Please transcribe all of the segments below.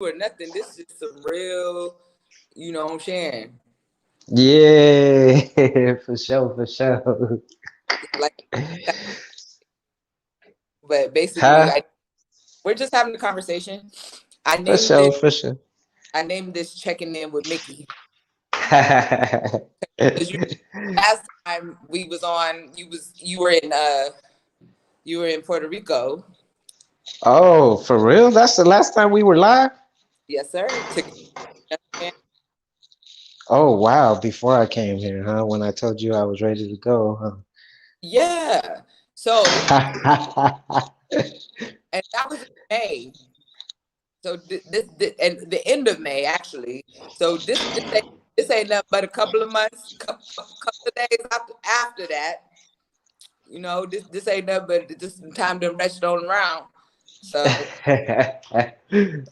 or nothing. This is some real, you know what I'm saying? Yeah, for sure, for sure. Like, but basically, Huh? we're just having a conversation. I For named sure, this. for sure. I named this checking in with Mickey because last time we was on, you were in Puerto Rico. Oh, for real? That's the last time we were live? Yes, sir. Oh, wow. Before I came here, huh? When I told you I was ready to go, Yeah. So, huh? and that was in May. So this and the end of May actually. So this ain't nothing but a couple of months, couple of days after that. You know, this ain't nothing but just some time to rest on around. So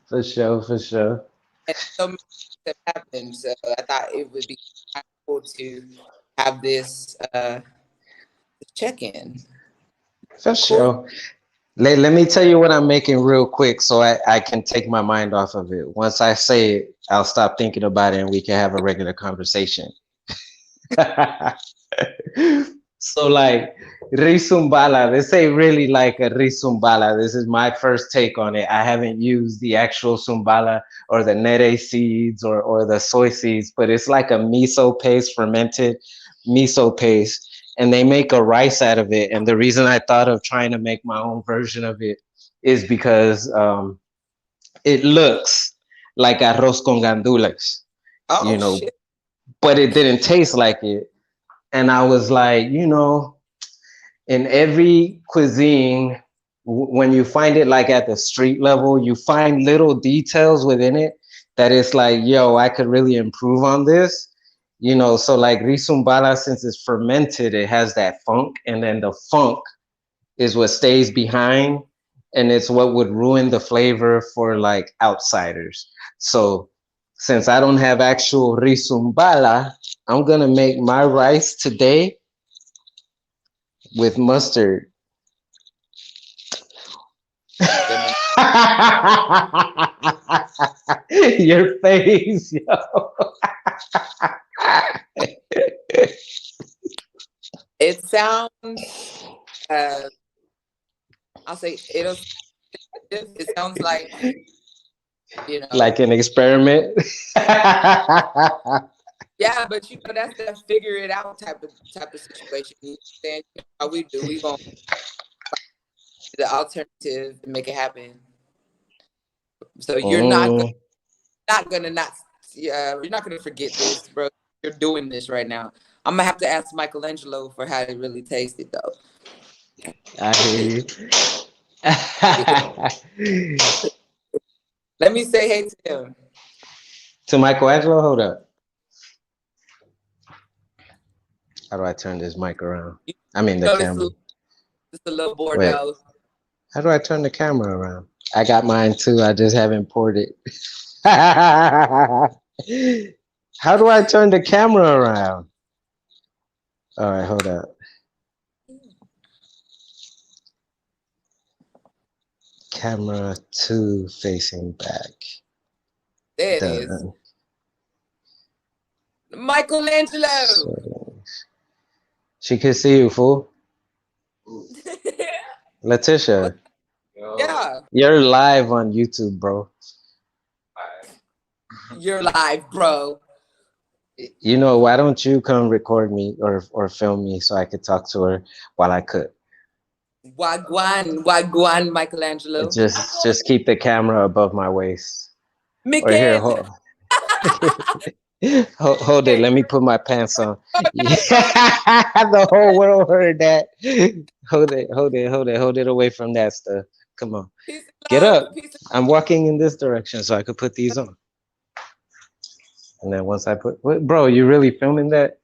For sure, for sure. and so many things have happened. So I thought it would be cool to have this check in. For Cool. sure. Let me tell you what I'm making real quick so I can take my mind off of it. Once I say it, I'll stop thinking about it and we can have a regular conversation. So like risumbala, this ain't really like a risumbala. This is my first take on it. I haven't used the actual sumbala or the nere seeds or the soy seeds, but it's like a miso paste, fermented miso paste, and they make a rice out of it. And the reason I thought of trying to make my own version of it is because it looks like arroz con gandules, Oh you know, shit. but it didn't taste like it. And I was like, in every cuisine, when you find it like at the street level, you find little details within it that it's like, yo, I could really improve on this. So like risumbala, since it's fermented, it has that funk, and then the funk is what stays behind, and it's what would ruin the flavor for like outsiders. So since I don't have actual risumbala, I'm gonna make my rice today with mustard. That means Your face, yo. it sounds uh I'll say it sounds like, you Like know, an experiment. yeah, but that's that figure it out type of situation. You know what I'm saying? You know how we do. We gonna do the alternative and make it happen. So Mm. not you're not gonna forget this, bro. You're doing this right now. I'm gonna have to ask Michelangelo for how it really tasted though. I hear you. Let me say hey to him. To Michelangelo, hold up. How do I turn this mic around? You I mean the know this camera. is a little Wait, Bordeaux. how do I turn the camera around? I got mine too. I just haven't poured it. How do I turn the camera around? All right, hold up. Camera two facing back. There it is. Done. Michelangelo. So she can see you, fool. What? Letitia, Yeah, you're live on YouTube, bro. you're live, bro. Why don't you come record me or film me so I could talk to her while I cook? Wagwan, Michelangelo. Just keep the camera above my waist. Or here, Mickey. hold it. Let me put my pants on. Yeah. Bro. The whole world heard that. Hold it away from that stuff. Come on, Peace and get love. up. Peace and I'm walking in this direction so I could put these on. And then once I put, bro, you really filming that?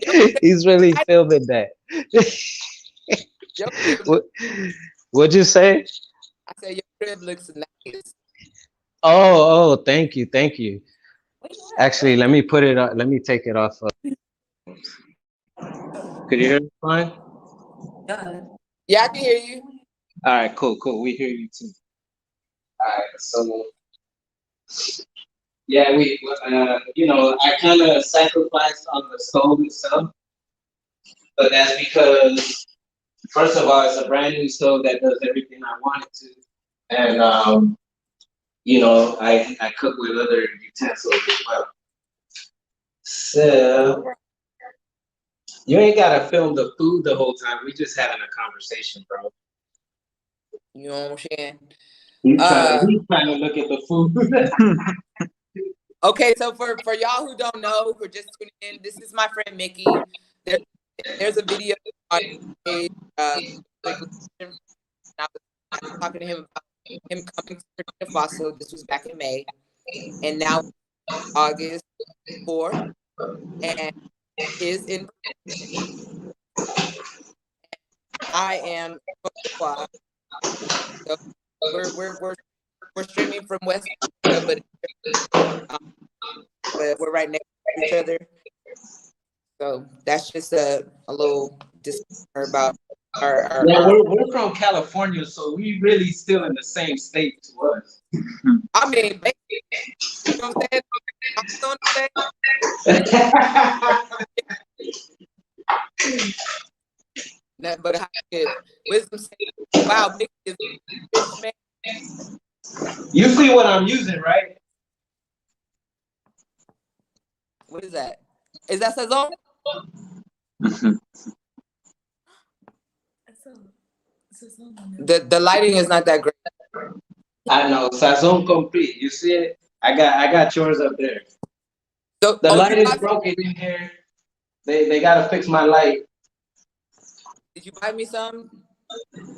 Your He's really filming that. your crib looks, what, what'd you say? I said your crib looks nice. Oh, thank you, thank you. Where you at, Actually, bro? let me put it up. Let me take it off. Could you hear me fine? Yeah, I can hear you. All right, cool. We hear you too. So yeah, I kind of sacrificed on the stove itself, but that's because first of all, it's a brand new stove that does everything I want it to, and I cook with other utensils as well. So you ain't gotta film the food the whole time. We just having a conversation, bro. You know what I'm saying? He's trying to look at the food. Okay, so for y'all who don't know, who are just tuning in, this is my friend Mickey. There's a video on page. I was talking to him about him coming to Burkina Faso. This was back in May, and now August 4th, and is in. I am in Cote d'Ivoire. So we're streaming from West Africa, but we're right next to each other. So that's just a little disclaimer about our Yeah, we're from California, so we really still in the same state to us. I mean, you know what I'm saying? But how good wisdom saying, wow, Mickey is rich man. You see what I'm using, right? What is that? Is that Sazon? The lighting is not that great. I know, Sazon complete. You see it? I got yours up there. So, the light is broken in here. They gotta fix my light. Did you buy me some?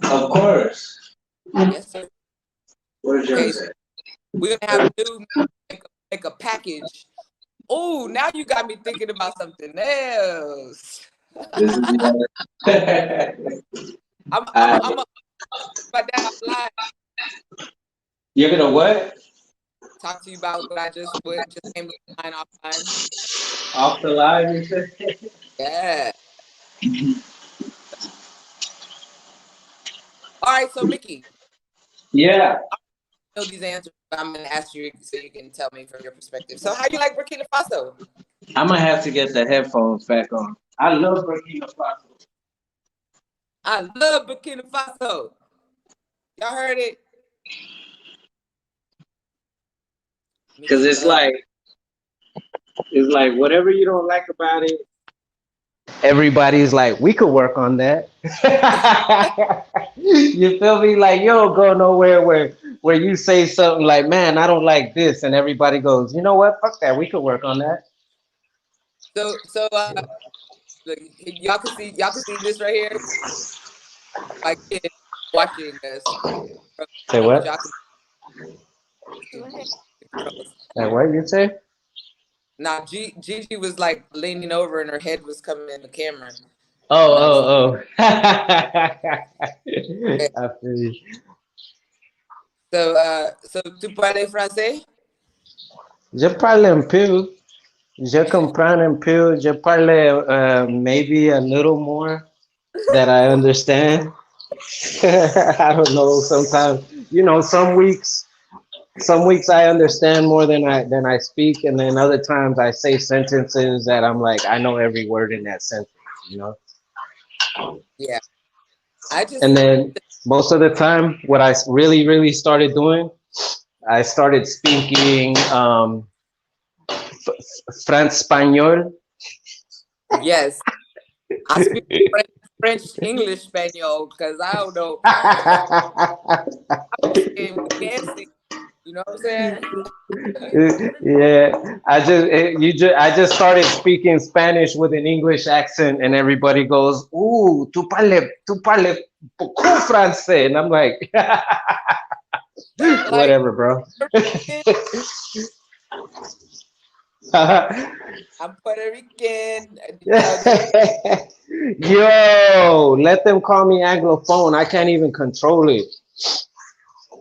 Of course. Yes, sir. Where's yours at? We're gonna have to make a package. Oh, now you got me thinking about something else. I'm about that live. You're gonna what? Talk to you about what I just came line offline. Off the line, you said? Yeah. All right, so Mickey. Yeah. I know these answers, but I'm gonna ask you so you can tell me from your perspective. So, how you like Burkina Faso? I'm gonna have to get the headphones back on. I love Burkina Faso. I love Burkina Faso. Y'all heard it? Because it's like whatever you don't like about it, everybody's like, we could work on that. You feel me? Like, you don't go nowhere where you say something like, man, I don't like this, and everybody goes, you know what? Fuck that. We could work on that. So look, y'all can see this right here. Like watching this. Say what? Like what you say? Now Gigi was like leaning over and her head was coming in the camera. Oh. I feel you. So tu parles français? Je parle un peu. Je comprends un peu. Je parle maybe a little more that I understand. I don't know. Sometimes, some weeks I understand more than I speak, and then other times I say sentences that I'm like, I know every word in that sentence, Yeah. And then most of the time, what I really, really started doing, I started speaking French-Spaniel. Yes. I speak French, English, Spaniel, because I don't know. I'm guessing. You know what I'm saying? Yeah, I just started speaking Spanish with an English accent, and everybody goes, "Ooh, tu parles beaucoup français," and I'm like, whatever, bro. I'm Puerto Rican. Yo, let them call me Anglophone. I can't even control it.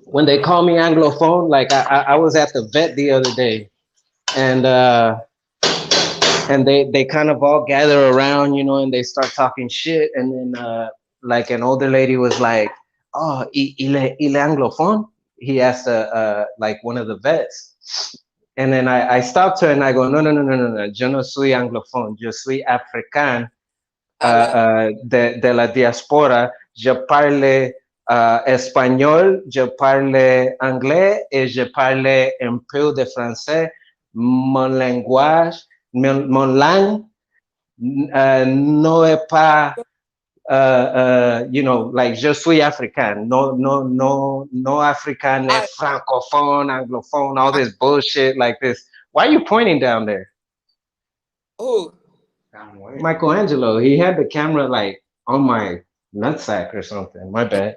When they call me Anglophone, like I was at the vet the other day, and they kind of all gather around, and they start talking shit, and then like an older lady was like, "Oh, il est anglophone," he asked like one of the vets. And then I stopped her and I go, no, no, no, no, no, no. Yo no soy anglophone. Yo soy africain I love it. de la diaspora. Je parle espagnol, je parle anglais et je parle un peu de français. Mon langage, mon langue no es pas you know, like je suis africain. No, no, no, no African, I, francophone, anglophone, all this bullshit like this. Why are you pointing down there? oh, Michelangelo, he had the camera like on my nutsack or something. My bad.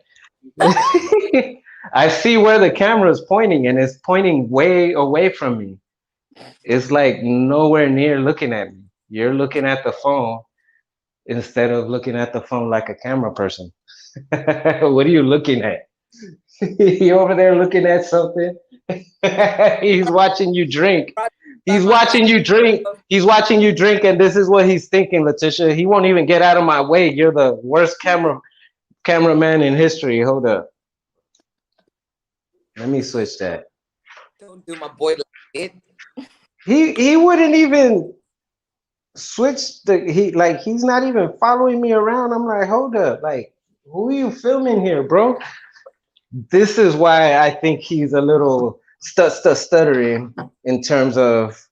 I see where the camera is pointing and it's pointing way away from me. It's like nowhere near looking at me. You're looking at the phone instead of looking at the phone like a camera person. What are you looking at? You over there looking at something? He's watching you drink. by He's my watching you drink. He's watching you drink, and this is what he's thinking, Letitia. He won't even get out of my way. You're the worst cameraman in history. Hold up. Let me switch that. Don't do my boy like it. He wouldn't even switch he's not even following me around. I'm like, hold up, like who are you filming here, bro? This is why I think he's a little stuttering in terms of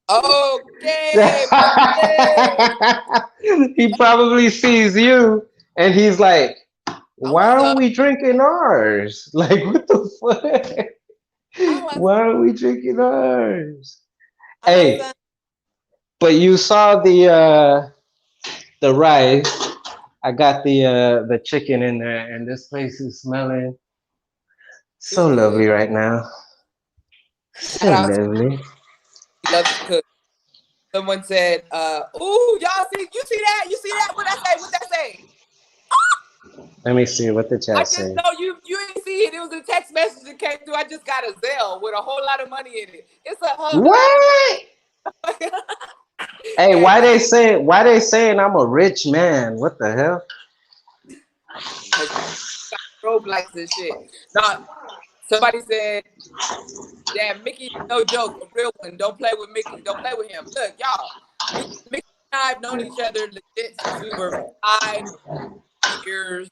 Okay. he probably sees you and he's like, why aren't we drinking ours? Like, what the fuck? Why are we drinking ours? Hey, but you saw the rice. I got the chicken in there, and this place is smelling so lovely right now. So lovely. He loves to cook. Someone said, "Ooh, y'all see? You see that? You see that? What I say? What that say?" Let me see what the I chat just says. know you ain't see it. It was a text message that came through. I just got a Zelle with a whole lot of money in it. It's a whole What? Hey, why they saying I'm a rich man? What the hell? Strobe lights and shit. Now, somebody said, "Damn, Mickey, no joke, a real one. Don't play with Mickey. Don't play with him." Look, y'all, Mickey and I have known each other legit since we were 5 years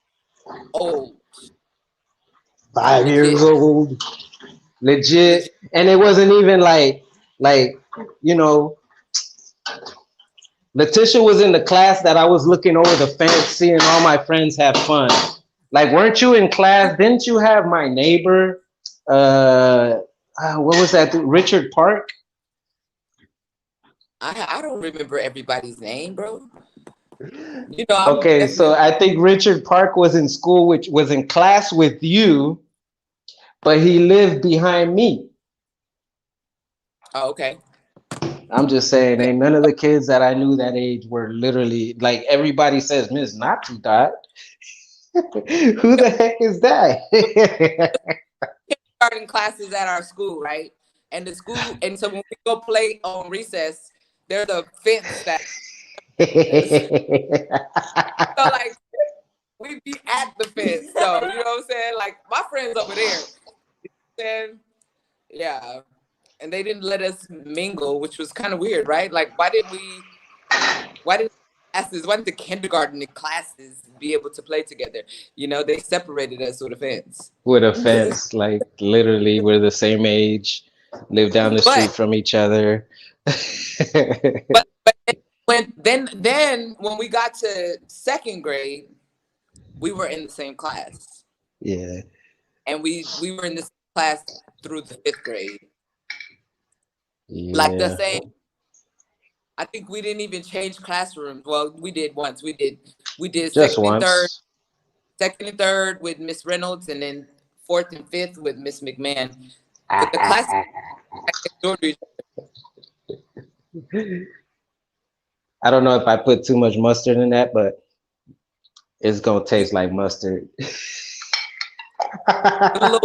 old. 5 years old. Legit. And it wasn't even like, you know, Letitia was in the class that I was looking over the fence, seeing all my friends have fun. Like, weren't you in class? Didn't you have my neighbor? What was that? Richard Park? I don't remember everybody's name, bro. You know, okay, so I think Richard Park was in school, which was in class with you, but he lived behind me. Oh, okay. I'm just saying, ain't none of the kids that I knew that age were literally like everybody says Miss Natsu Dot. Who the heck is that? Kindergarten classes at our school, right? And the school, and so when we go play on recess, there's a fence that. So like we be at the fence, so you know what I'm saying. Like my friends over there, and yeah, and they didn't let us mingle, which was kind of weird, right? Like why did the kindergarten classes be able to play together? You know, they separated us with a fence. With a fence, like literally, we're the same age, live down the street from each other. but then when we got to second grade, we were in the same class. Yeah. And we were in this class through the 5th grade. Yeah. Like the same. I think we didn't even change classrooms. Well, we did once. We did just second once. Second and third with Miss Reynolds, and then 4th and 5th with Miss McMahon. But the class I don't know if I put too much mustard in that, but it's gonna taste like mustard. Put a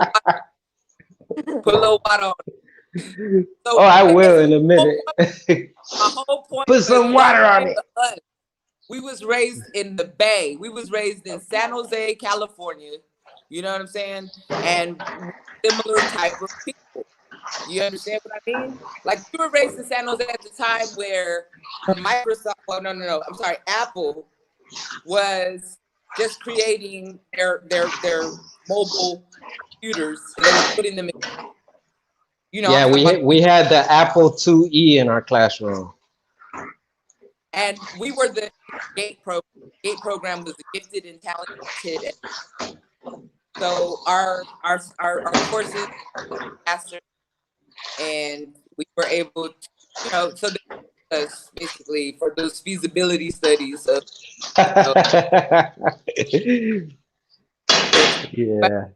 little water on it. So I will in a minute. My whole point Put some water on it. we was raised in the Bay. We was raised in San Jose, California. You know what I'm saying? And similar type of people. You understand what I mean? Like we were raised in San Jose at the time where Microsoft, well, no, I'm sorry, Apple was just creating their mobile computers. So they were putting them in, you know, I'm Yeah, talking about, we had the Apple IIe in our classroom. and we were the GATE program. GATE program was the gifted and talented. So our courses faster, and we were able to, you know, so they us basically for those feasibility studies of, you know, but Yeah.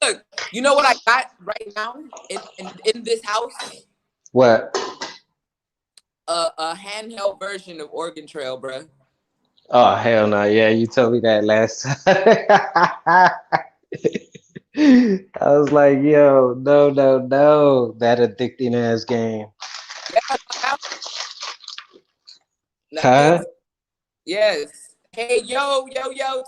look, you know what I got right now in this house? What? A handheld version of Oregon Trail, bro. Oh hell no! Yeah, you told me that last time. I was like, yo, no, that addicting ass game. Yeah, now Huh? it's yes. Hey, yo,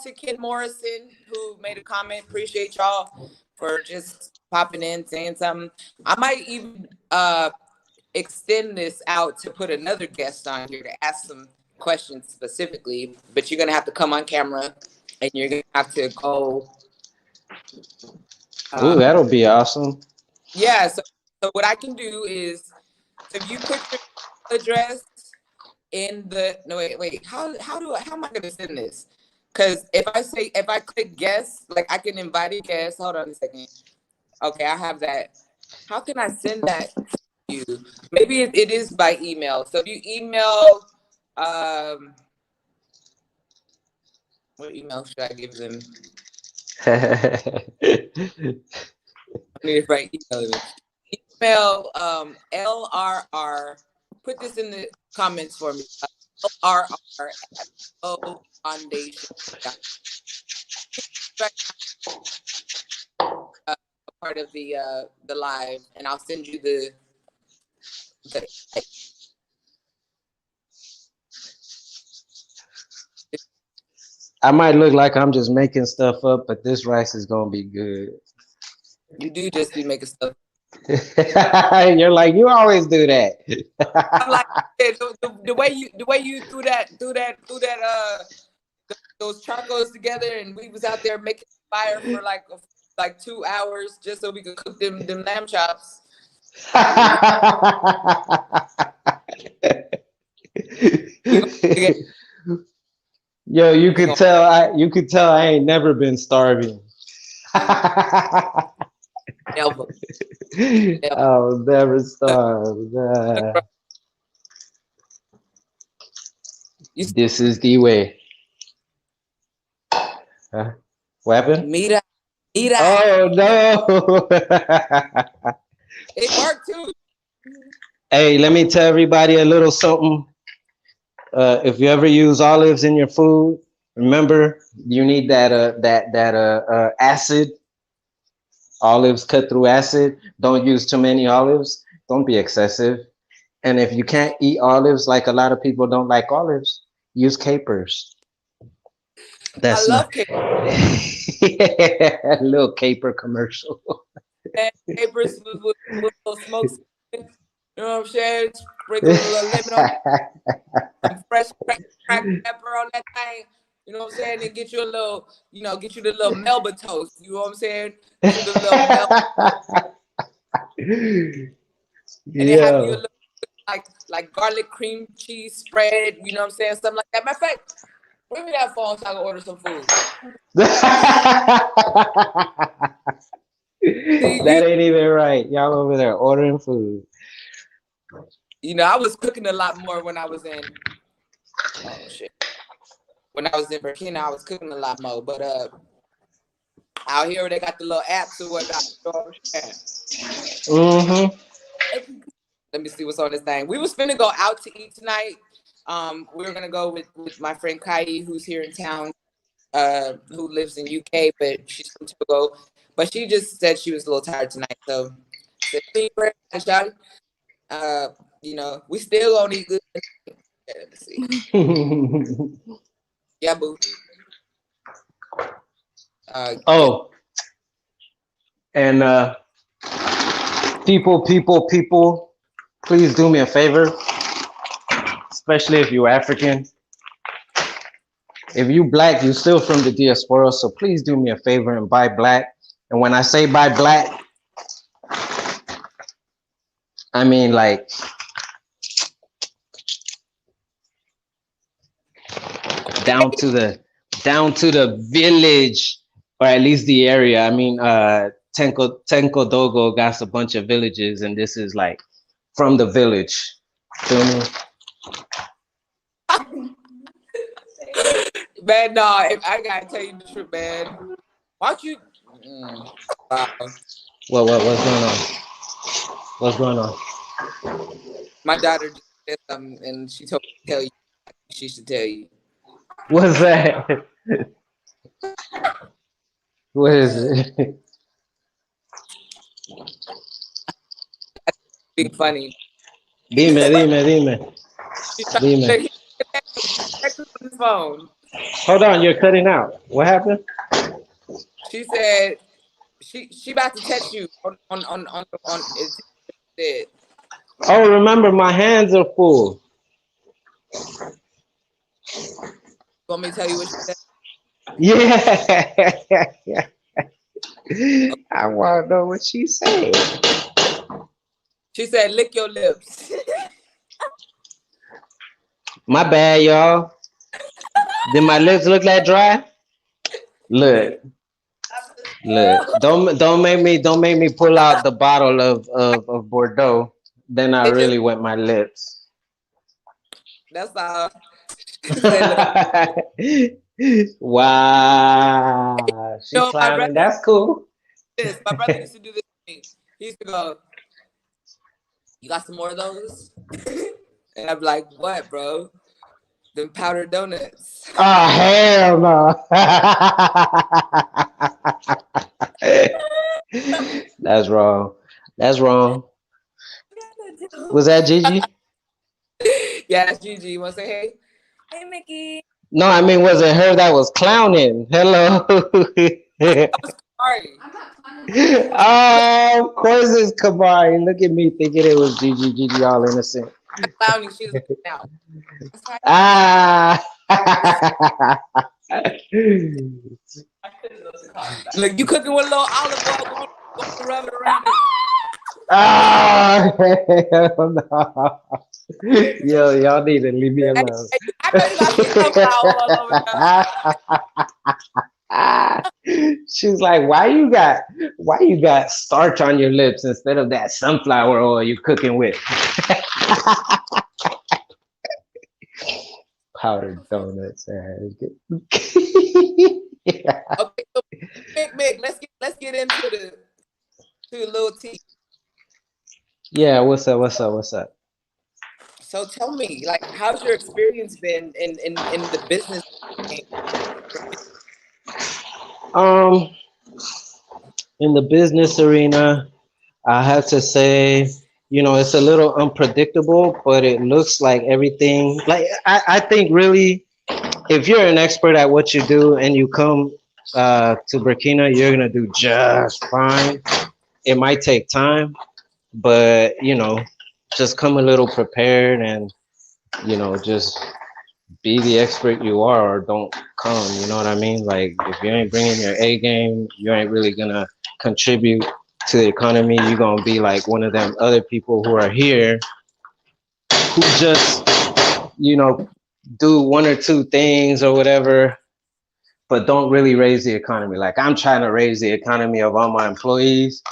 to Ken Morrison who made a comment. Appreciate y'all for just popping in, saying something. I might even extend this out to put another guest on here to ask some questions specifically, but you're gonna have to come on camera and you're gonna have to go. Ooh, Um, that'll be awesome. yeah. So what I can do is, so if you put your address in the no wait how am I gonna send this? Because if I click guest, like I can invite a guest. Hold on a second. Okay, I have that. How can I send that to you? Maybe it is by email. So if you email, what email should I give them? I need to write email. Email LRR. Put this in the comments for me. LRR at O Foundation. A part of the live, and I'll send you the I might look like I'm just making stuff up, but this rice is gonna be good. you do just be making stuff. You're like, you always do that. I'm like the way you threw that those charcoals together, and we was out there making fire for like 2 hours just so we could cook them lamb chops. Yo, you could tell I ain't never been starving. Never. I'll never starve. This is the way. Huh? What happened? Mira. Oh no! It worked too. Hey, let me tell everybody a little something. If you ever use olives in your food, remember you need that acid. Olives cut through acid. Don't use too many olives. Don't be excessive. And if you can't eat olives, like a lot of people don't like olives, use capers. I That's not love cake. a little caper commercial. Capers with little smokes. You know what I'm saying? Sprinkle a little lemon on some fresh cracked pepper on that thing. You know what I'm saying? And get you a little, get you the little Melba toast. You know what I'm saying? Get you the little Melba, and then have you a Yeah. little like garlic cream cheese spread. You know what I'm saying? Something like that. Matter of fact, bring me that phone so I can order some food. See, That ain't even right. Y'all over there ordering food. I was cooking a lot more when I was in. Oh shit. When I was in Burkina, I was cooking a lot more. But out here they got the little apps or whatnot. You know what I'm saying? Mm-hmm. Let me see what's on this thing. We was finna go out to eat tonight. We were gonna go with my friend Kai, who's here in town, who lives in UK, but she's from Togo. But she just said she was a little tired tonight. So I said, we still gonna eat good. Let me see. Yeah, boo. Oh, and people, please do me a favor, especially if you're African. If you black, you still from the diaspora, so please do me a favor and buy black. And when I say buy black, I mean like down to the village, or at least the area. I mean, Tenko Dogo got a bunch of villages, and this is like from the village. Feel me? Man, no, if I gotta tell you the truth, man. Why don't you? Wow. What's going on? What's going on? My daughter just said something, and she told me to tell you. She should tell you. What's that? What is it? Being funny. Dime. She's trying to connect on his phone. Hold on, you're cutting out. What happened? She said she about to text you on it. Oh, remember, my hands are full. Want me to tell you what she said? Yeah. I want to know what she said. She said, "Lick your lips." My bad, y'all. Did my lips look that dry? Look. Don't make me pull out the bottle of Bordeaux. Then I really wet my lips. That's all. Wow. She clowning. That's cool. My brother used to do this to me. He used to go, "You got some more of those?" And I'm like, "What, bro? Them powdered donuts." Oh, hell no. That's wrong. That's wrong. Was that Gigi? Yeah, that's Gigi. You want to say hey? Hey, Mickey. No, I mean, was it her that was clowning? Hello. I was sorry. Oh, of course it's Kabari. Look at me thinking it was Gigi. Gigi, all innocent. I'm clowning. She's now. Ah. Look, you cooking with a little olive oil, going to rub it around it. Ah, hell no. Yo, y'all need to leave me alone. I know you got some sunflower all over there. She's like, why you got starch on your lips instead of that sunflower oil you cooking with? Powdered donuts. Yeah. Okay, so Mick, let's get into the little tea. Yeah, what's up? So tell me, like, how's your experience been in the business? In the business arena, I have to say, it's a little unpredictable, but it looks like everything, like, I think really, if you're an expert at what you do and you come to Burkina, you're gonna do just fine. It might take time, but just come a little prepared and just be the expert you are, or don't come. You know what I mean? Like, if you ain't bringing your A game, you ain't really gonna contribute to the economy. You're gonna be like one of them other people who are here who just do one or two things or whatever, but don't really raise the economy. Like, I'm trying to raise the economy of all my employees.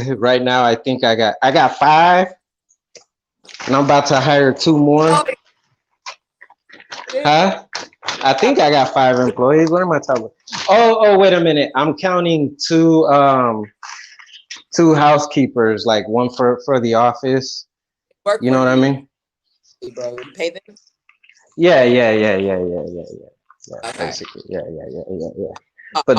Right now, I think I got 5, and I'm about to hire 2 more. Huh? I think I got 5 employees. What am I talking about? Oh, wait a minute. I'm counting 2 housekeepers, like one for the office. You know what I mean? Bro, you pay them? Yeah. Okay. Basically, yeah. But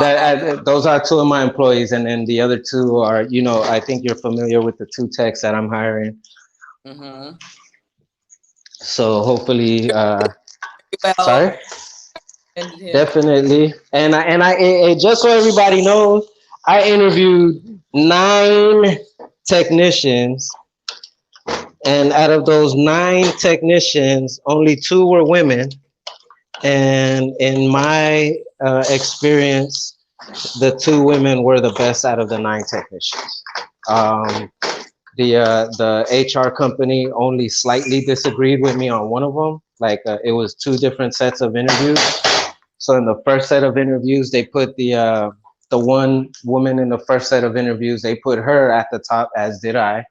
those are 2 of my employees, and then the other 2 are, I think you're familiar with the 2 techs that I'm hiring. Mm-hmm. So hopefully, Well, sorry. recommended him. Definitely. Just so everybody knows, I interviewed 9 technicians, and out of those 9 technicians, only 2 were women. And in my experience, the 2 women were the best out of the 9 technicians. Um, the HR company only slightly disagreed with me on one of them. Like it was 2 different sets of interviews. So in the first set of interviews, they put the one woman in the first set of interviews, they put her at the top, as did I.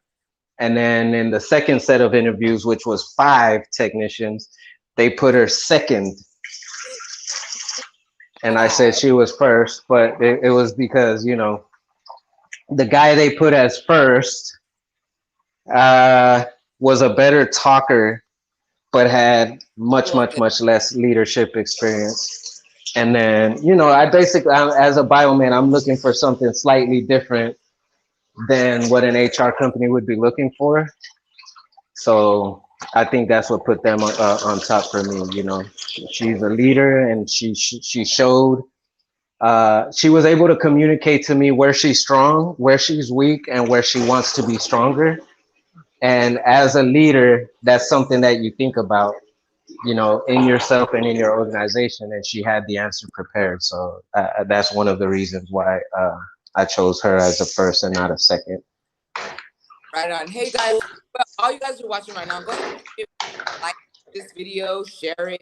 And then in the second set of interviews, which was 5 technicians, they put her second. And I said she was first, but it was because, the guy they put as first was a better talker, but had much, much, much less leadership experience. And then, I basically, as a bioman, I'm looking for something slightly different than what an HR company would be looking for. So I think that's what put them on top for me. She's a leader, and she showed. She was able to communicate to me where she's strong, where she's weak, and where she wants to be stronger. And as a leader, that's something that you think about, in yourself and in your organization. And she had the answer prepared. So that's one of the reasons why I chose her as a first and not a second. Right on. Hey guys, all you guys are watching right now, go ahead and like this video, share it,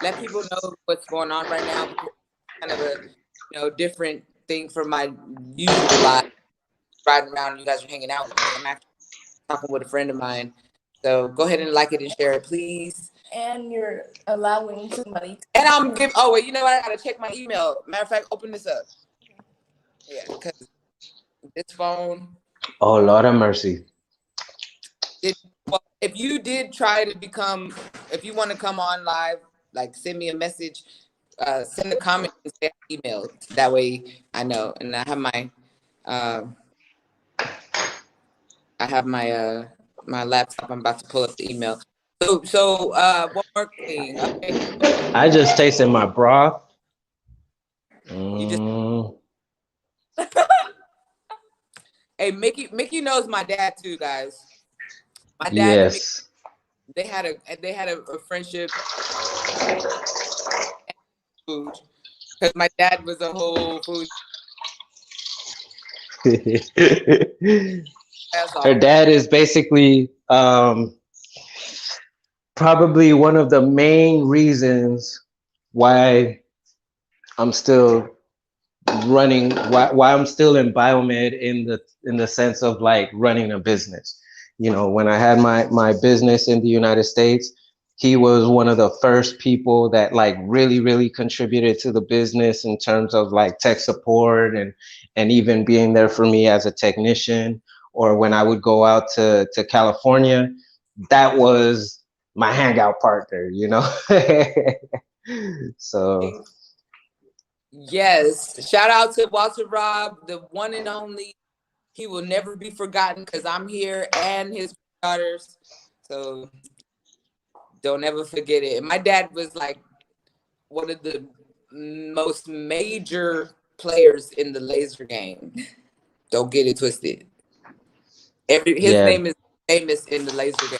let people know what's going on right now. Because it's kind of a different thing from my usual life. Riding around, you guys are hanging out. I'm actually talking with a friend of mine. So go ahead and like it and share it, please. And you're allowing somebody. And I'm giving. Oh wait, you know what? I gotta check my email. Matter of fact, open this up. Yeah, because this phone. Oh, Lord have mercy. If you did try to become, if you want to come on live, like send me a message, send a comment and say email. That way I know, and I have my laptop. I'm about to pull up the email. So one more thing. Okay. I just tasted my broth. You just. Hey, Mickey knows my dad too, guys. My dad. Yes. They had a friendship. Food, because my dad was a whole food. Her dad is basically probably one of the main reasons why I'm still running, why I'm still in biomed in the sense of like running a business. When I had my business in the United States, he was one of the first people that like really contributed to the business in terms of like tech support and even being there for me as a technician. Or when I would go out to California, that was my hangout partner, So yes, shout out to Walter Robb, the one and only. He will never be forgotten because I'm here and his daughters. So don't ever forget it. My dad was like one of the most major players in the laser game. Don't get it twisted. His name is famous in the laser game.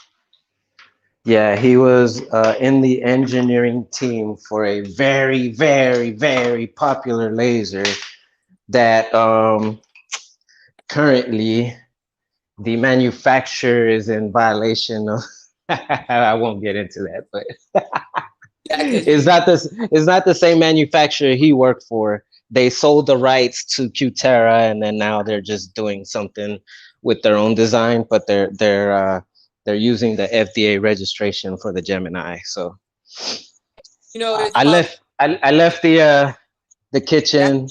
Yeah, he was in the engineering team for a very popular laser that currently the manufacturer is in violation of. I won't get into that, but it's not the same manufacturer he worked for. They sold the rights to Qterra, and then now they're just doing something with their own design, but they're using the FDA registration for the Gemini. So I left the kitchen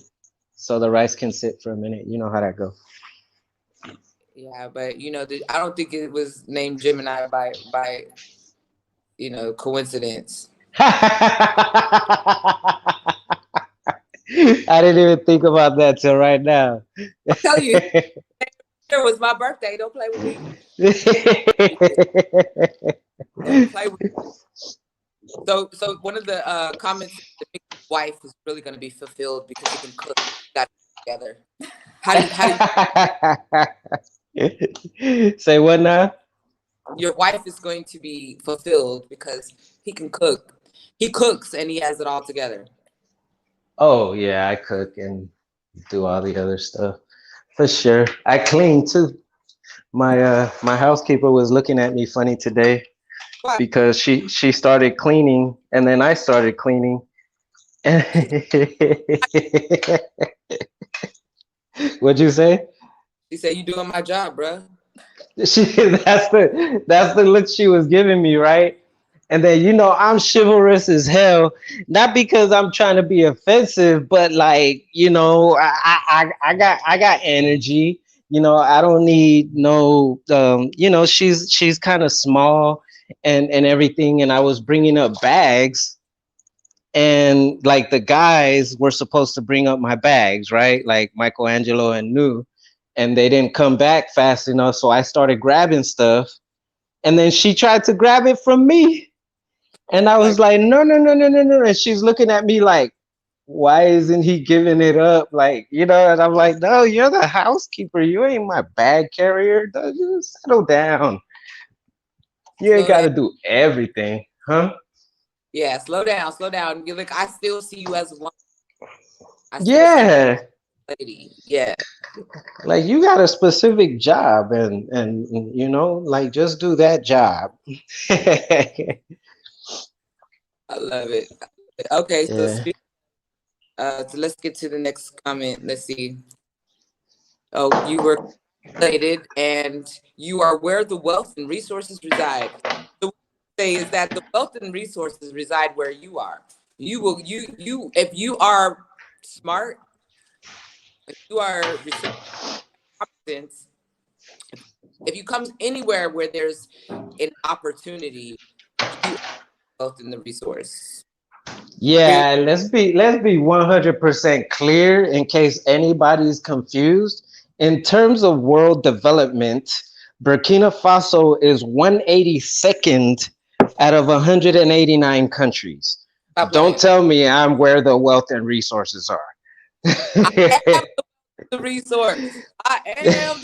so the rice can sit for a minute. You know how that goes. Yeah, but I don't think it was named Gemini by coincidence. I didn't even think about that till right now. I'll tell you, it was my birthday. Don't play with me. Don't play with me. So one of the comments wife is really going to be fulfilled because he can cook. Got it together. How do Say what now? Your wife is going to be fulfilled because he can cook. He cooks and he has it all together. Oh yeah, I cook and do all the other stuff for sure. I clean too. My housekeeper was looking at me funny today What? because she started cleaning and then I started cleaning. What'd you say? She said, "You doing my job, bro." That's the look she was giving me, right? And then I'm chivalrous as hell, not because I'm trying to be offensive, but like I got energy. I don't need no. She's kind of small and everything, and I was bringing up bags, and like the guys were supposed to bring up my bags, right? Like Michelangelo and Nu, and they didn't come back fast enough, so I started grabbing stuff, and then she tried to grab it from me. And I was like, no, no, no, no, no, no. And she's looking at me like, why isn't he giving it up? Like, and I'm like, no, you're the housekeeper. You ain't my bag carrier. Just settle down. You ain't got to do everything, huh? Yeah, slow down, slow down. You're like, I still see you as one. Yeah. Lady. Yeah. Like you got a specific job and like just do that job. I love it. Okay, so Yeah. so let's get to the next comment. Let's see. Oh, you were related and you are where the wealth and resources reside. So what I say is that the wealth and resources reside where you are. You if you are smart, if you are competent, if you come anywhere where there's an opportunity, you are wealth in the resource. Yeah, let's be 100% clear in case anybody's confused. In terms of world development, Burkina Faso is 182nd out of 189 countries. Don't tell me I'm where the wealth and resources are. I am the resource. I am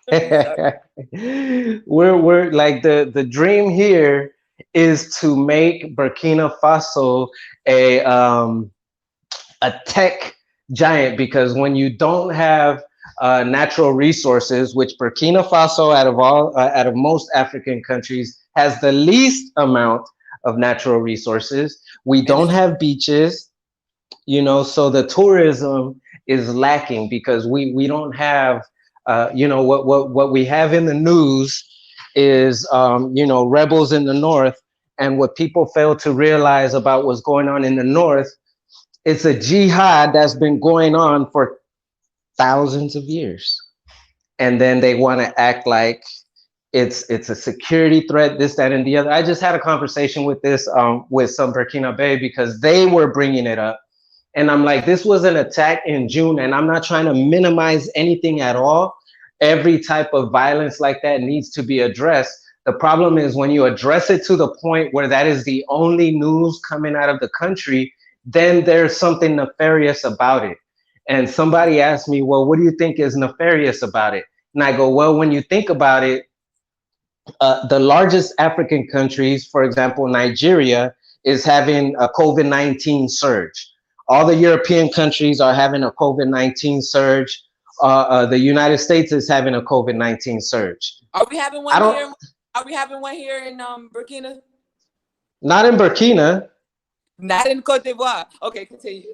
the resource. We're like the dream here is to make Burkina Faso a tech giant, because when you don't have natural resources, which Burkina Faso out of most African countries has the least amount of natural resources, we don't have beaches, so the tourism is lacking because we don't have what we have in the news is rebels in the north, and what people fail to realize about what's going on in the north, it's a jihad that's been going on for thousands of years, and then they want to act like it's a security threat, this, that, and the other. I just had a conversation with with some Burkina because they were bringing it up, and I'm like, this was an attack in June, and I'm not trying to minimize anything at all. Every type of violence like that needs to be addressed. The problem is when you address it to the point where that is the only news coming out of the country, then there's something nefarious about it. And somebody asked me, well, what do you think is nefarious about it? And I go, well, when you think about it, the largest African countries, for example, Nigeria, is having a COVID-19 surge. All the European countries are having a COVID-19 surge. The United States is having a COVID-19 surge. Are we having one here? Are we having one here in Burkina? Not in Burkina. Not in Cote d'Ivoire. Okay, continue.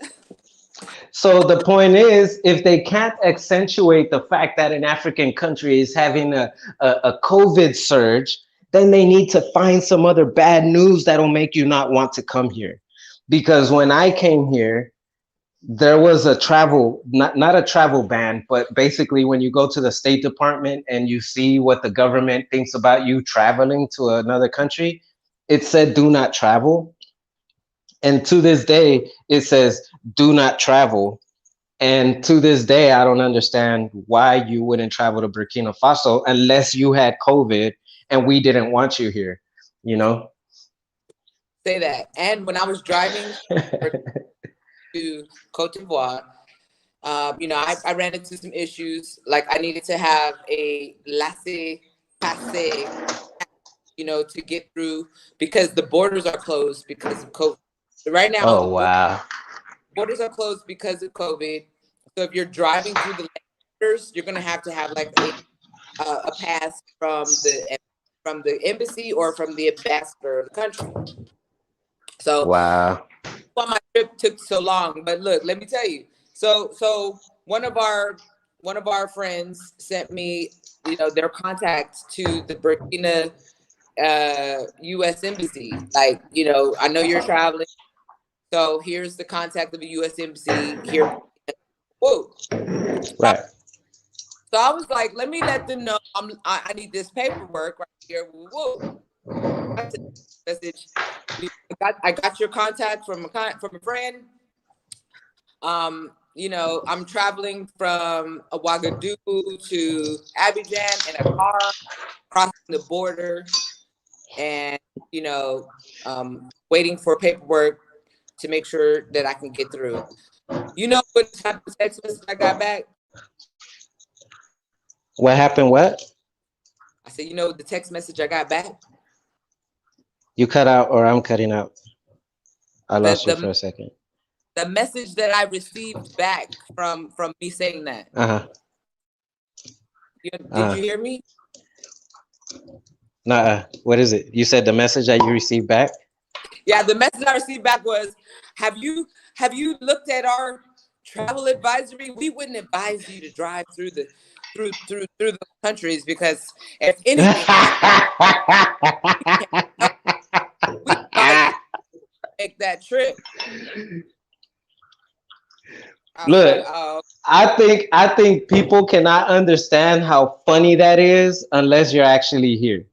So the point is, if they can't accentuate the fact that an African country is having a COVID surge, then they need to find some other bad news that'll make you not want to come here. Because when I came here, there was a travel, not a travel ban, but basically when you go to the State Department and you see what the government thinks about you traveling to another country, it said do not travel. And to this day, it says do not travel. And to this day, I don't understand why you wouldn't travel to Burkina Faso unless you had COVID and we didn't want you here, Say that. And when I was driving, to Cote d'Ivoire, you know, I ran into some issues. Like I needed to have a laissez-passer, you know, to get through because the borders are closed because of COVID. Right now, Oh wow. borders are closed because of COVID. So if you're driving through the borders, you're gonna have to have like a pass from the embassy or from the ambassador of the country. So Wow. why my trip took so long. But look, let me tell you. So one of our friends sent me, you know, their contacts to the Burkina U.S. embassy. Like, you know, I know you're traveling, so here's the contact of the U.S. embassy here. Whoa. Right. So I was like, let me let them know I need this paperwork right here. Whoa. Message. I got your contact from a friend. You know, I'm traveling from Ouagadougou to Abidjan in a car, crossing the border, and you know, waiting for paperwork to make sure that I can get through. You know what type of text message I got back? What happened? What? I said, you know the text message I got back? You cut out or I'm cutting out? I lost you The for a second. the message that I received back from me saying that. Uh-huh. Did you hear me? Nah. What is it? You said the message that you received back? Yeah, the message I received back was, have you looked at our travel advisory? We wouldn't advise you to drive through the countries because if anything, we advise you to make that trip. Look, I think people cannot understand how funny that is unless you're actually here.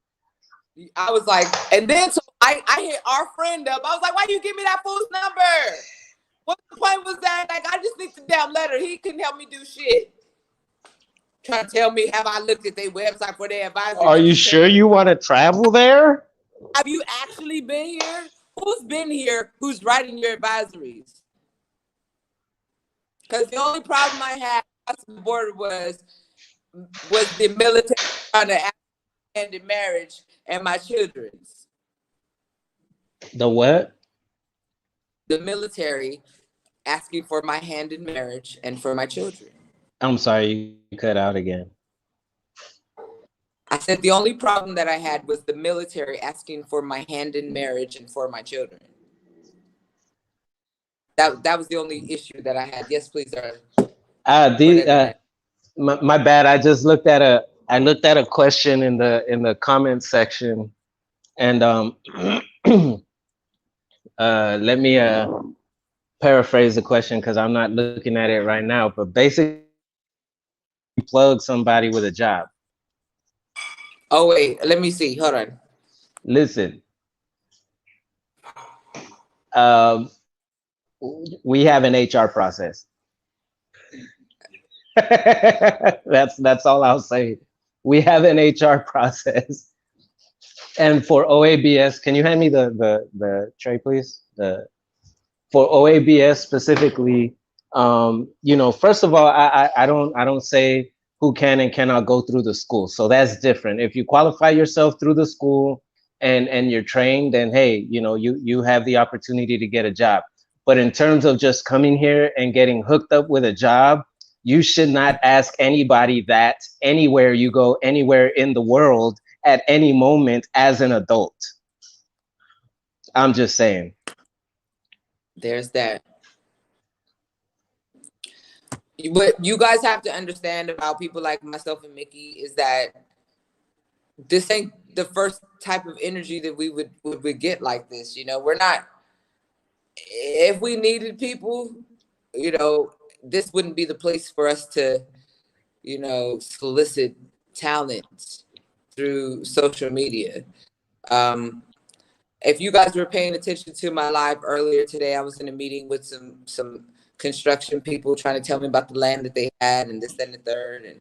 I was like, and then so I hit our friend up. I was like, why you give me that fool's number? What the point was that? Like, I just need the damn letter. He couldn't help me do shit. Trying to tell me, have I looked at their website for their advisory? Are you sure you want to travel there? Have you actually been here? Who's been here? Who's writing your advisories? Because the only problem I had across the border was the military trying to ask me hand in marriage and my children's. The what? The military asking for my hand in marriage and for my children. I'm sorry, you cut out again. I said the only problem that I had was the military asking for my hand in marriage and for my children. That was the only issue that I had. Yes, please, sir. My bad. I just looked at a question in the comment section, and let me paraphrase the question because I'm not looking at it right now. But basically, plug somebody with a job. Oh wait, let me see. Hold on. Listen, we have an HR process. That's all I'll say. We have an HR process. And for OABS, can you hand me the tray, please? For OABS specifically, you know, first of all, I don't say who can and cannot go through the school. So that's different. If you qualify yourself through the school and you're trained, then hey, you know, you have the opportunity to get a job. But in terms of just coming here and getting hooked up with a job, you should not ask anybody that anywhere you go, anywhere in the world, at any moment as an adult. I'm just saying. There's that. What you guys have to understand about people like myself and Mickey is that this ain't the first type of energy that we would get like this. You know, we're not. If we needed people, you know, this wouldn't be the place for us to, you know, solicit talent through social media. If you guys were paying attention to my live earlier today, I was in a meeting with some construction people trying to tell me about the land that they had and this, that, and the third, and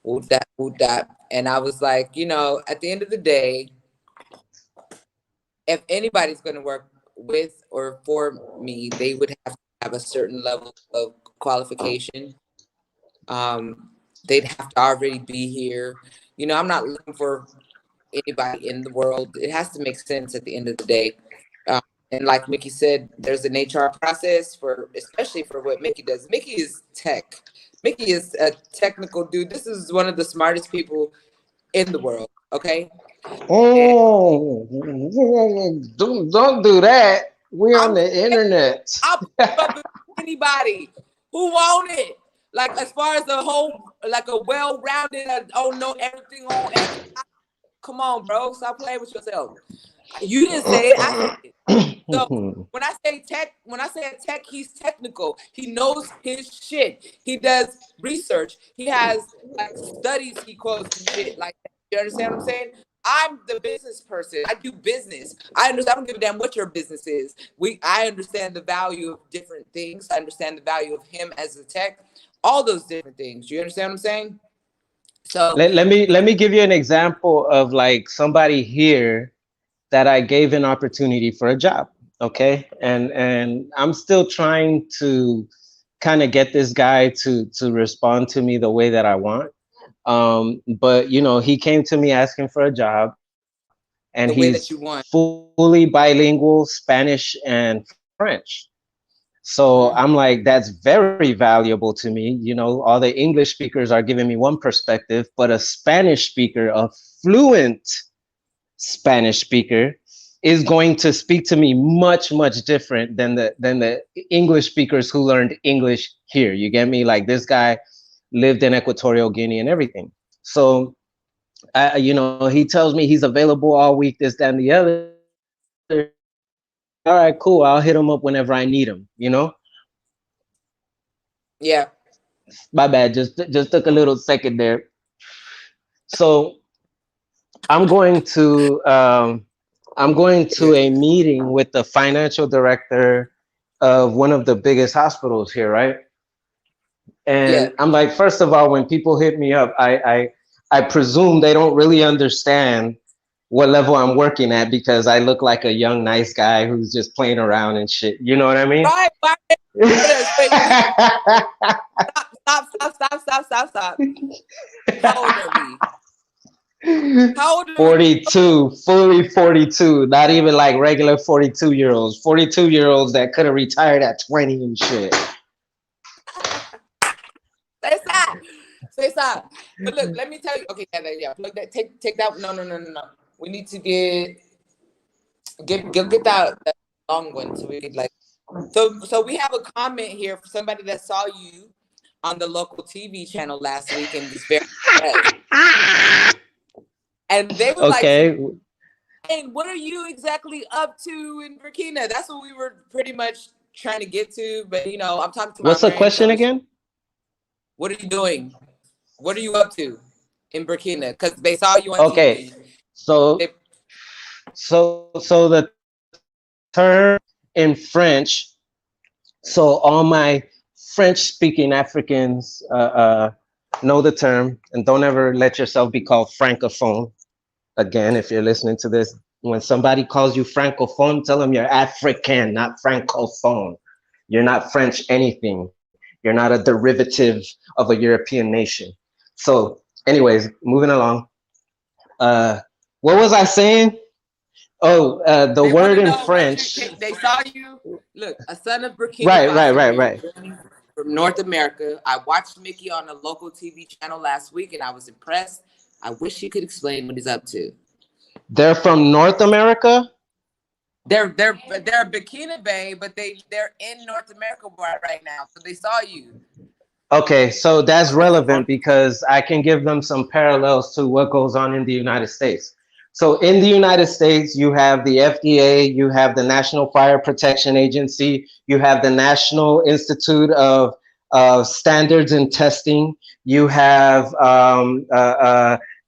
whoop that. And I was like, you know, at the end of the day, if anybody's going to work with or for me, they would have to have a certain level of qualification. They'd have to already be here. You know, I'm not looking for anybody in the world. It has to make sense at the end of the day. And like Mickey said, there's an HR process for, especially for what Mickey does. Mickey is tech. Mickey is a technical dude. This is one of the smartest people in the world. Okay. Oh, don't do that. We're on the internet. I'll put up with anybody who want it. Like as far as the whole, like a well-rounded, know everything on everything. Come on, bro. Stop playing with yourself. You didn't say it. I said it. So when I say tech, he's technical. He knows his shit. He does research. He has like studies he quotes and shit. Like, you understand what I'm saying? I'm the business person. I do business. I understand. I don't give a damn what your business is. I understand the value of different things. I understand the value of him as a tech. All those different things. You understand what I'm saying? So let me give you an example of like somebody here that I gave an opportunity for a job. Okay. And I'm still trying to kind of get this guy to respond to me the way that I want. But you know, he came to me asking for a job, and the way he's that you want. fully bilingual, Spanish and French. So I'm like, that's very valuable to me. You know, all the English speakers are giving me one perspective, but a Spanish speaker, a fluent Spanish speaker, is going to speak to me much different than the English speakers who learned English here. You get me? Like, this guy lived in Equatorial Guinea and everything. So you know, he tells me he's available all week, this, that, and the other. All right, cool. I'll hit him up whenever I need him, you know? Yeah. My bad. Just took a little second there. So I'm going to a meeting with the financial director of one of the biggest hospitals here, right? And I'm like, first of all, when people hit me up, I presume they don't really understand what level I'm working at, because I look like a young, nice guy who's just playing around and shit. You know what I mean? Right. Stop. How old are we? How old are 42, fully 42. Not even like regular 42-year-olds. 42-year-olds that could have retired at 20 and shit. Say stop. But look, let me tell you. Okay, yeah. Look, take that. No. We need to get that long one so we could like. So we have a comment here for somebody that saw you on the local TV channel last week and was very impressed. And they were like, "Hey, what are you exactly up to in Burkina?" That's what we were pretty much trying to get to. But you know, I'm talking to. What's the question again? What are you doing? What are you up to in Burkina? Because they saw you on TV. So the term in French. So all my French-speaking Africans know the term, and don't ever let yourself be called francophone again. If you're listening to this, when somebody calls you francophone, tell them you're African, not francophone. You're not French anything. You're not a derivative of a European nation. So anyways, moving along. What was I saying? Oh, the word in French. They saw you. Look, a son of Burkina Faso. Right. From North America. I watched Mickey on a local TV channel last week, and I was impressed. I wish he could explain what he's up to. They're from North America? They're Burkina Bay, but they're in North America right now. So they saw you. Okay, so that's relevant because I can give them some parallels to what goes on in the United States. So in the United States, you have the FDA, you have the National Fire Protection Agency, you have the National Institute of Standards and Testing, you have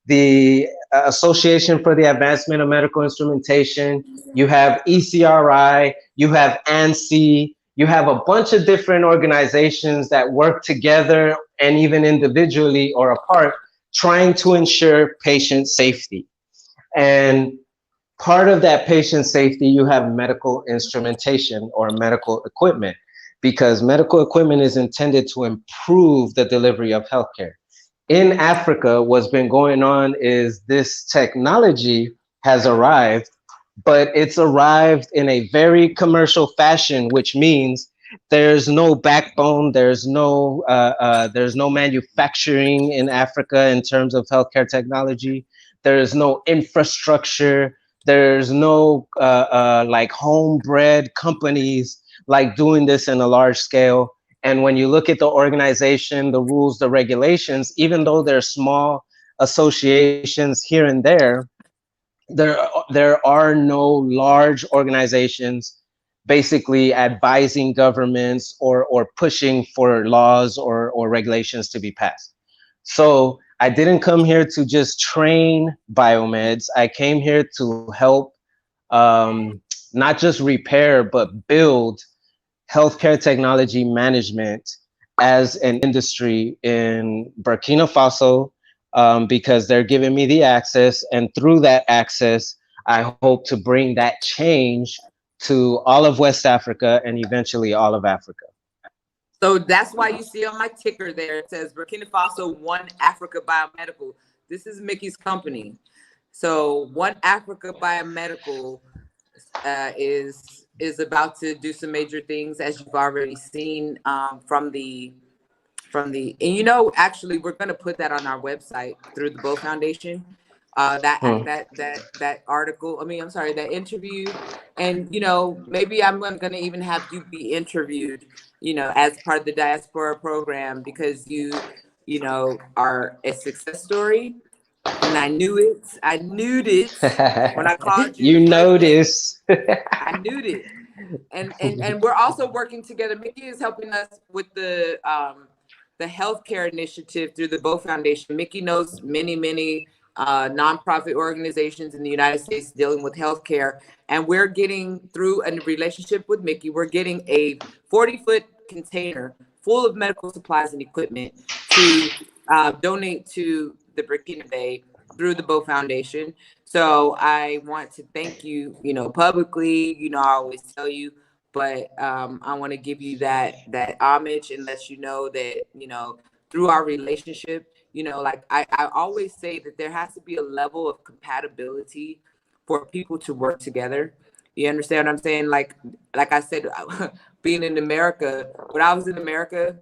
the Association for the Advancement of Medical Instrumentation, you have ECRI, you have ANSI, you have a bunch of different organizations that work together and even individually or apart, trying to ensure patient safety. And part of that patient safety, you have medical instrumentation or medical equipment, because medical equipment is intended to improve the delivery of healthcare. In Africa, what's been going on is this technology has arrived, but it's arrived in a very commercial fashion, which means there's no backbone, there's no manufacturing in Africa in terms of healthcare technology. There's no infrastructure. There's no like homebred companies like doing this in a large scale. And when you look at the organization, the rules, the regulations, even though they're small associations here and there are no large organizations basically advising governments or pushing for laws or regulations to be passed. So I didn't come here to just train biomeds. I came here to help not just repair, but build healthcare technology management as an industry in Burkina Faso, because they're giving me the access. And through that access, I hope to bring that change to all of West Africa and eventually all of Africa. So that's why you see on my ticker there, it says Burkina Faso, One Africa Biomedical. This is Mickey's company. So One Africa Biomedical is about to do some major things, as you've already seen from the and actually we're going to put that on our website through the Bow Foundation. That article, I'm sorry, that interview. And maybe I'm going to even have you be interviewed as part of the diaspora program, because you are a success story. And I knew it when I called you. You know this. I knew it. And we're also working together. Mickey is helping us with the healthcare initiative through the Bow Foundation. Mickey knows many nonprofit organizations in the United States dealing with healthcare, and we're getting, through a relationship with Mickey, we're getting a 40-foot container full of medical supplies and equipment to donate to the Burkina Faso through the Bow Foundation. So I want to thank you, publicly. I always tell you, but I want to give you that homage and let you know that, through our relationship, like I always say that there has to be a level of compatibility for people to work together. You understand what I'm saying? Like I said, being in America, when I was in America,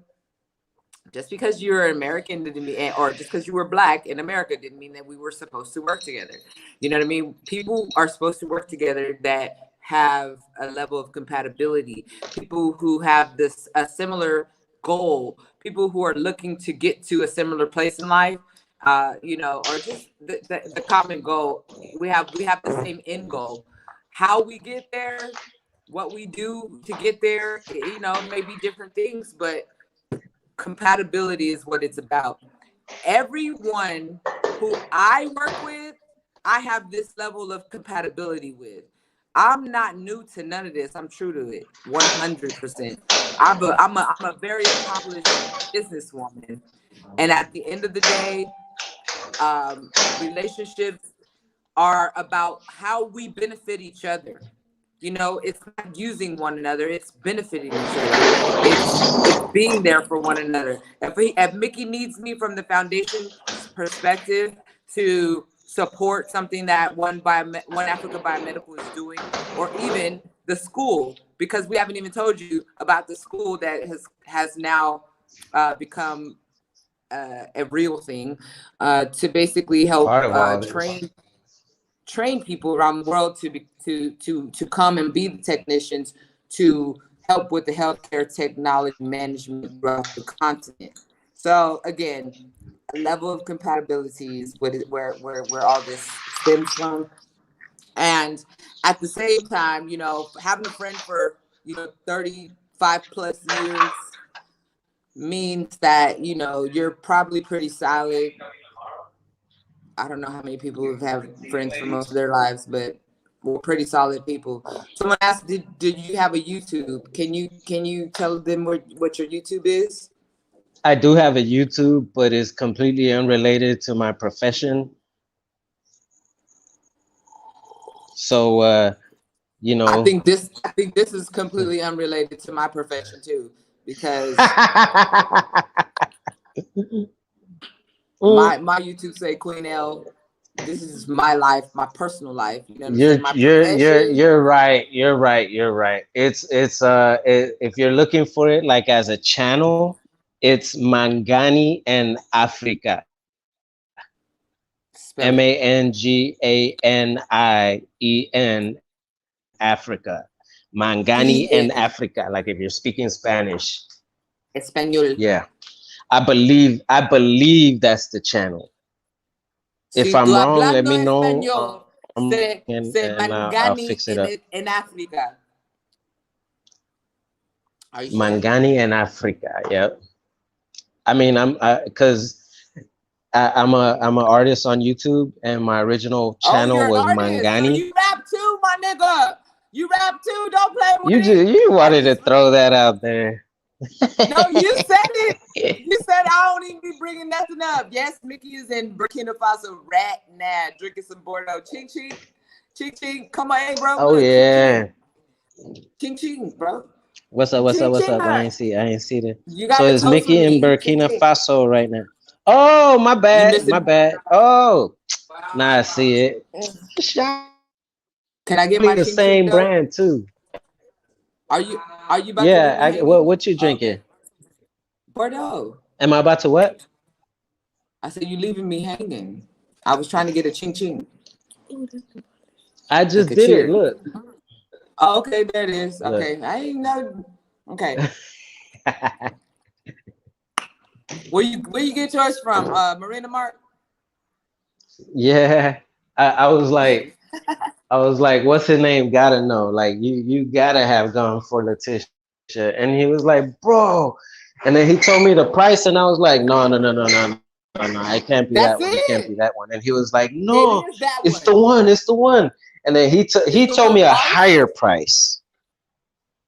just because you're an American didn't mean, or just because you were Black in America didn't mean that we were supposed to work together. You know what I mean? People are supposed to work together that have a level of compatibility. People who have a similar goal. People who are looking to get to a similar place in life. Or just the common goal. We have the same end goal. How we get there, what we do to get there, maybe different things, but compatibility is what it's about. Everyone who I work with, I have this level of compatibility with. I'm not new to none of this. I'm true to it 100%. I'm a very accomplished businesswoman. And at the end of the day, relationships are about how we benefit each other. It's not using one another, it's benefiting each other. It's being there for one another. If Mickey needs me from the foundation perspective to support something that One Africa Biomedical is doing, or even the school, because we haven't even told you about the school that has now become a real thing, to basically help train people around the world to come and be the technicians to help with the healthcare technology management throughout the continent. So again, a level of compatibility is where all this stems from. And at the same time, having a friend for 35 plus years means that you're probably pretty solid. I don't know how many people have had friends for most of their lives, but we're pretty solid people. Someone asked, did you have a YouTube? Can you tell them what your YouTube is? I do have a YouTube, but it's completely unrelated to my profession. So you I know. think this is completely unrelated to my profession too, because my YouTube say Queen L. This is my life, my personal life. You know what I'm saying? My profession. You're right. You're right. You're right. If you're looking for it like as a channel, it's Mangani and Africa. Spell it. Manganien Africa. Mangani and Africa. Like if you're speaking Spanish. Espanol. Yeah. I believe that's the channel. If Si tú I'm wrong, let hablando me know, español, se and I'll Mangani fix it up. en África. Are you sure? Mangani and Africa. Yep. I mean, because I'm an artist on YouTube, and my original channel you're an was artist, so Mangani. you rap too, my nigga. You rap too. Don't play with it. You wanted to throw that out there. No, you said it. You said I don't even be bringing nothing up. Yes, Mickey is in Burkina Faso right now, drinking some Bordeaux. Ching ching, ching ching. Come on, hey bro. Oh Look, yeah. ching ching, bro. What's up? What's Ching up? What's ching. up? I ain't see that. You So gotta it's toast Mickey with in me. Burkina Ching, ching. Faso right now. Oh, my You bad. missed My it. bad. Oh, now I see it. Can I get my The ching ching same though? brand too. Are you about to leave me Yeah. hanging? What you drinking? Okay. Bordeaux. Am I about to what? I said you leaving me hanging. I was trying to get a ching ching. I Like just a did cheer. it. Look. Oh, okay, there it is. Look. Okay, I ain't know. Okay, where you get yours from? Marina Mart. Yeah. I was like, what's his name? Gotta know. Like you gotta have gone for Letitia. And he was like, bro. And then he told me the price, and I was like, no. It can't be that That's one. It can't be it. that one. And he was like, It no, is that it's one. the one. It's the one. And then he It's told the me one a price? higher price.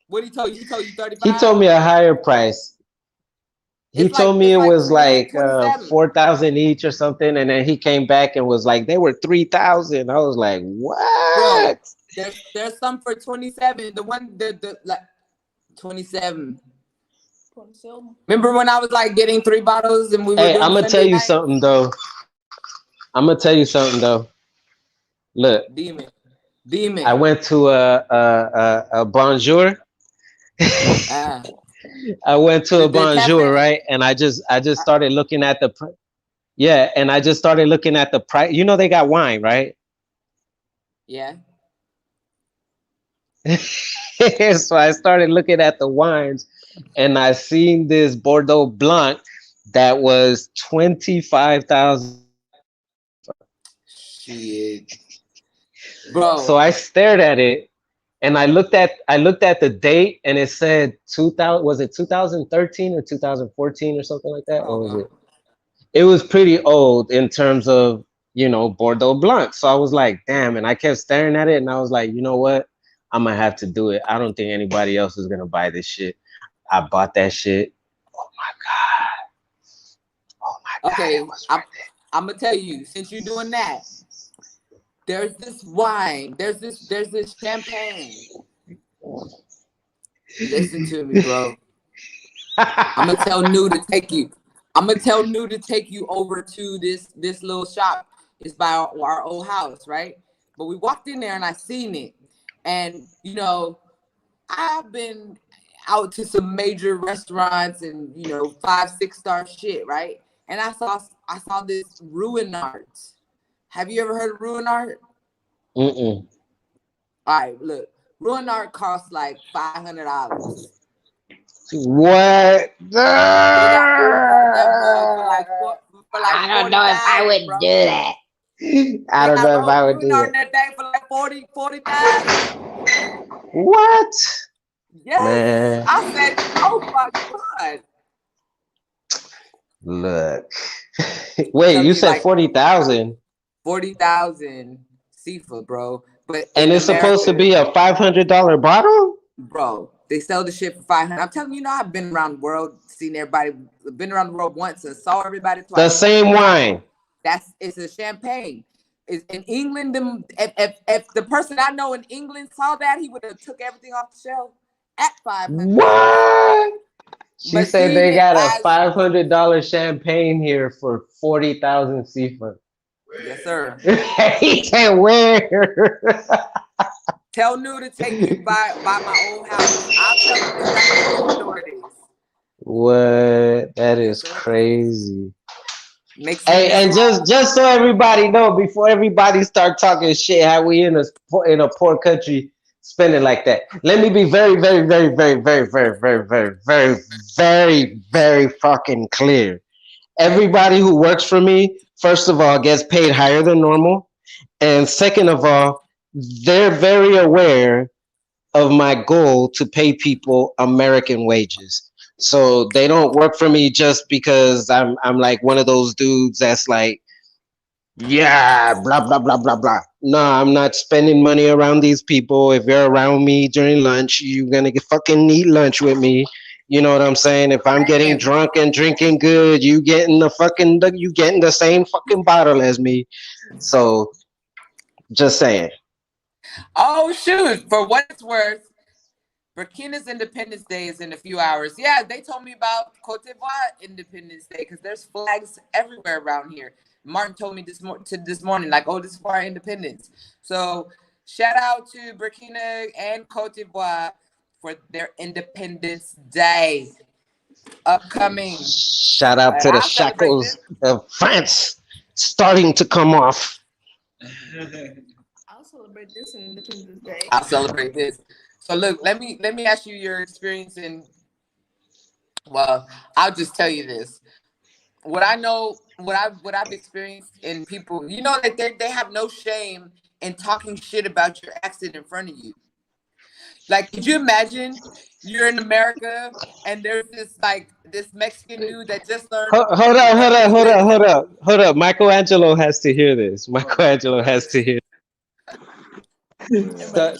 What he told you? He told you 35. He told me a higher price. He told me it was like 27. 4,000 each or something, and then he came back and was like, they were 3,000. I was like, Bro, what? there's some for 27. The one the like 27. Remember when I was like getting 3 bottles and we were Hey, doing I'm gonna tell Sunday you night? something though. Look, Demon. I went to a bonjour. Ah, I went to a the bonjour, cafe. right? And I just started looking at yeah, and I just started looking at the price. You know they got wine, right? Yeah. So I started looking at the wines, and I seen this Bordeaux Blanc that was 25,000. Shit. Bro. So I stared at it, and I looked at the date, and it said 2000. Was it 2013 or 2014 or something like that? What was it? It was pretty old in terms of, Bordeaux Blanc. So I was like, damn. And I kept staring at it, and I was like, you know what? I'm gonna have to do it. I don't think anybody else is gonna buy this shit. I bought that shit. Oh my God. Okay, It was worth it. I'm gonna tell you, since you're doing that, there's this wine, there's this champagne. Listen to me, bro. I'm gonna tell New to take you. I'm gonna tell New to take you over to this little shop. It's by our old house, right? But we walked in there and I seen it, and I've been out to some major restaurants and 5-6 star shit, right? And I saw this Ruinart. Have you ever heard of Ruinart? Mm-mm. All right, look, Ruinart costs like $500. What? They got Ruinart that mug for like I don't know if I would bro. do that. I don't know if I would do Ruinart that. that thing for like 40,000. What? Yes, Man. I said, oh my God. Look. Wait, you said 40,000? 40,000 seafood, bro. But And in it's supposed to America, be a $500 bottle? bro, they sell the shit for 500. I'm telling you, I've been around the world, seen everybody, been around the world once and saw everybody The twice. same wine. It's a champagne. Is in England, if the person I know in England saw that, he would have took everything off the shelf at 500. What? She But said seeing they it got a as $500 champagne here for 40,000 seafood. yes, sir. He can't wear. Tell New to take you by my old house. I'll tell him exactly what store it is. What? That Yes, is sir. crazy. Makes Hey, and just so everybody know, before everybody start talking shit, how we in a poor country spending like that. Let me be very, very, very, very, very, very, very, very, very, very, very fucking clear. Everybody who works for me, first of all, gets paid higher than normal, and second of all, they're very aware of my goal to pay people American wages. So they don't work for me just because I'm like one of those dudes that's like, yeah, blah blah blah blah blah. No, I'm not spending money around these people. If you're around me during lunch, you're gonna get fucking eat lunch with me. You know what I'm saying? If I'm getting drunk and drinking good, you getting the same fucking bottle as me. So just saying. Oh shoot! For what it's worth, Burkina's Independence Day is in a few hours. Yeah, they told me about Cote d'Ivoire Independence Day because there's flags everywhere around here. Martin told me this morning, like, oh, this is for our independence. So shout out to Burkina and Cote d'Ivoire for their Independence Day upcoming. Shout out to the I'll celebrate shackles this. of France starting to come off. I'll celebrate this Independence Day. I'll celebrate this. So look, let me ask you your experience in. Well, I'll just tell you this. What I know, what I've experienced in people, you know that they have no shame in talking shit about your accent in front of you. Like, could you imagine you're in America and there's this Mexican dude that just learned. Hold up. Michelangelo has to hear this. Michelangelo has to hear. Start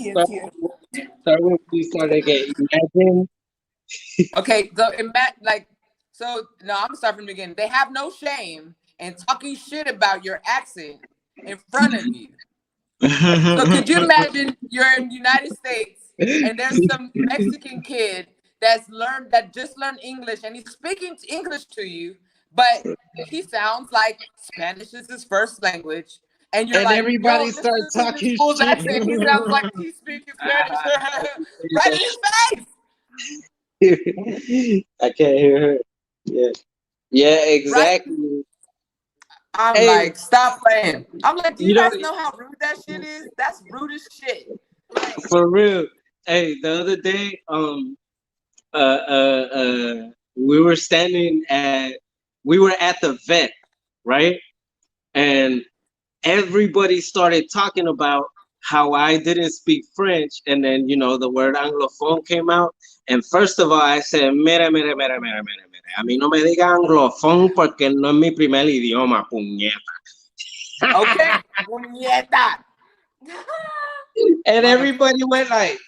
with you start again. Imagine. Okay, so no, I'm gonna start from the beginning. They have no shame in talking shit about your accent in front of you. So could you imagine you're in the United States and there's some Mexican kid that just learned English and he's speaking English to you, but he sounds like Spanish is his first language. And you're like, everybody yo, starts talking fool's shit. accent. He sounds like he's speaking Spanish right in his face. I can't hear her. Yeah, exactly. Right? I'm Hey, like, stop playing. I'm like, do you know, guys know how rude that shit is? That's rude as shit. Like, for real. Hey, the other day, we were at the vet, right? And everybody started talking about how I didn't speak French, and then the word anglophone came out. And first of all, I said, mira. A mí no me diga anglofón porque no es mi primer idioma, puñeta. okay, puñeta. And everybody went like,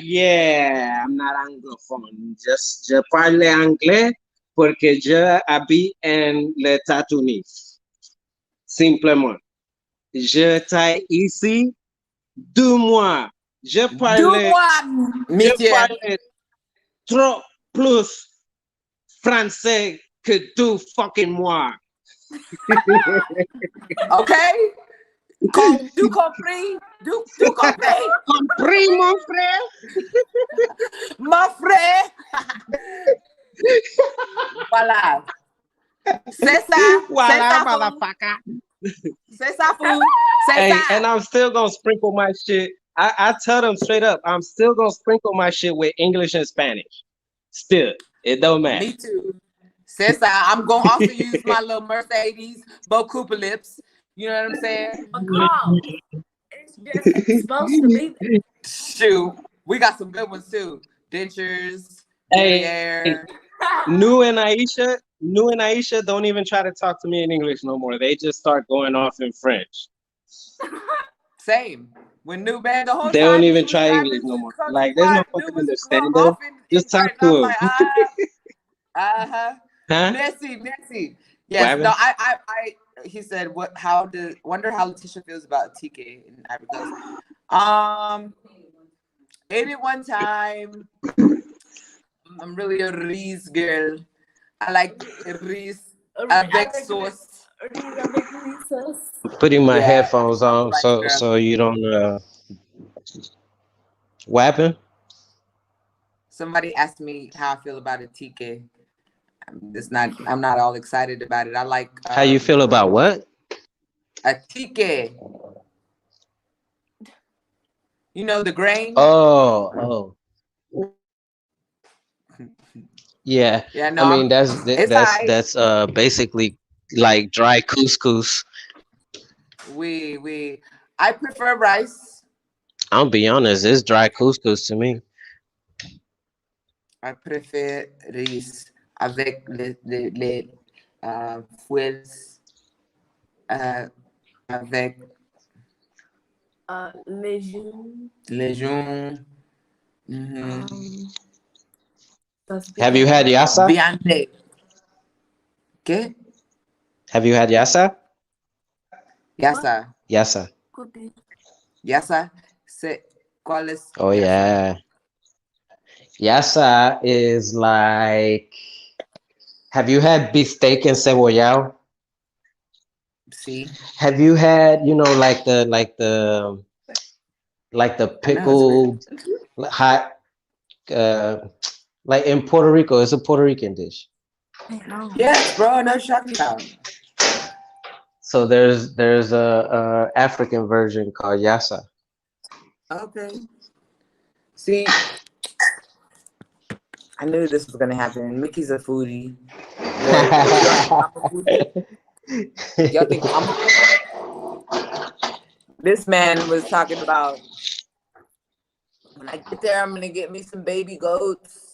yeah, I'm not anglophone. Je parle anglais porque je habite en les États-Unis. Simplement. Je t'ai ici 2 mois. Je parle trop plus français que 2 fucking mois. Okay? Du compris? Du compris? Compris, mon frère? Mon frère? Voilà. C'est ça. Voilà, motherfucker. C'est ça, fool. C'est ça. And I'm still gonna sprinkle my shit. I tell them straight up, I'm still gonna sprinkle my shit with English and Spanish. Still, it don't matter. Me too. C'est ça. I'm gonna also use my little Mercedes Beaucoup lips. You know what I'm saying? It's just supposed to be there. Shoot, we got some good ones too. Dentures, Hey, New and Aisha don't even try to talk to me in English no more. They just start going off in French. Same. When New Band, the whole they time don't even try English no more. Like, there's no fucking understanding. Just talk to him. Like, huh? Messy. Yes. No, he said, wonder how Letitia feels about TK in Ivory Coast. Maybe one time, I'm really a Reese girl. I like Reese avec sauce. Putting my Yeah, headphones on right, so girl. you don't what happened? Somebody asked me how I feel about a TK. I'm not all excited about it. I like How you feel about what? a TK. You know the grain? Oh. Yeah. Yeah, no, I mean it's alright. that's basically like dry couscous. I prefer rice. I'll be honest, it's dry couscous to me. I préfère riz avec les fouets avec légumes. Have you had yassa? Viande. ¿Qué? Have you had yassa? Yassa. Yassa. Yassa. ¿Cuál es? Oh yassa? yeah. Yassa is like, have you had beefsteak and cebollado? See? Have you had, like the pickled hot like in Puerto Rico, it's a Puerto Rican dish. Yes, bro, no shocking out. So there's a African version called yassa. Okay. See, I knew this was gonna happen. Mickey's a foodie. Y'all think I'm a foodie? This man was talking about, when I get there, I'm gonna get me some baby goats.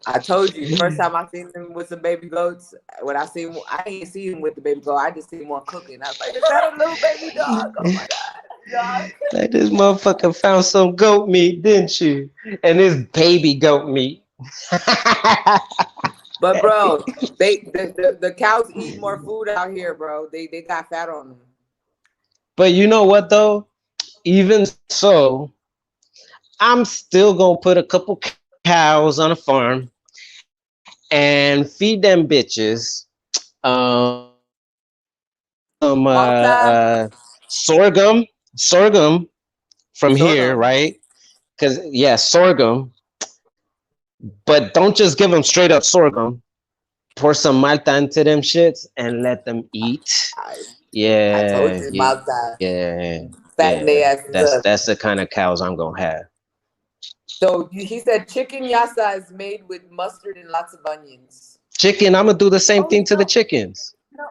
I told you, first time I seen him with some baby goats, when I didn't see him with the baby goat, I just seen one cooking. I was like, is that a little baby dog? Oh my God. Like, this motherfucker found some goat meat, didn't you? And it's baby goat meat. But bro, the cows eat more food out here, bro. They got fat on them. But you know what though? Even so, I'm still gonna put a couple cows on a farm and feed them bitches some sorghum from here, right? Because sorghum. But don't just give them straight up sorghum. Pour some malta into them shits and let them eat. I told you, malta. That's the kind of cows I'm gonna have. So he said chicken yassa is made with mustard and lots of onions. Chicken, I'm gonna do the same thing to the chickens. No,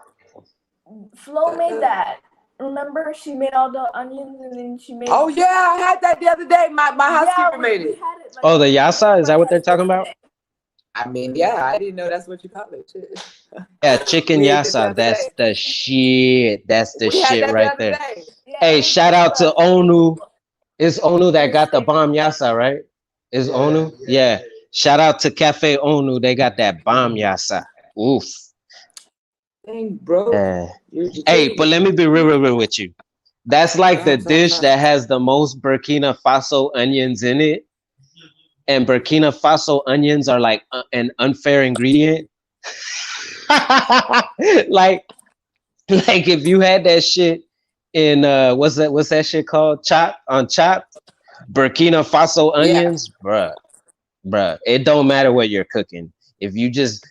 Flo made that. Remember, she made all the onions and then she made. Oh yeah, I had that the other day. My housekeeper made it. Oh, the yassa, is that what they're talking about? I mean, yeah, I didn't know that's what you call it. Yeah, chicken yassa. That's the shit. That's the shit right there. Hey, shout out to Onu. It's Onu that got the bomb yassa, right? Is Onu? Yeah. Shout out to Cafe Onu. They got that bomb yassa. Oof. Dang, bro. Hey, but let me be real with you. That's like the dish that has the most Burkina Faso onions in it. And Burkina Faso onions are like an unfair ingredient. like if you had that shit in what's that shit called? Chopped. Burkina Faso onions, bruh. It don't matter what you're cooking. If you just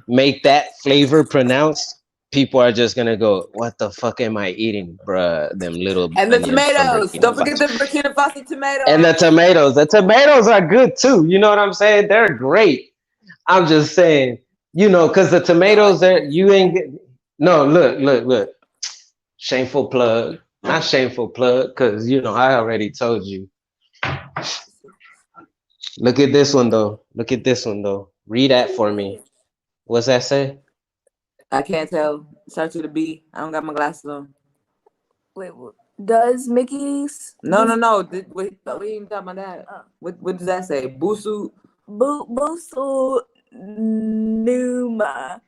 make that flavor pronounced, people are just gonna go, what the fuck am I eating, bruh? Them little and the tomatoes. Don't forget the Burkina Faso tomatoes. And the tomatoes. The tomatoes are good too. You know what I'm saying? They're great. I'm just saying, because the tomatoes there, you ain't get. No, look. Shameful plug. Not shameful plug, because I already told you. Look at this one though. Read that for me. What's that say? I can't tell. Start with a B. I don't got my glasses on. Wait, does Mickey's? No. We ain't talking about that. What does that say? Busu Busu Numa.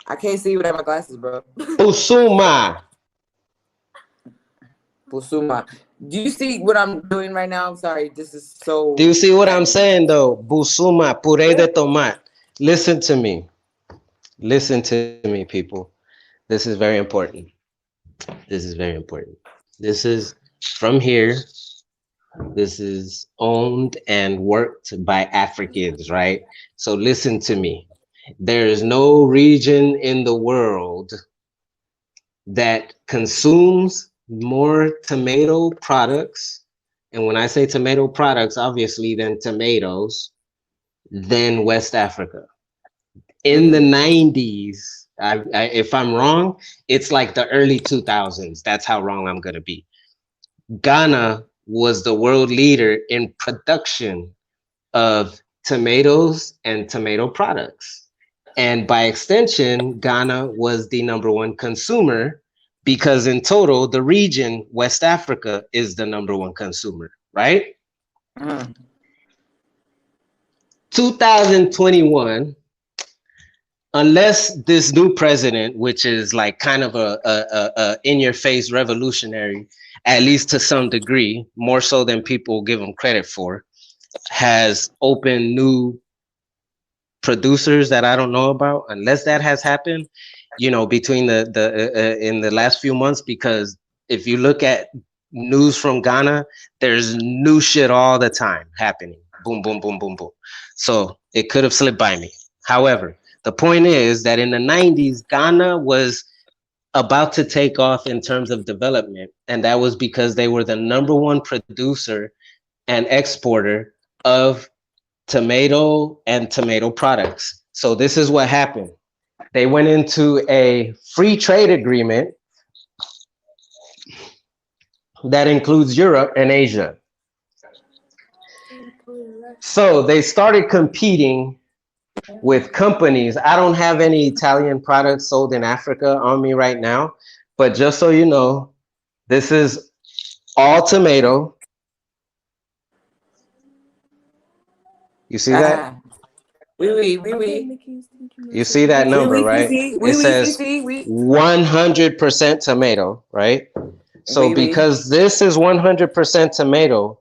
I can't see without my glasses, bro. Busuma. Busuma. Do you see what I'm doing right now? I'm sorry. This is so. Do you see what I'm saying though? Busuma, puré de tomate. Listen to me. Listen to me, people. This is very important. This is very important. This is from here. This is owned and worked by Africans, right? So listen to me. There is no region in the world that consumes more tomato products. And when I say tomato products, obviously, then tomatoes than West Africa. In the 90s, if I'm wrong, it's like the early 2000s. That's how wrong I'm going to be. Ghana was the world leader in production of tomatoes and tomato products. And by extension, Ghana was the #1 consumer because in total, the region, West Africa, is the #1 consumer, right? 2021, unless this new president, which is like kind of a in-your-face revolutionary, at least to some degree, more so than people give him credit for, has opened new producers that I don't know about, unless that has happened, between the in the last few months, because if you look at news from Ghana, there's new shit all the time happening. Boom, boom, boom, boom, boom. So it could have slipped by me. However, the point is that in the 90s, Ghana was about to take off in terms of development, and that was because they were the #1 producer and exporter of tomato and tomato products. So this is what happened. They went into a free trade agreement that includes Europe and Asia. So they started competing with companies. I don't have any Italian products sold in Africa on me right now, but just so you know, this is all tomato. You see that? Oui. You see that number, right? It says 100% tomato, right? So because this is 100% tomato,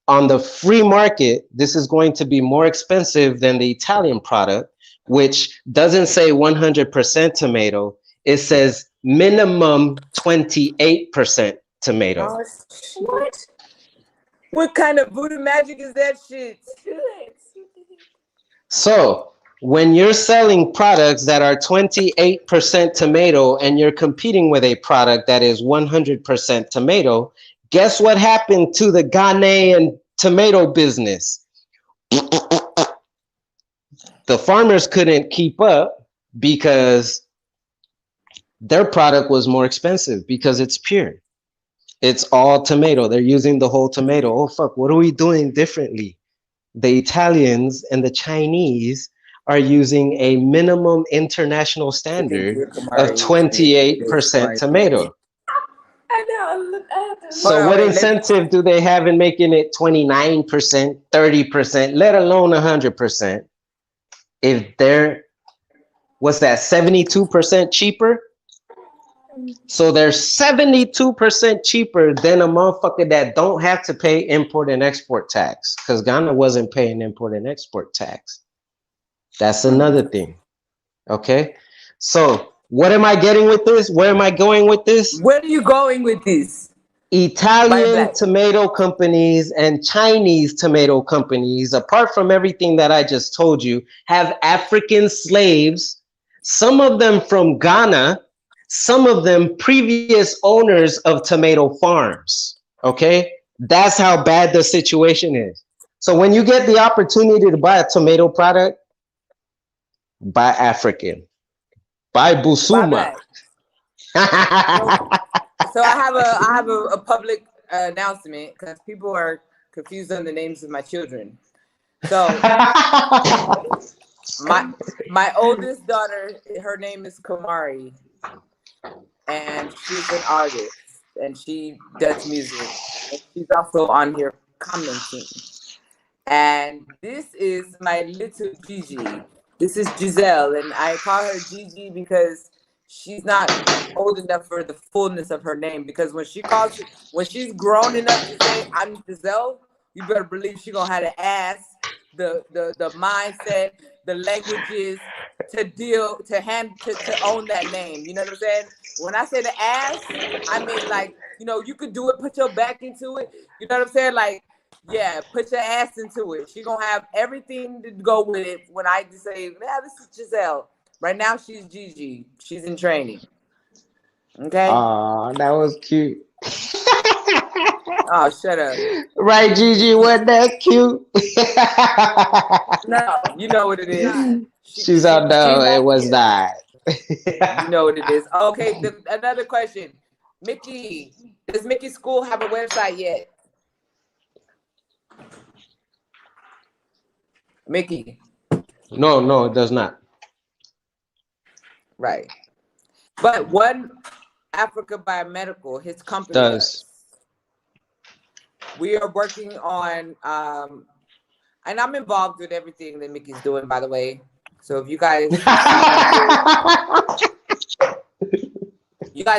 on the free market, this is going to be more expensive than the Italian product, which doesn't say 100% tomato. It says minimum 28% tomato. What? What kind of voodoo magic is that shit? So when you're selling products that are 28% tomato and you're competing with a product that is 100% tomato, guess what happened to the Ghanaian tomato business? The farmers couldn't keep up because their product was more expensive because it's pure. It's all tomato. They're using the whole tomato. Oh, fuck, what are we doing differently? The Italians and the Chinese are using a minimum international standard of 28% tomato. So what incentive do they have in making it 29%, 30%, let alone 100%? If they're, what's that, 72% cheaper? So they're 72% cheaper than a motherfucker that don't have to pay import and export tax, because Ghana wasn't paying import and export tax. That's another thing. Okay, so what am I getting with this? Where am I going with this? Where are you going with this? Italian tomato companies and Chinese tomato companies, apart from everything that I just told you, have African slaves, some of them from Ghana, some of them previous owners of tomato farms. Okay, that's how bad the situation is. So when you get the opportunity to buy a tomato product, buy African, buy Busuma. So I have a public announcement because people are confused on the names of my children. So my oldest daughter, her name is Kamari, and she's an artist and she does music. And she's also on here commenting. And this is my little Gigi. This is Giselle, and I call her Gigi because she's not old enough for the fullness of her name. Because when she's grown enough to say I'm Giselle, you better believe she's gonna have the ass, the mindset, the languages to own that name. You know what I'm saying? When I say the ass, I mean like, you could do it, put your back into it. You know what I'm saying? Like, yeah, put your ass into it. She gonna have everything to go with it. When I just say, yeah, this is Giselle. Right now, she's Gigi. She's in training. Okay. Oh, that was cute. Oh, shut up. Right, Gigi, wasn't that cute? No, you know what it is. She's out there. It was that. You know what it is. Okay, another question. Mickey, does Mickey's school have a website yet? Mickey. No, it does not. Right. But One Africa Biomedical, his company does. We are working on, and I'm involved with everything that Mickey's doing, by the way. So if you guys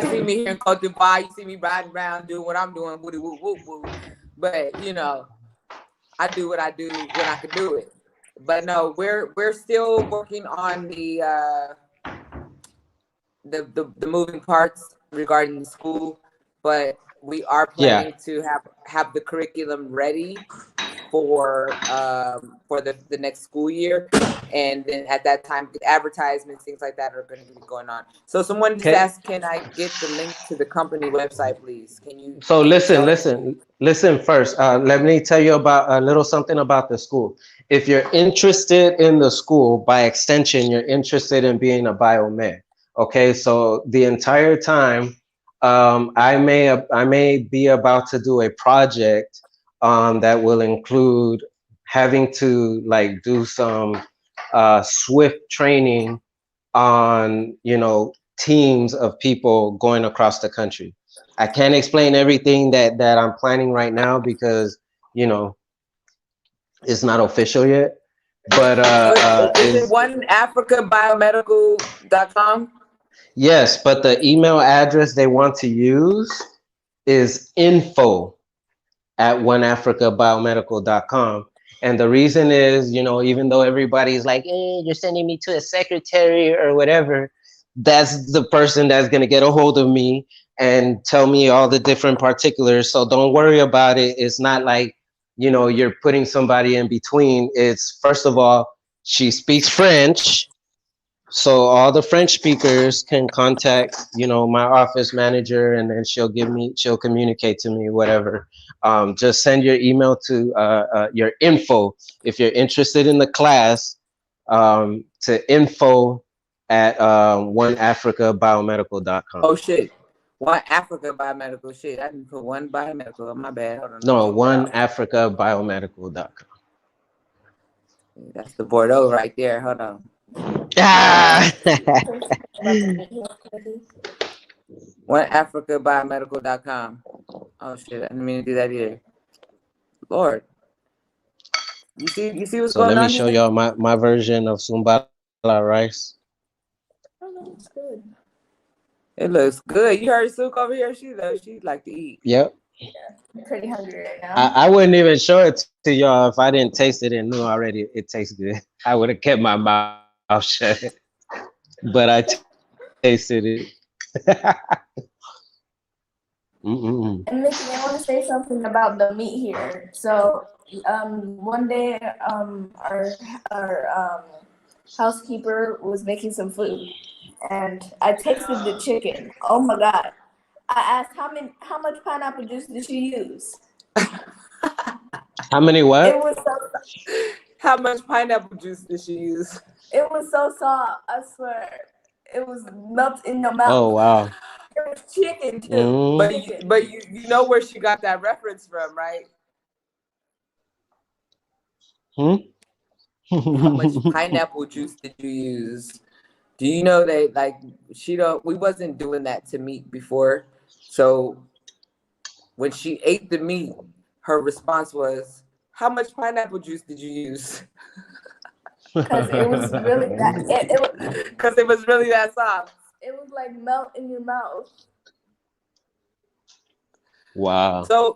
see me here in Cote d'Ivoire, you see me riding around doing what I'm doing, woody woo woo woo. But I do what I do when I can do it. But no, we're still working on the moving parts regarding the school, but we are planning to have the curriculum ready for the next school year, and then at that time, the advertisements, things like that are going to be going on. So someone just asked, can I get the link to the company website, please? Can you? So listen first. Let me tell you about a little something about the school. If you're interested in the school, by extension, you're interested in being a biomed. Okay, so the entire time, I may be about to do a project that will include having to like do some swift training on teams of people going across the country. I can't explain everything that I'm planning right now because it's not official yet. But is it oneafricabiomedical.com? Yes, but the email address they want to use is info@oneafricabiomedical.com. And the reason is, even though everybody's like, you're sending me to a secretary or whatever, that's the person that's going to get a hold of me and tell me all the different particulars. So don't worry about it. It's not like, you're putting somebody in between. It's, first of all, she speaks French. So all the French speakers can contact, my office manager, and then she'll communicate to me, whatever. Just send your email to your info if you're interested in the class, to info@oneafricabiomedical.com. Oh shit. One Africa Biomedical. Shit, I didn't put One Biomedical. My bad. Hold on. No, oneafricabiomedical.com. That's the Bordeaux right there. Hold on. OneAfricaBiomedical.com. Oh shit! I didn't mean to do that either. Lord, you see what's So going on? let me show y'all my version of Sumbala rice. Oh, that looks good. It looks good. You heard Sook over here? She like to eat. Yep. Yeah, I'm pretty hungry right now. I wouldn't even show it to y'all if I didn't taste it and knew already it tastes good. I would have kept my mouth shut, but I tasted it. And Mickey, I want to say something about the meat here. So, one day, our housekeeper was making some food, and I tasted the chicken. Oh my god! I asked how much pineapple juice did she use? How many what? It was How much pineapple juice did she use? It was so soft. I swear, it was melt in your mouth. Oh wow! It was chicken too. But you know where she got that reference from, right? How much pineapple juice did you use? Do you know that we wasn't doing that to meat before? So when she ate the meat, her response was, How much pineapple juice did you use? Because it was really that. Because it was really that soft. It was like melt in your mouth. Wow. So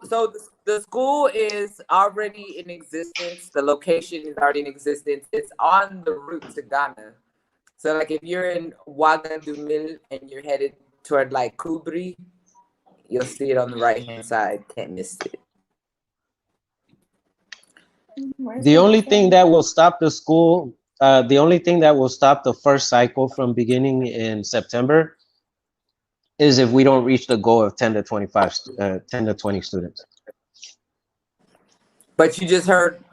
the school is already in existence. The location is already in existence. It's on the route to Ghana. So like if you're in Ouagadougou and you're headed toward like Kubri, you'll see it on the right hand side. Can't miss it. The only thing that will stop the school, the only thing that will stop the first cycle from beginning in September is if we don't reach the goal of 10 to 20 students. But you just heard,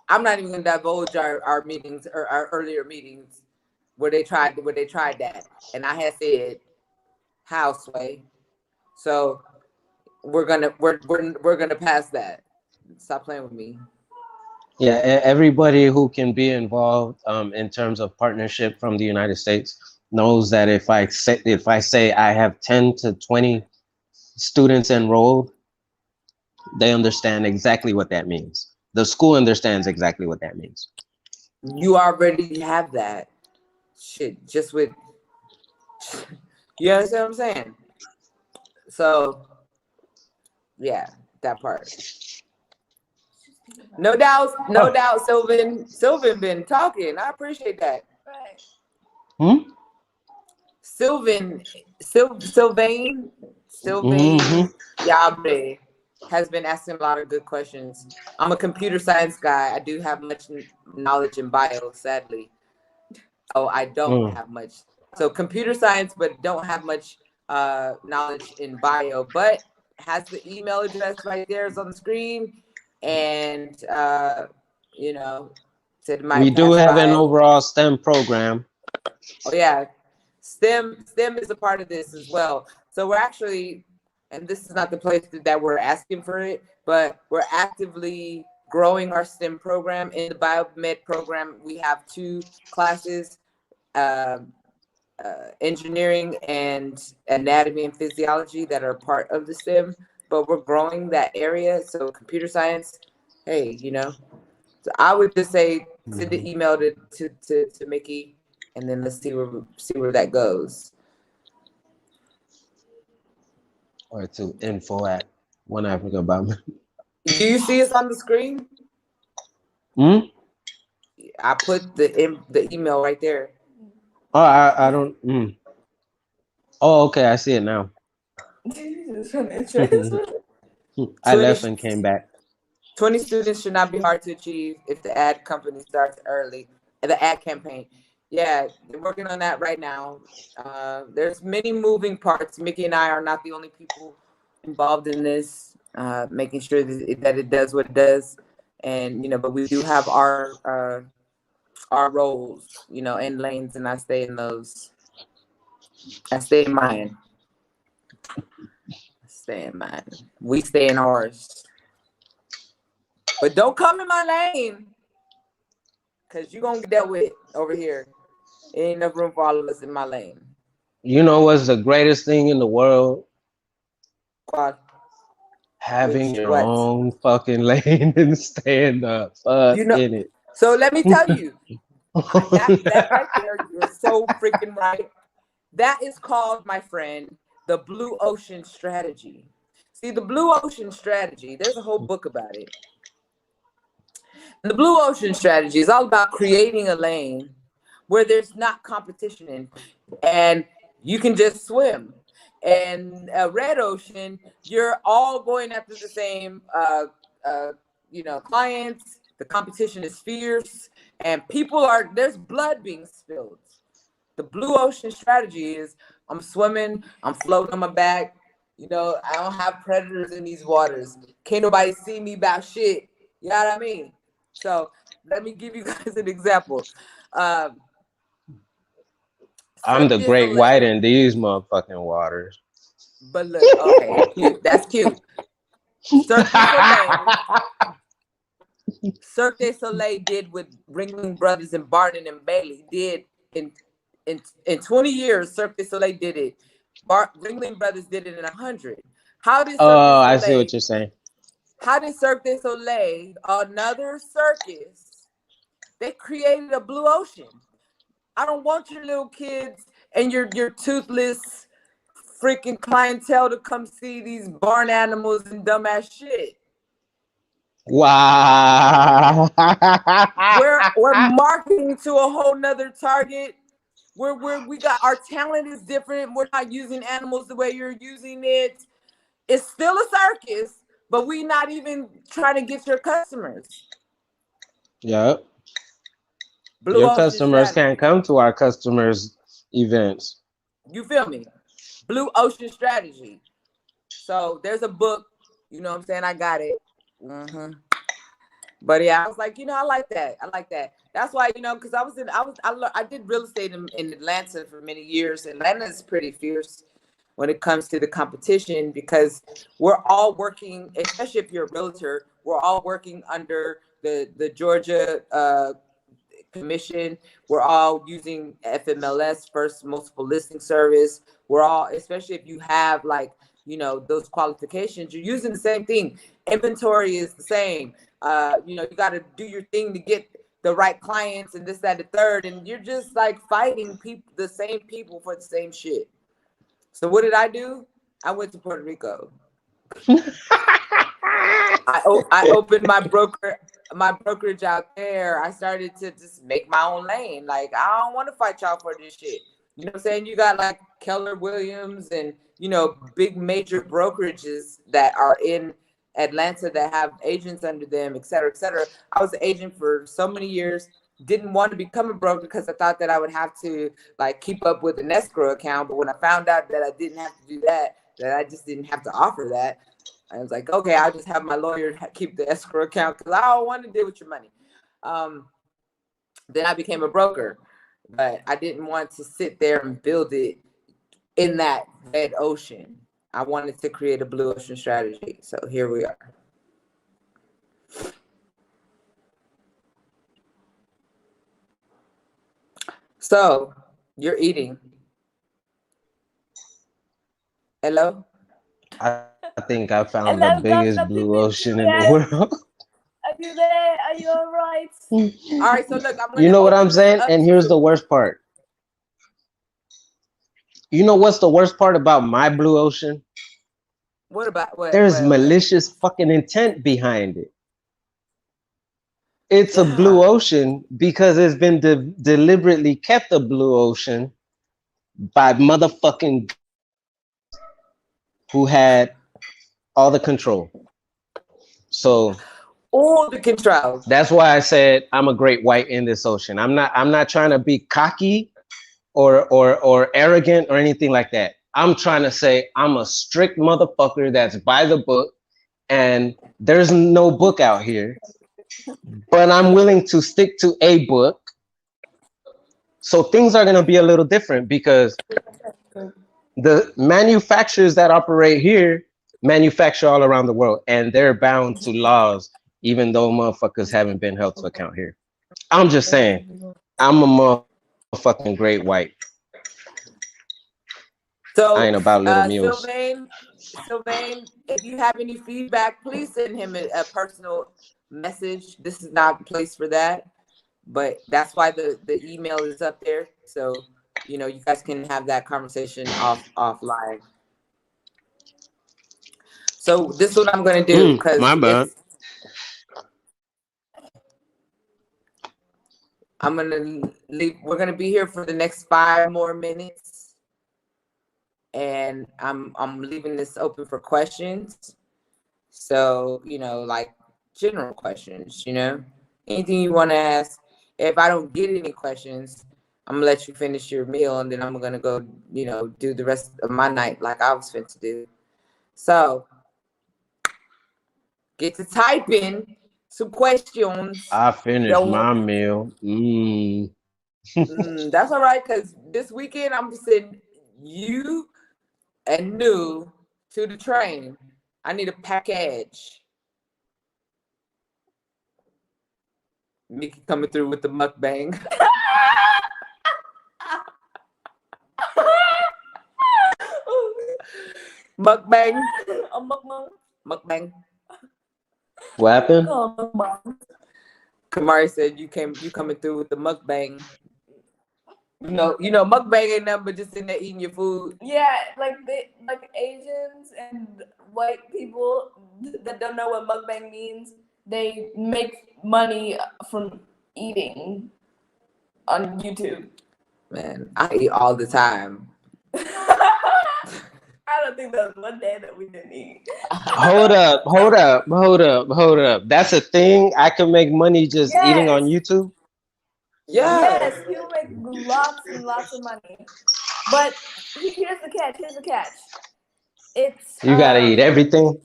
I'm not even gonna divulge our meetings or our earlier meetings where they tried that. And I had said houseway. So we're gonna pass that. Stop playing with me. Yeah, everybody who can be involved in terms of partnership from the United States knows that if I say I have 10 to 20 students enrolled, they understand exactly what that means. The school understands exactly what that means. You already have that shit just with, you understand what I'm saying? So yeah, that part. No doubt, Sylvan been talking. I appreciate that. Right. Sylvain Yabre has been asking a lot of good questions. I'm a computer science guy. I do have much knowledge in bio, sadly. Oh, I don't have much. So computer science, but don't have much knowledge in bio, but has the email address right there is on the screen. And, you know, said it might We do have an by. overall STEM program. Oh yeah, STEM is a part of this as well. So we're actually, and this is not the place that we're asking for it, but we're actively growing our STEM program. In the Biomed program, we have 2 classes, engineering and anatomy and physiology, that are part of the STEM, but we're growing that area. So computer science, hey, you know, so I would just say send the email to Mickey, and then let's see where that goes. Or to info at One Africa Biomedical. Do you see us on the screen? I put the email right there. Oh, I don't. Oh, okay, I see it now. I left and came back. 20 students should not be hard to achieve if the ad company starts early. The ad campaign. Yeah, they're working on that right now. There's many moving parts. Mickey and I are not the only people involved in this, making sure that it does what it does. And, you know, but we do have our roles, you know, and lanes, and I stay in those. I stay in mine. We stay in ours. But don't come in my lane, because you're going to get dealt with over here. Ain't enough room for all of us in my lane. You know what's the greatest thing in the world? What? Having your own fucking lane and staying the fuck in it. So let me tell you, that right there, you're so freaking right. That is called, my friend, the Blue Ocean Strategy. See, the Blue Ocean Strategy, there's a whole book about it. And the Blue Ocean Strategy is all about creating a lane where there's not competition in, and you can just swim. And a red ocean, you're all going after the same, you know, clients. The competition is fierce, and there's blood being spilled. The Blue Ocean Strategy is, I'm swimming, I'm floating on my back. You know, I don't have predators in these waters. Can't nobody see me about shit. You know what I mean? So let me give you guys an example. I'm the great white in these motherfucking waters. But look, okay, cute. That's cute. Cirque du Soleil did what Ringling Brothers and Barton and Bailey did in 20 years. Cirque du Soleil did it. Ringling Brothers did it in 100. How did Cirque du Soleil, I see what you're saying. How did Cirque du Soleil, another circus, they created a blue ocean? I don't want your little kids and your toothless freaking clientele to come see these barn animals and dumbass shit. Wow. We're marketing to a whole nother target. We got our talent is different. We're not using animals the way you're using it. It's still a circus, but we not even trying to get your customers. Yep. Blue Your Ocean customers strategy. can't come to our customers' events. You feel me? Blue Ocean strategy. So there's a book, you know what I'm saying? I got it. But yeah, I was like, I like that. I like that. That's why, because I did real estate in Atlanta for many years. Atlanta is pretty fierce when it comes to the competition because we're all working, especially if you're a realtor, we're all working under the Georgia commission. We're all using FMLS, first multiple listing service. We're all, especially if you have like, those qualifications, you're using the same thing. Inventory is the same. You got to do your thing to get the right clients and this, that, the third. And you're just like fighting the same people for the same shit. So what did I do? I went to Puerto Rico. I opened my brokerage out there. I started to just make my own lane. Like, I don't want to fight y'all for this shit. You know what I'm saying? You got like Keller Williams and, big major brokerages that are in Atlanta that have agents under them, et cetera, et cetera. I was an agent for so many years. Didn't want to become a broker because I thought that I would have to like keep up with an escrow account. But when I found out that I didn't have to do that I just didn't have to offer that, I was like, okay, I'll just have my lawyer keep the escrow account because I don't want to deal with your money. Then I became a broker, but I didn't want to sit there and build it in that red ocean. I wanted to create a blue ocean strategy. So here we are. So you're eating. Hello? I think I found the biggest blue ocean in the world. Are you there? Are you all right? All right, so look, you know what I'm saying? And here's the worst part. You know what's the worst part about my blue ocean? What about what? There's malicious fucking intent behind it. It's a blue ocean because it's been deliberately kept a blue ocean by motherfucking who had all the control. So all the control. That's why I said I'm a great white in this ocean. I'm not trying to be cocky or arrogant or anything like that. I'm trying to say I'm a strict motherfucker that's by the book, and there's no book out here, but I'm willing to stick to a book. So things are going to be a little different because the manufacturers that operate here manufacture all around the world, and they're bound to laws, even though motherfuckers haven't been held to account here. I'm just saying, I'm a motherfucking great white. So I ain't about little mules. Sylvain, if you have any feedback, please send him a personal message. This is not the place for that, but that's why the email is up there. So, you guys can have that conversation offline. So this is what I'm going to do because my bad. I'm going to leave. We're going to be here for the next 5 more minutes. And I'm leaving this open for questions. So, like general questions, anything you want to ask. If I don't get any questions, I'm gonna let you finish your meal and then I'm gonna go, do the rest of my night like I was fit to do. So get to typing some questions. I finished my meal. That's all right, because this weekend I'm sending you and New to the train. I need a package. Mickey coming through with the mukbang. Mukbang. A mukbang. Mukbang. What happened? Oh, mukbang. Kamari said you coming through with the mukbang. Mukbang ain't nothing but just in there eating your food. Yeah, like Asians and white people that don't know what mukbang means, they make money from eating on YouTube. Man, I eat all the time. I don't think there was one day that we didn't eat. Hold up, hold up, hold up, hold up. That's a thing. I can make money just eating on Yes. YouTube. Yeah. Yes, people make lots and lots of money. But here's the catch. Here's the catch. It's You gotta eat everything.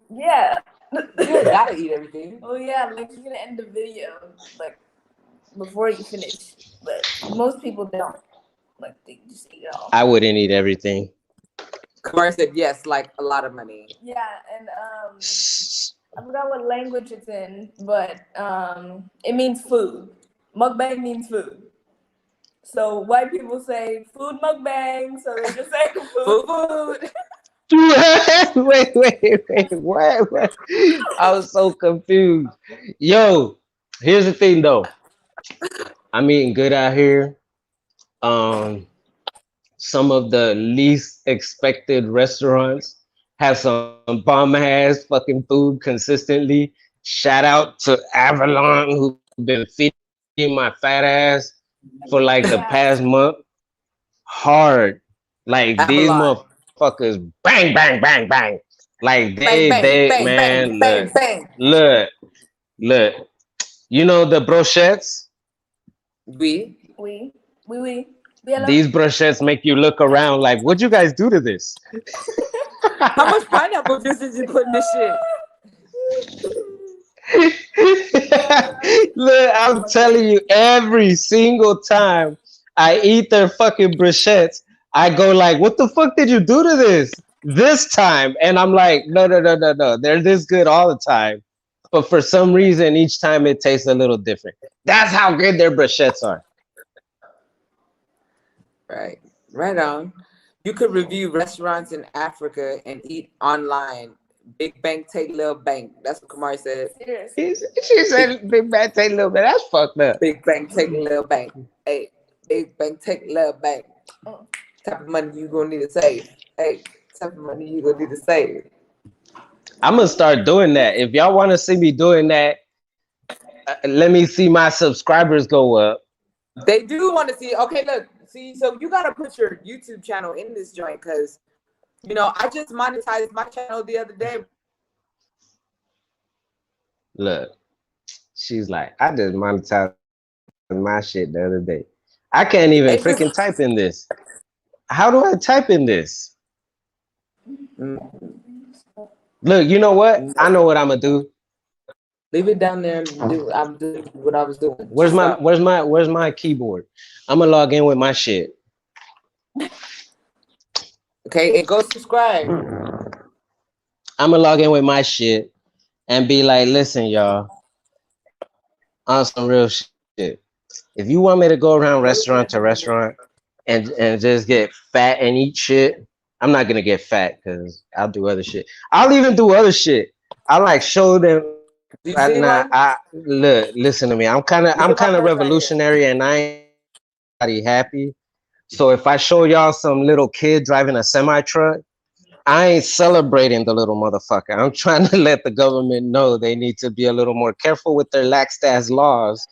Yeah. You gotta eat everything. Oh yeah, like you're gonna end the video like before you finish. But most people don't. Like they just eat it all. I wouldn't eat everything. Kamari said yes, like a lot of money. Yeah, and I forgot what language it's in, but it means food. Mukbang means food. So white people say food mukbang, so they just say food. Wait, what? I was so confused. Yo, here's the thing though. I'm eating good out here. Some of the least expected restaurants have some bomb ass fucking food consistently. Shout out to Avalon who've been feeding my fat ass for like the past month. Hard. Like these Avalon. motherfuckers bang bang bang bang. Like Bang, bang, bang, man, bang, bang. look. You know the brochettes? Oui. These brochettes make you look around like, what'd you guys do to this? How much pineapple juice did you put in this shit? Look, I'm telling you, every single time I eat their fucking brochettes, I go like, what the fuck did you do to this time? And I'm like, no. They're this good all the time. But for some reason, each time it tastes a little different. That's how good their brochettes are. Right on. You could review restaurants in Africa and eat online. Big bank take little bank. That's what Kamari said. She said big bank take little bit. That's fucked up. Big bank take little bank. Hey, big bank take little bank. Type of money you gonna need to save. Hey, type of money you gonna need to save. I'm gonna start doing that. If y'all want to see me doing that, let me see my subscribers go up. They do want to see. Okay, look. See, so you gotta put your YouTube channel in this joint because, I just monetized my channel the other day. Look, she's like, I just monetized my shit the other day. I can't even freaking type in this. How do I type in this? Look, you know what? I know what I'm gonna do. Leave it down there and I'm doing what I was doing. Where's my keyboard? I'm gonna log in with my shit. Okay, and go subscribe. I'm gonna log in with my shit and be like, listen, y'all, on some real shit. If you want me to go around restaurant to restaurant and just get fat and eat shit, I'm not gonna get fat because I'll do other shit. I'll even do other shit. I'll like show them. Look, listen to me. I'm kind of revolutionary, and I ain't happy. So if I show y'all some little kid driving a semi truck, I ain't celebrating the little motherfucker. I'm trying to let the government know they need to be a little more careful with their lax-ass laws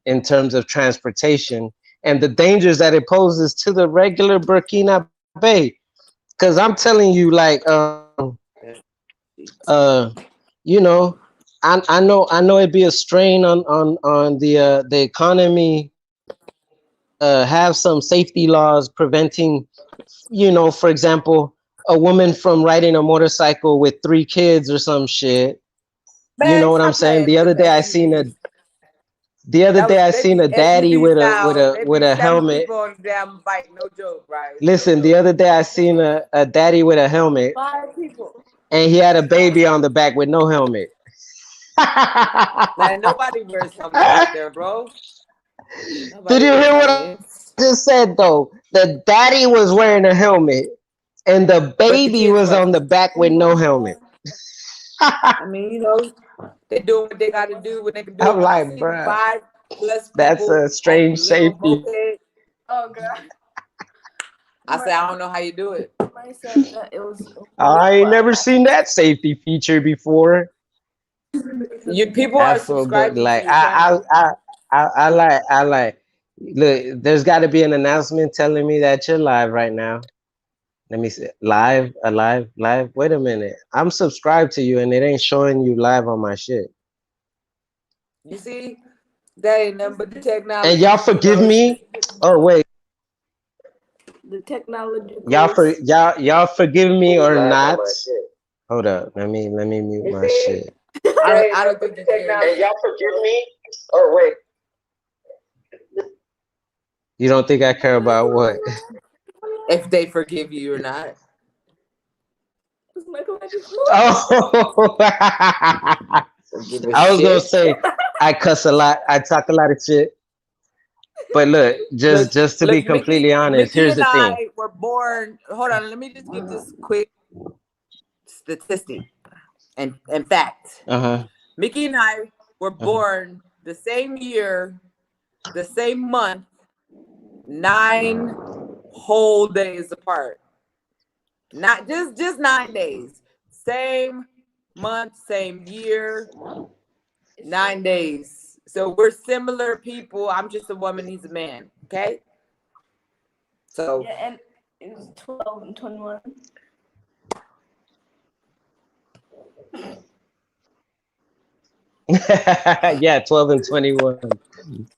in terms of transportation and the dangers that it poses to the regular Burkina Faso. Because I'm telling you, like, I know it'd be a strain on the economy. Have some safety laws preventing, for example, a woman from riding a motorcycle with 3 kids or some shit. You know what I'm saying? The other day I seen a daddy with a helmet. On damn bike, no joke, right? Listen, the other day I seen a daddy with a helmet. 5 people. And he had a baby on the back with no helmet. Like, nobody wears helmets out there, bro. Did you hear what I just said though? The daddy was wearing a helmet and the baby was on the back with no helmet. I mean, they doing what they got to do when they can do it. I'm When I like, see bruh, 5+ that's people a on strange little safety. moped, Oh god. I say I don't know how you do it. My said that it was I really ain't wild never seen actually. that safety feature before. You people are Afro, but subscribing to like your channel. I like. Look, there's got to be an announcement telling me that you're live right now. Let me see. Live, alive, live. Wait a minute. I'm subscribed to you, and it ain't showing you live on my shit. You see, that ain't nothing but the And y'all technology. forgive It's me. Oh wait, The technological y'all forgive me or Live on not? my shit. Hold up. Let me mute You my see? shit. I don't think you care. And y'all forgive me? Oh wait. You don't think I care about what? If they forgive you or not. Oh, Don't give a I was gonna shit. say I cuss a lot. I talk a lot of shit. But look, Look, just to be look, completely honest, Mickey here's and the thing. I were born. Hold on, let me just give this quick statistic and fact. Uh huh. Mickey and I were Uh-huh. born the same year, the same month, 9 whole days apart. Not just 9 days. Same month, same year, 9 days. So we're similar people. I'm just a woman, he's a man. Okay? So Yeah, and it was 12 and 21. Yeah, 12 and 21.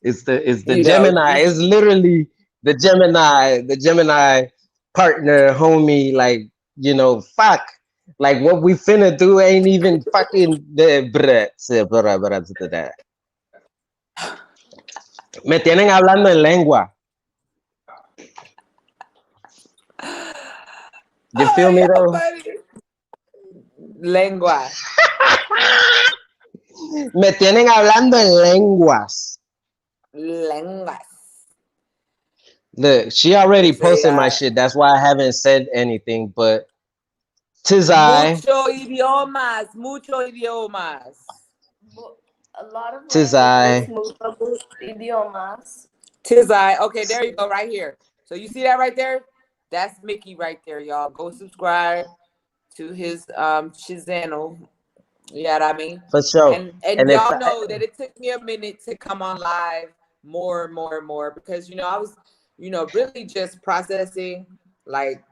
It's the you know, Gemini. It's literally the Gemini partner, homie, like, fuck. Like what we finna do ain't even fucking the Me tienen hablando en lengua. You feel oh, me yeah, though? buddy. Lengua. Me tienen hablando en lenguas. Lenguas. Look, she already Say, posted my shit. That's why I haven't said anything. But tis I, mucho idiomas. Mucho idiomas. A lot of tis languages, I. multiple idiomas. Tis I. Okay, there you go, right here. So you see that right there? That's Mickey right there, y'all. Go subscribe to his channel. You know what I mean? For sure. And And if y'all know that it took me a minute to come on live more and more and more because I was, really just processing like,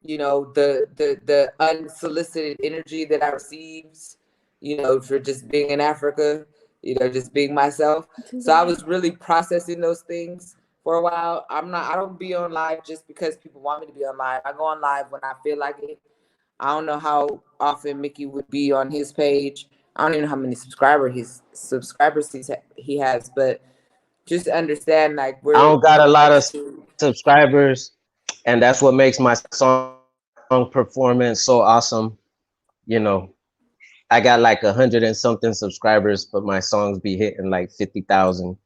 the unsolicited energy that I received, for just being in Africa, just being myself. So I was really processing those things for a while. I don't be on live just because people want me to be on live. I go on live when I feel like it. I don't know how often Mickey would be on his page. I don't even know how many subscribers he has, but just understand like I we're don't got a lot of close to. subscribers, and that's what makes my song performance so awesome. You know, I got like 100 and something subscribers, but my songs be hitting like 50,000.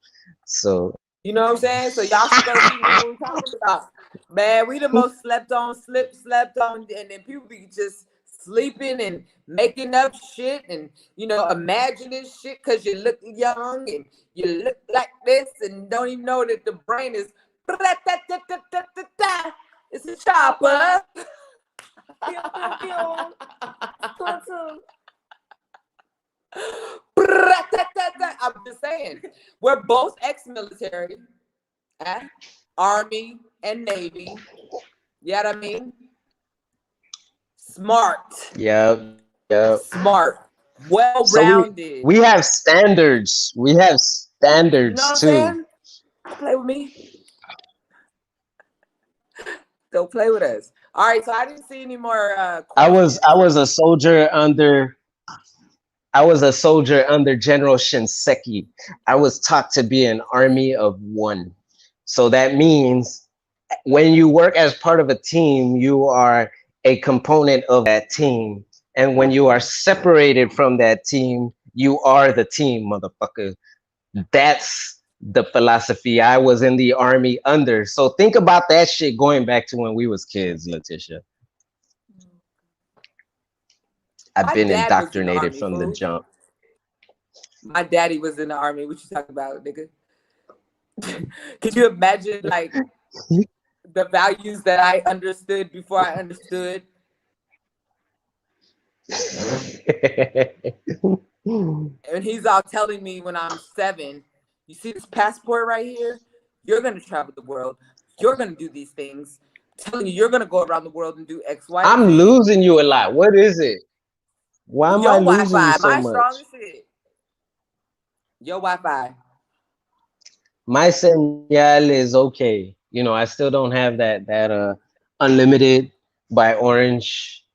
So You know what I'm saying? So y'all should go see what we're talking about. Man, we the most slept on, slept on, and then people be just sleeping and making up shit and imagining shit because you look young and you look like this and don't even know that the brain is it's a chopper. Pew, pew, pew. So, I'm just saying, we're both ex-military, Army and Navy. You know what I mean? Smart, yep. smart, So well-rounded. we have standards. We have You know what standards I'm too. saying? Play with me. Don't play with us. All right, so I didn't see any more I was questions. I was a soldier under I was a soldier under General Shinseki. I was taught to be an army of one. So that means when you work as part of a team, you are a component of that team. And when you are separated from that team, you are the team, motherfucker. That's the philosophy I was in the army under. So think about that shit going back to when we was kids, Letitia. I've My been dad was in the indoctrinated army, from the fool. jump. My daddy was in the army. What you talking about, nigga? Could you imagine like the values that I understood before I understood? And he's all telling me when I'm 7, you see this passport right here? You're gonna travel the world. You're gonna do these things. I'm telling you, you're gonna go around the world and do X, Y, and I'm Z. losing you a lot. What is it? Why am I Your losing you Wi-Fi, so my much? strongest shit. Your Wi-Fi. My señal is okay. You know, I still don't have that unlimited by Orange,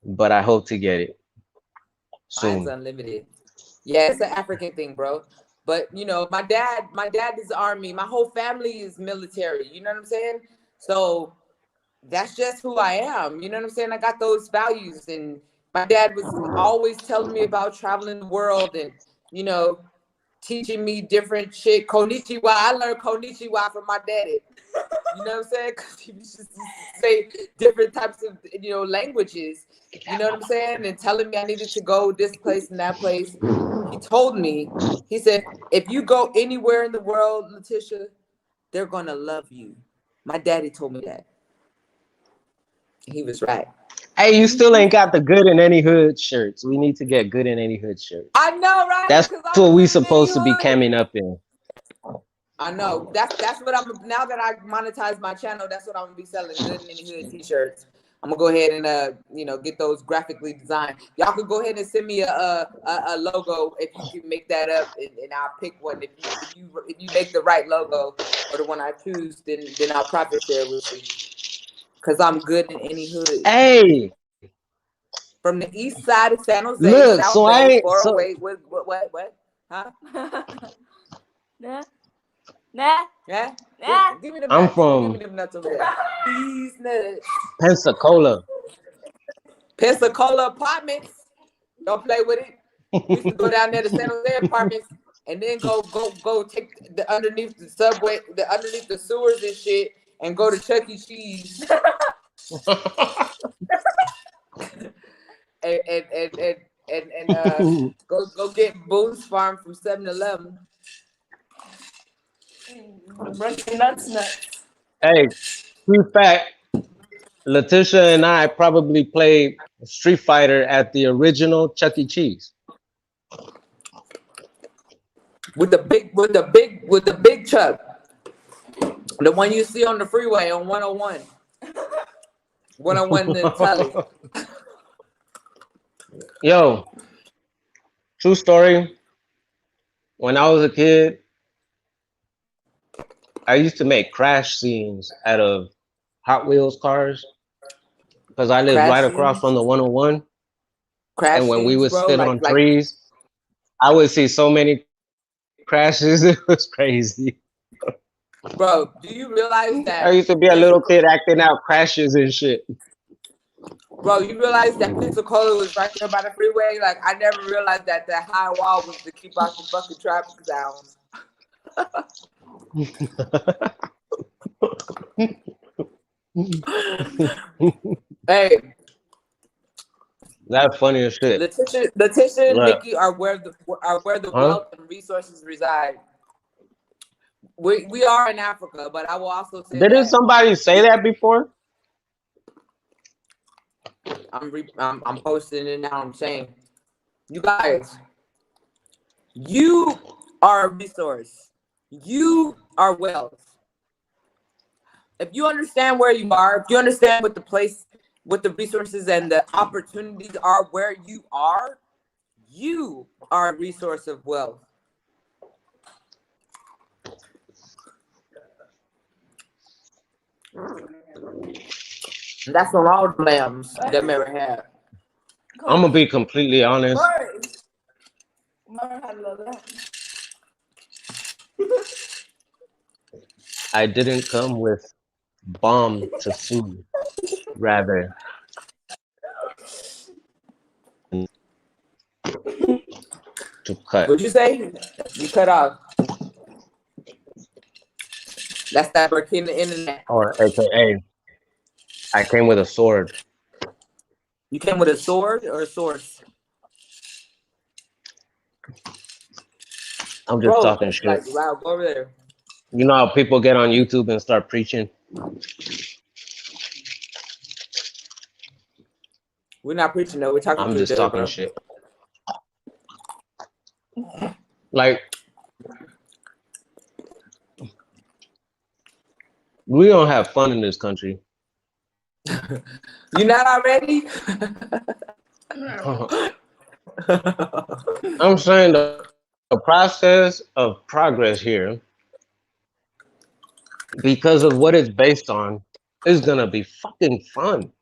but I hope to get it Mine's soon. unlimited. Yeah, it's an African thing, bro. But you know, my dad is army. My whole family is military. You know what I'm saying? So that's just who I am. You know what I'm saying? I got those values, and my dad was always telling me about traveling the world and you know, teaching me different shit. Konnichiwa. I learned konnichiwa from my daddy. You know what I'm saying? Because he used to say different types of languages. You know what I'm saying? And telling me I needed to go this place and that place. He told me, he said, if you go anywhere in the world, Letitia, they're gonna love you. My daddy told me that. He was right. Hey, you still ain't got the good in any hood shirts. We need to get good in any hood shirts. I know, right? That's Because I'm what we good in any supposed to be hood. camming up in. I know. That's what I'm now that I monetize my channel, that's what I'm gonna be selling. Good in any hood t-shirts. I'm gonna go ahead and get those graphically designed. Y'all could go ahead and send me a logo if you can make that up, and I'll pick one. If you make the right logo or the one I choose, then I'll profit share with you. Cause I'm good in any hood. Hey, From the east side of San Jose, look, South so Bay, I so 408. What? Huh? Nah. Nah. Yeah? Nah. Give me them I'm nuts. Give me from them nuts over there. These nuts. Pensacola. Pensacola apartments. Don't play with it. We used to go down there to San Jose apartments and then go take the underneath the subway, the underneath the sewers and shit, and go to Chuck E. Cheese and go get Boone's Farm from 7-Eleven. Brush your nuts. Hey, true fact. Letitia and I probably played Street Fighter at the original Chuck E. Cheese. With the big Chuck. The one you see on the freeway on 101. 101 in Tully. Yo, true story. When I was a kid, I used to make crash scenes out of Hot Wheels cars because I lived Crash right across scenes. from the 101. Crash And when we scenes, would bro. sit on Like trees, I would see so many crashes. It was crazy. bro, do you realize I that used to be a little kid acting out crashes and shit. Bro, you realize that Pensacola was right there by the freeway? Like, I never realized that high wall was to keep out the fucking traffic sounds. Hey, That's funny as shit. Letitia and Right. Nikki are where the Huh? wealth and resources reside. We are in Africa, but I will also say Didn't that somebody say that before? I'm posting it now. I'm saying, you guys, you are a resource. You are wealth. If you understand where you are, if you understand what the place, what the resources and the opportunities are where you are a resource of wealth. And that's on all the lambs that Mary had. I'm gonna be completely honest. Murray had love that. I didn't come with bomb to food, rather to cut. What'd you say? You cut off. That's that Burkina internet. Or AKA, I came with a sword. You came with a sword or a source? I'm just Bro, talking shit. like, wow, go over there. You know how people get on YouTube and start preaching? We're not preaching though. We're talking I'm to each just other, talking bro. shit. Like, we don't have fun in this country. You not already? I'm saying the process of progress here, because of what it's based on, is gonna be fucking fun.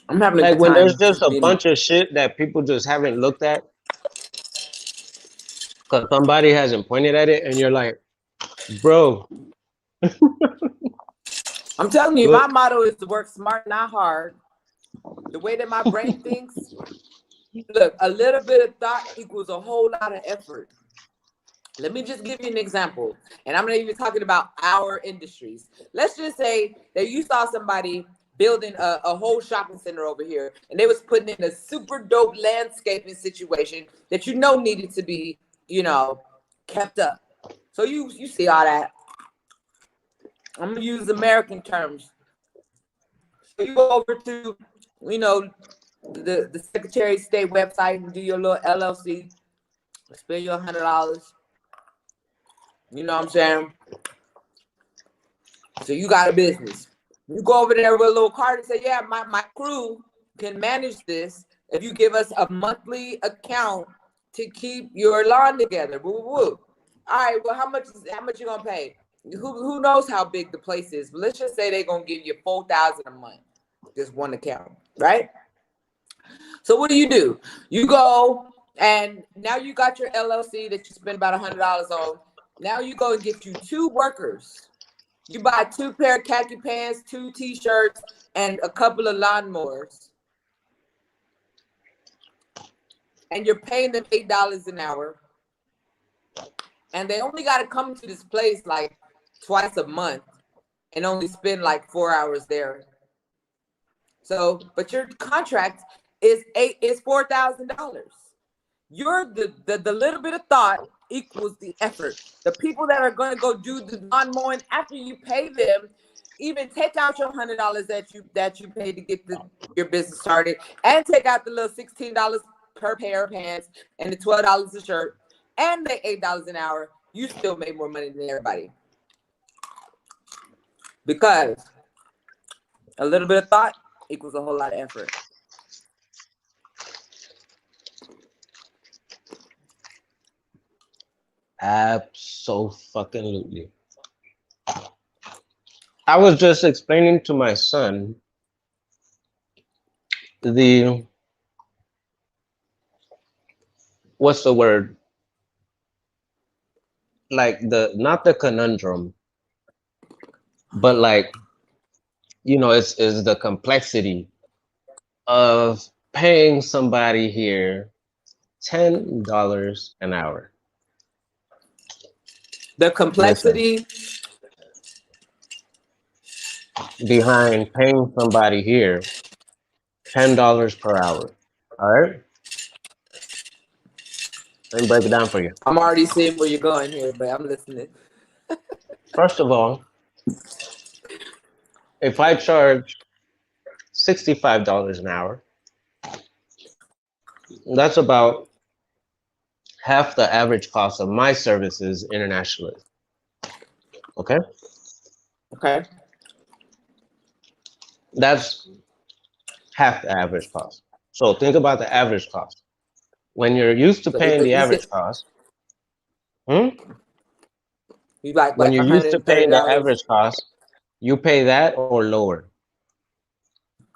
I'm having a Like good when there's time just just a being. bunch of shit that people just haven't looked at because somebody hasn't pointed at it, and you're like, bro, I'm telling you, my look, motto is to work smart, not hard. The way that my brain thinks, look, a little bit of thought equals a whole lot of effort. Let me just give you an example. And I'm not even talking about our industries. Let's just say that you saw somebody building a whole shopping center over here, and they was putting in a super dope landscaping situation that you know needed to be, kept up. So you see all that. I'm gonna use American terms. So you go over to, the Secretary of State website and do your little LLC, spend your $100. You know what I'm saying? So you got a business. You go over there with a little card and say, yeah, my crew can manage this if you give us a monthly account to keep your lawn together. Woo, woo, woo. All right, well, how much you gonna pay? Who knows how big the place is? But let's just say they're gonna give you $4,000 a month, just one account, right? So what do? You go and now you got your LLC that you spend about $100 on. Now you go and get you 2 workers. You buy 2 pair of khaki pants, 2 t-shirts, and a couple of lawnmowers. And you're paying them $8 an hour. And they only got to come to this place like twice a month and only spend like 4 hours there. So, but your contract is $4,000. You're the little bit of thought equals the effort. The people that are going to go do the lawn mowing after you pay them, even take out your $100 that you paid to get your business started, and take out the little $16 per pair of pants and the $12 a shirt and the $8 an hour. You still made more money than everybody, because a little bit of thought equals a whole lot of effort. Absolutely. I was just explaining to my son what's the word? Like not the conundrum, but like, it's the complexity of paying somebody here $10 an hour. The complexity. Listen, behind paying somebody here $10 per hour. All right? Let me break it down for you. I'm already seeing where you're going here, but I'm listening. First of all, if I charge $65 an hour, that's about half the average cost of my services internationally. Okay? Okay. That's half the average cost. So think about the average cost. When you're used to paying the average cost, you like when you're used to paying the $130. average cost, you pay that or lower.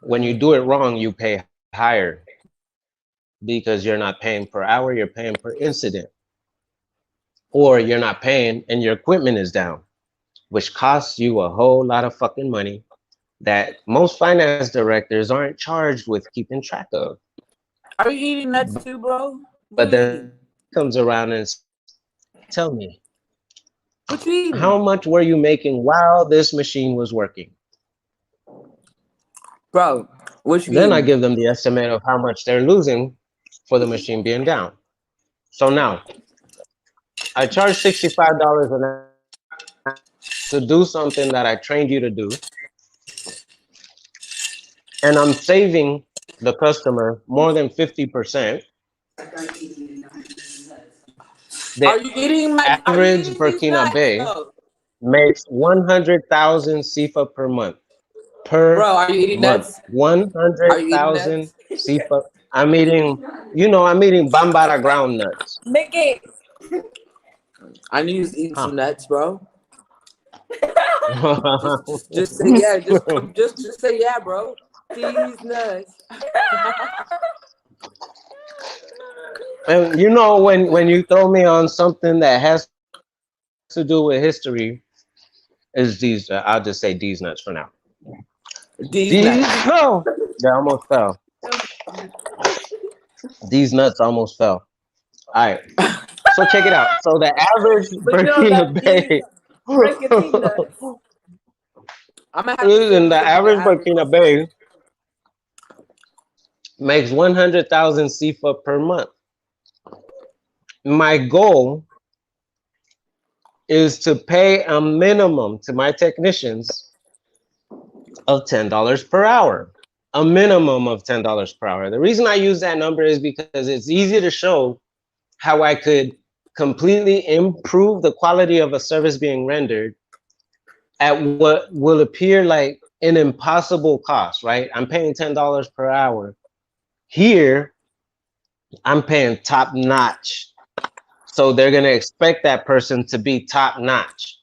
When you do it wrong, you pay higher, because you're not paying per hour, you're paying per incident. Or you're not paying and your equipment is down, which costs you a whole lot of fucking money that most finance directors aren't charged with keeping track of. Are you eating nuts too, bro? But then comes around and tell me, what you eating? how much were you making while this machine was working? Bro, What you Then I eating? give them the estimate of how much they're losing for the machine being down. So now I charge $65 an hour to do something that I trained you to do, and I'm saving the customer more than 50%. The Are you average eating these Burkina nuts? Bay No. makes 100,000 CFA per month. Per Bro, are you eating month. nuts? Are you eating 100,000 nuts? CFA. I'm eating, I'm eating Bambara ground nuts. Mickey. I knew you was eating Huh. some nuts, bro. Just say yeah. Just say yeah, bro. These nuts. And when you throw me on something that has to do with history, is these, I'll just say these nuts for now. These These, nuts. no, they almost fell. These nuts almost fell. All right. So check it out. So the average But you don't Burkina got these Bay, Rickety nuts. I'm gonna have to send listen, you the some of the average average Burkina Burkina Bay. Bay makes 100,000 CFA per month. My goal is to pay a minimum to my technicians of $10 per hour. A minimum of $10 per hour. The reason I use that number is because it's easy to show how I could completely improve the quality of a service being rendered at what will appear like an impossible cost, right? I'm paying $10 per hour. Here, I'm paying top notch. So they're going to expect that person to be top notch.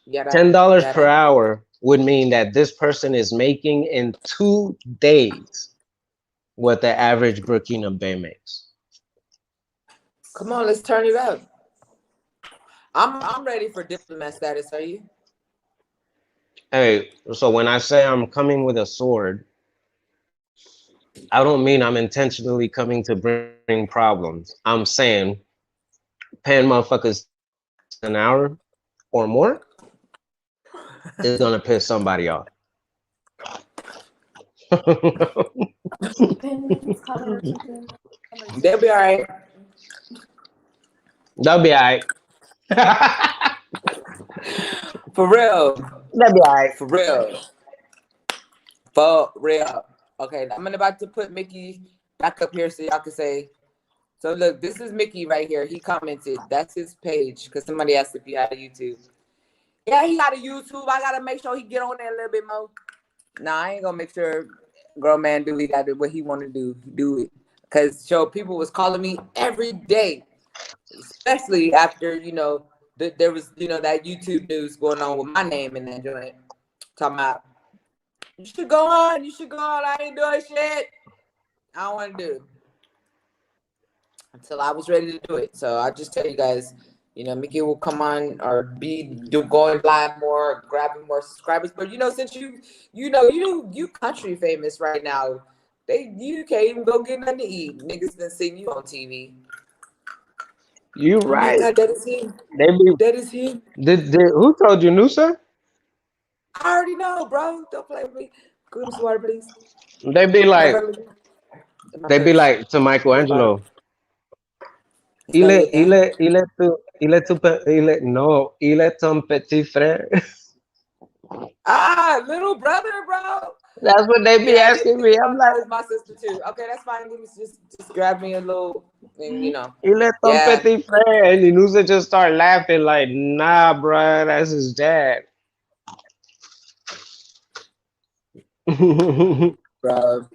$10 per hour would mean that this person is making in 2 days what the average Burkina Bay makes. Come on, let's turn it up. I'm ready for diplomat status. Are you? Hey, so when I say I'm coming with a sword, I don't mean I'm intentionally coming to bring problems. I'm saying paying motherfuckers an hour or more is gonna piss somebody off. They'll be all right. That'll be all right. For real. That'll be all right. For real. For real. Okay, I'm about to put Mickey back up here so y'all can say. So look, this is Mickey right here. He commented. That's his page because somebody asked if he had a YouTube. Yeah, he got a YouTube. I gotta make sure he get on there a little bit more. Nah, I ain't gonna make sure grown man do what he want to do it. Cause people was calling me every day, especially after there was that YouTube news going on with my name in that joint. Talking about you should go on. I ain't doing shit. I don't want to do it until I was ready to do it. So I just tell you guys, Mickey will come on or going live more, grabbing more subscribers. But since you country famous right now, you can't even go get nothing to eat. Niggas been seeing you on TV. You Oh my right. God, that is him. That is him. Who told you, Nusa? I already know, bro. Don't play with me. Go get me some water, please. They be like to Michelangelo. Il est ton petit frère. Little brother, bro. That's what they be asking me. I'm like, it's my sister too. Okay, that's fine. Give me just grab me a little, and Il est ton petit frère. And Nusa just start laughing like, nah, bro, that's his dad. Bro,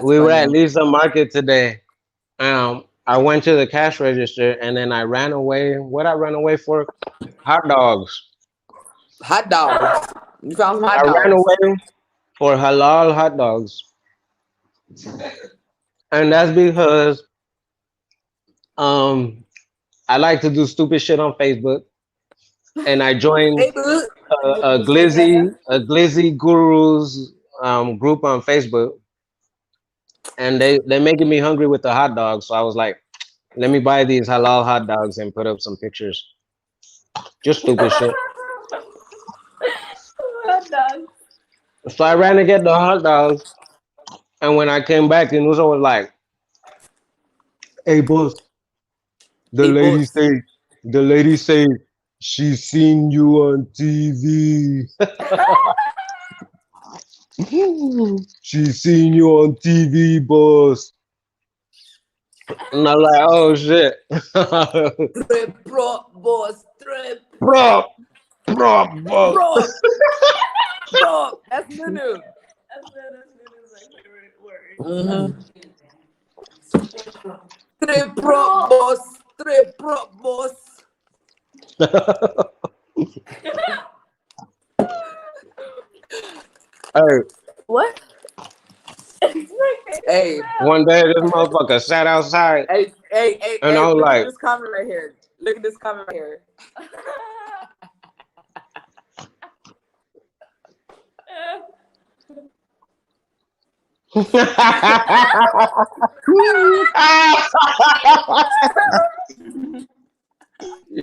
we were at Lisa Market today. I went to the cash register and then I ran away. What I ran away for? Hot dogs. Hot dogs. You found hot dogs. I ran away for halal hot dogs. And that's because I like to do stupid shit on Facebook. And I joined a Glizzy Gurus group on Facebook. And they're making me hungry with the hot dogs. So I was like, let me buy these halal hot dogs and put up some pictures. Just stupid shit. Hot dogs. So I ran to get the hot dogs, and when I came back, the news was like, "Hey, boss, the Hey, lady boss. say, the lady say she seen you on TV. She seen you on TV, boss." And I'm like, "Oh shit, Trip, prop, boss. Trip, bro, boss." prop, prop. That's Nunu. That's my favorite word. Mm-hmm. Trip, prop, boss. Trip, prop, boss. Hey, What? Hey, one day this motherfucker sat outside, and I was look at like, this comment right here. Look at this comment right here.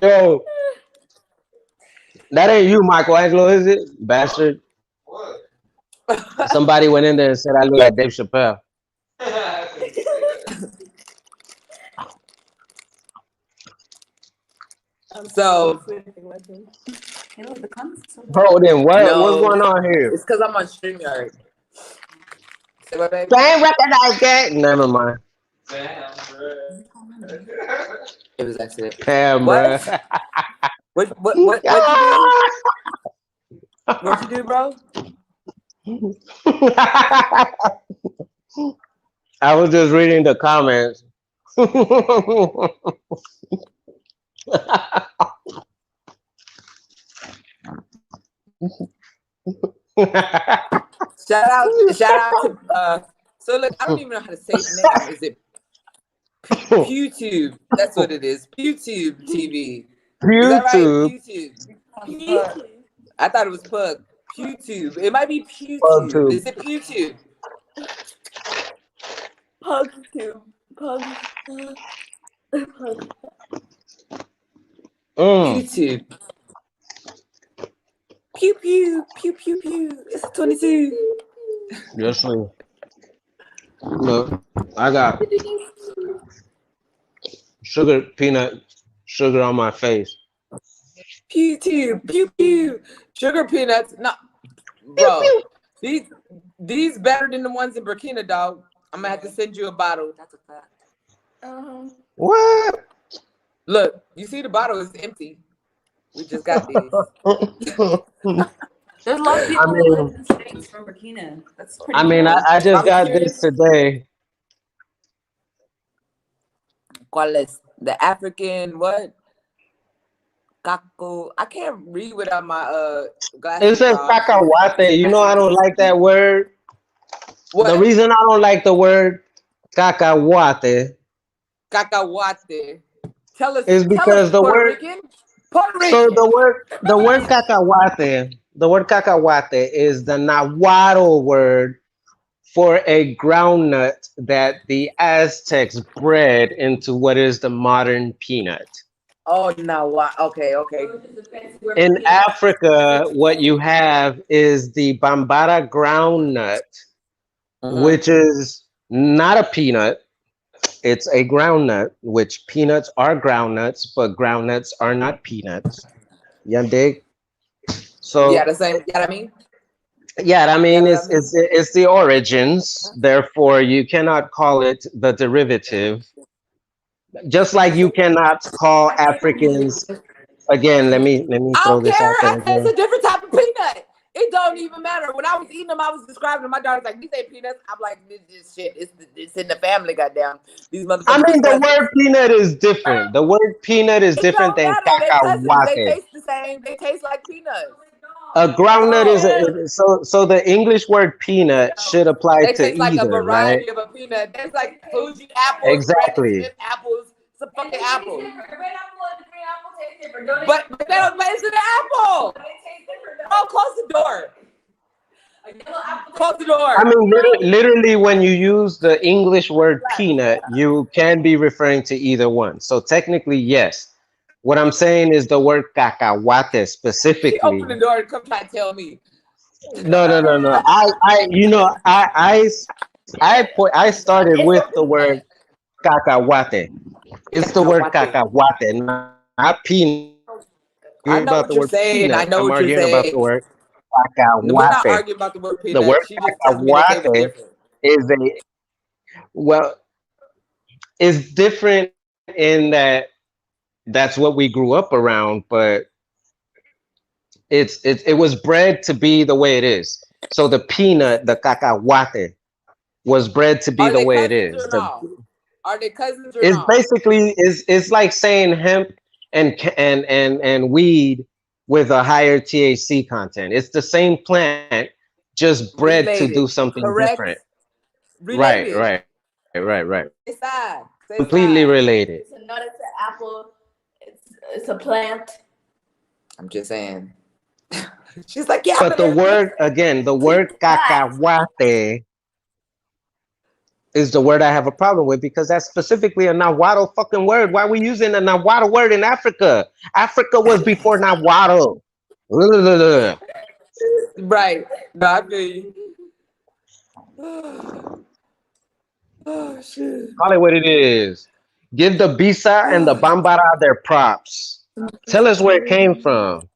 "Yo, that ain't you, Michelangelo, is it, bastard?" Somebody went in there and said I look like Dave Chappelle. So, The comments so Bro, then what? What's no, going on here? it's because I'm on StreamYard. Say what, baby? I ain't recognize that. Never mind. It was accident. Damn, What? bro. What you do? What you do, bro? I was just reading the comments. Shout out to so look, I don't even know how to say the name. Is it PewTube? That's what it is. PewTube TV. Is that right? YouTube. PewTube. I thought it was Pug. PewTube. It might be PewTube. PugTube. Is it PewTube? PugTube. Pug. PewTube. Pew pew pew pew pew. It's 22. Yes, sir. Look, I got peanut sugar on my face. PewTube. Pew pew. Sugar peanuts. No, bro. These better than the ones in Burkina, dog. I'm gonna have to send you a bottle. That's a fact. What? Look, you see the bottle is empty. We just got these. There's a lot of people who live in the States from Burkina. That's pretty cool. I just I'm got curious. this today. ¿Cuál es? The African what? Kako. I can't read without my glasses. It says dog. cacahuate. You know I don't like that word. What? The reason I don't like the word cacahuate Cacahuate. Tell us. is because the Puerto word. Rican. Puerto Rican. So the word cacahuate is the Nahuatl word for a groundnut that the Aztecs bred into what is the modern peanut. Oh no! Okay. In Africa, what you have is the Bambara groundnut, which is not a peanut. It's a groundnut, which peanuts are groundnuts, but groundnuts are not peanuts. You dig? So Yeah, the same. You know what I mean? yeah, I mean Yeah, it's the origins. Therefore, you cannot call it the derivative. Just like you cannot call Africans. Again, let me I throw don't this care. out there It's again. a different type of peanut. It don't even matter. When I was eating them, I was describing them. My daughter's like, "These ain't peanuts." I'm like, "This shit. It's in the family. Goddamn, these motherfuckers." I mean, the disgusting. word peanut is different. The word peanut is It different don't than matter. They cousins. They cacahuate. taste the same. They taste like peanuts. A groundnut No, so the English word peanut should apply they to taste like a either, right? variety of a peanut. There's like Fuji apples, Granny Exactly. Smith apples. It's a fucking apple. Red apple and green apple taste different. Don't But they don't. But it's an apple. they taste different. Oh, close the door. A yellow apple. Close the door. I mean, literally, when you use the English word peanut, you can be referring to either one. So technically, yes. What I'm saying is the word cacahuate She opened the specifically. door and come try to tell me. No. I started It's with a the word cacahuate. It's the word Cacahuate. cacahuate, not peanut. I Arguing know about the what you're word saying. I peanut. know I'm what you're arguing about saying. the word We're not cacahuate. arguing about the word The word peanut. She just telling me that they were cacahuate different. is a well, it's different in that that's what we grew up around, but it was bred to be the way it is. So the peanut, the cacahuate, was bred to be Are the they way it cousins is. or no? Are they cousins or It's no? basically it's like saying hemp and weed with a higher THC content. It's the same plant, just bred to do Related. something different. Correct. Right, Related. right, right. Say side. Say Completely side. related. it's a nut, it's an apple, it's a plant. I'm just saying. She's like, yeah, But but the they're word again, the word Plant. cacahuate is the word I have a problem with because that's specifically a Nahuatl fucking word. Why are we using a Nahuatl word in Africa? Africa was before Nahuatl. right. No, I feel you. Oh shit. Call it what it is. Give the Bisa and the Bambara their props. Tell us where it came from.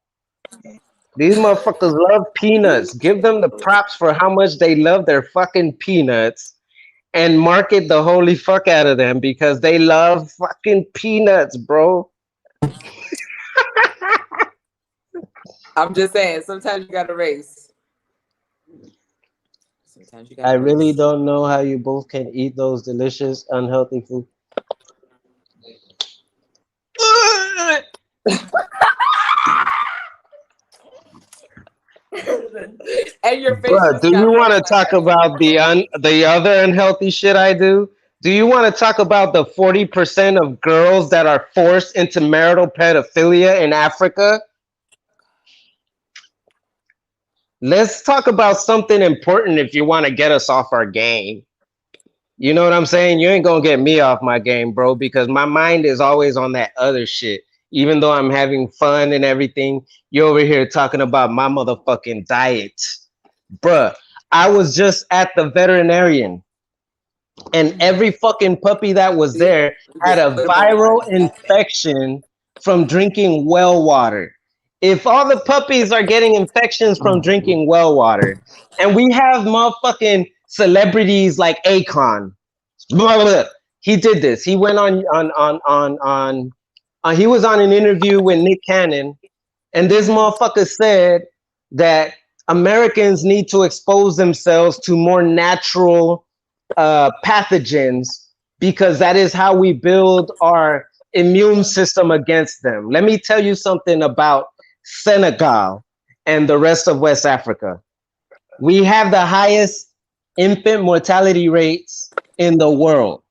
These motherfuckers love peanuts. Give them the props for how much they love their fucking peanuts and market the holy fuck out of them because they love fucking peanuts, bro. I'm just saying, sometimes you gotta race. Sometimes you I gotta really race. don't know how you both can eat those delicious, unhealthy food. And your face Bruh, just do you got want hurt to like talk that. about the other unhealthy shit I do? Do you want to talk about the 40% of girls that are forced into marital pedophilia in Africa? Let's talk about something important if you want to get us off our game. You know what I'm saying? You ain't gonna get me off my game, bro, because my mind is always on that other shit. Even though I'm having fun and everything, you're over here talking about my motherfucking diet. Bruh, I was just at the veterinarian and every fucking puppy that was See? there We had just a put them viral on. infection from drinking well water. If all the puppies are getting infections from drinking well water, and we have motherfucking celebrities like Akon, blah, blah, blah. He did this. He went on he was on an interview with Nick Cannon, and this motherfucker said that Americans need to expose themselves to more natural pathogens because that is how we build our immune system against them. Let me tell you something about Senegal and the rest of West Africa. We have the highest infant mortality rates in the world.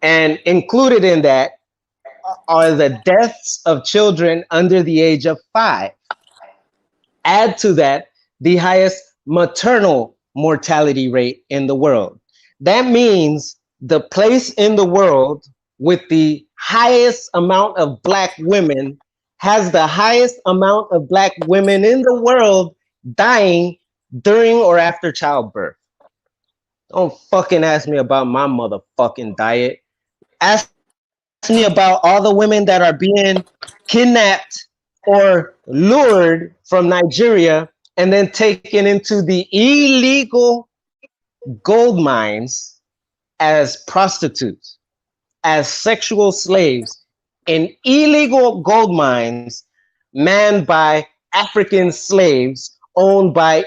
And included in that are the deaths of children under the age of 5. Add to that the highest maternal mortality rate in the world. That means the place in the world with the highest amount of black women has the highest amount of black women in the world dying during or after childbirth. Don't fucking ask me about my motherfucking diet. Ask me about all the women that are being kidnapped or lured from Nigeria and then taken into the illegal gold mines as prostitutes, as sexual slaves in illegal gold mines manned by African slaves owned by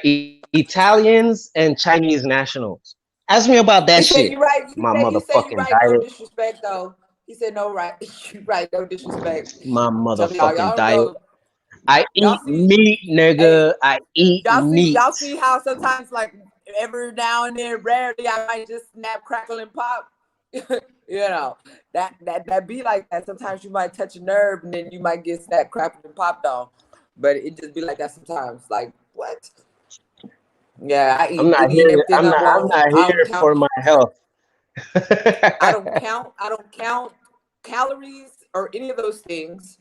Italians and Chinese nationals. Ask me about that He said shit. you right. My He said you motherfucking right. No diet. disrespect though. He said no right. You right. No disrespect. My Tell y'all. motherfucking Y'all don't diet. know. I Y'all eat see. meat, Hey, nigga. I eat meat. y'all see how sometimes like every now and then, rarely, I might just snap, crackle, and pop. You know that be like that. Sometimes you might touch a nerve and then you might get snap, crackle, and popped on. But it just be like that sometimes. Like what? Yeah, I eat I'm not any and here. everything I'm I not. I'm want. not I don't here count. for my health. I don't count. I don't count calories or any of those things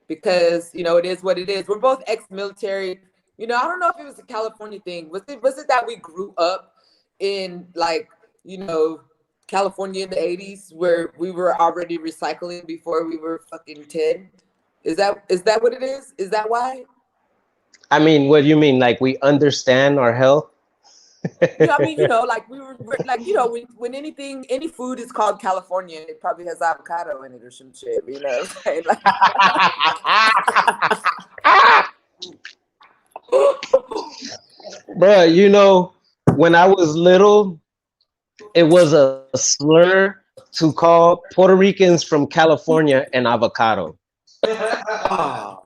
because it is what it is. We're both ex-military. You know, I don't know if it was a California thing. Was it that we grew up in like, you know, California in the 80s where we were already recycling before we were fucking 10? Is that what it is? Is that why? I mean, what do you mean? Like we understand our health? Yeah, I mean, you know, like we're like, you know, when any food is called California, it probably has avocado in it or some shit, you know what I'm saying? Like, Bro, you know, when I was little, it was a slur to call Puerto Ricans from California an avocado. oh,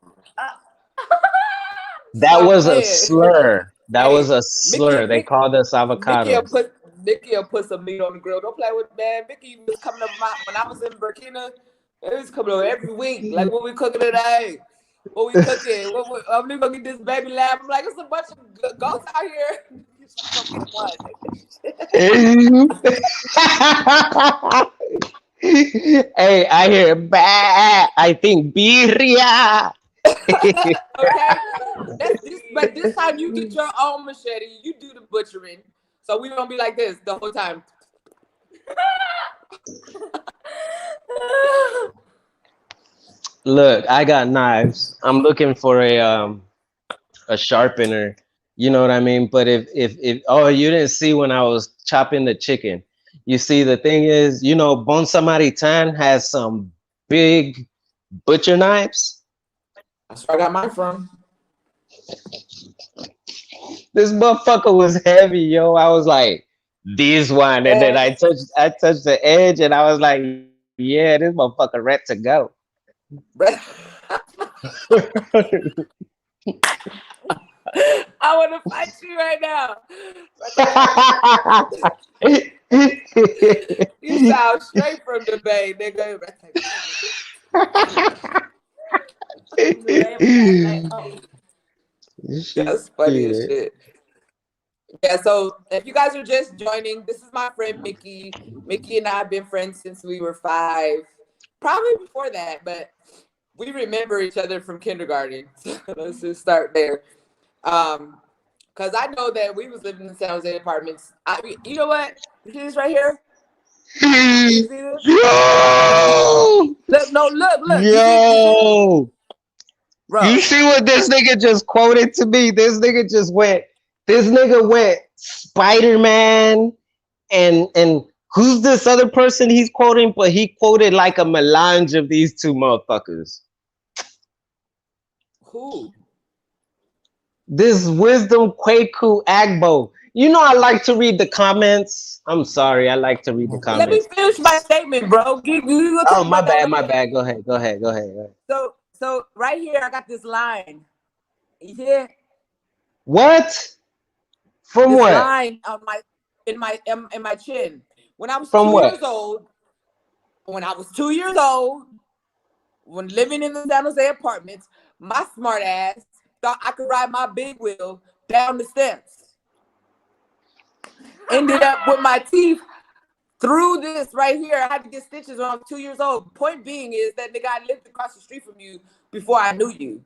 That stop was a playing. slur. That Hey, was a slur. They called us avocados. Mickey will put some meat on the grill. Don't play with man. Mickey was coming up when I was in Burkina. It was coming over every week. Like, what we cooking today? What we cooking? I'm gonna get this baby lamb. I'm like, it's a bunch of goats out here. Just go get one. Hey, I hear bah. I think birria. Okay, but this time you get your own machete. You do the butchering, so we don't be like this the whole time. Look, I got knives. I'm looking for a sharpener. You know what I mean? But if oh, you didn't see when I was chopping the chicken. You see, the thing is, you know, Bon Samaritan has some big butcher knives. That's where I got mine from. This motherfucker was heavy, yo. I was like, this one, and then I touched the edge, and I was like, yeah, this motherfucker ready to go. I want to fight you right now. You sound straight from the Bay, nigga. That's funny as shit. Yeah, so if you guys are just joining, this is my friend Mickey. Mickey and I have been friends since we were 5, probably before that, but we remember each other from kindergarten. So let's just start there. Because I know that we was living in San Jose apartments. You know what? You see this right here? You see this? Yo! Look. Yo! Bro. You see what this nigga just quoted to me? This nigga went Spider-Man and who's this other person he's quoting? But he quoted like a melange of these two motherfuckers. Who? This Wisdom Kwaku Agbo. You know I like to read the comments. I'm sorry, I like to read the comments. Let me finish my statement, bro. Oh, my bad. Go ahead. So right here, I got this line. You hear? What? From this what? Line on in my chin. When I was From 2 what? years old. When I was 2 years old, when living in the San Jose apartments, my smart ass thought I could ride my big wheel down the steps. Ended up with my teeth through this right here. I had to get stitches when I was 2 years old. Point being is that nigga, I lived across the street from you before I knew you.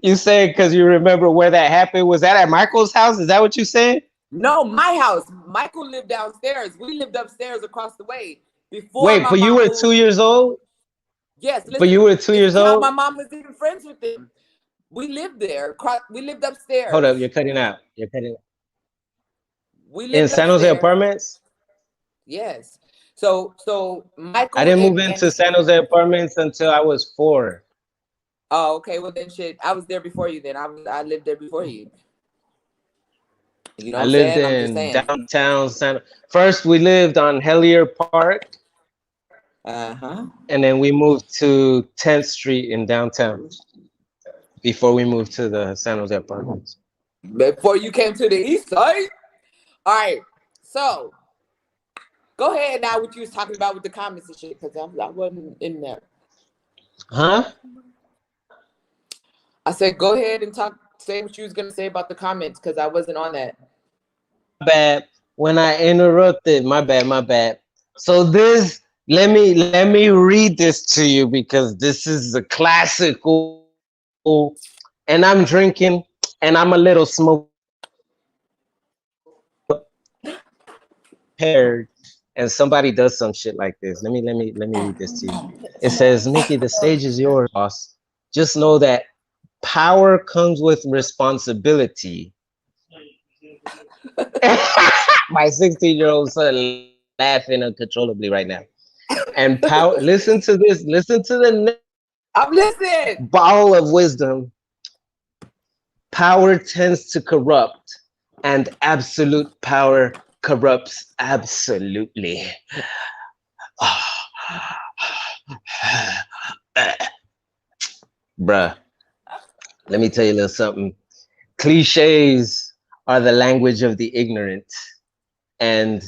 You saying because you remember where that happened? Was that at Michael's house? Is that what you said? No, my house. Michael lived downstairs. We lived upstairs across the way. Before Wait, but you were 2 years old? Yes, listen, but you were 2 years old? My mom was even friends with him. We lived there. We lived upstairs. Hold up, you're cutting out. We lived in San Jose apartments? Yes. So Michael. I didn't move into San Jose apartments until I was 4. Oh, okay. Well then, shit. I was there before you. Then I lived there before you. You know, I lived in downtown San. First, we lived on Hellier Park. And then we moved to 10th Street in downtown before we moved to the San Jose apartments. Before you came to the east side? All right. So go ahead now what you was talking about with the comments and shit, because I wasn't in there. Huh? I said go ahead and say what you was going to say about the comments, because I wasn't on that. Bad. When I interrupted, my bad. When I interrupted, I was talking about the comments. I was talking about the comments. Oh, okay. Well then shit. I was there before you then. I was there before you. I didn't move into San Jose apartments So this, let me read this to you because this is a classical, and I'm drinking, and I'm a little smoked up, prepared, and somebody does some shit like this. Let me read this to you. It says, Nikki, the stage is yours, boss. Just know that power comes with responsibility. My 16-year-old son laughing uncontrollably right now. And power, listen to this, listen to the next I'm listening. ball of wisdom. Power tends to corrupt, and absolute power corrupts absolutely. Bruh, let me tell you a little something. Cliches are the language of the ignorant, and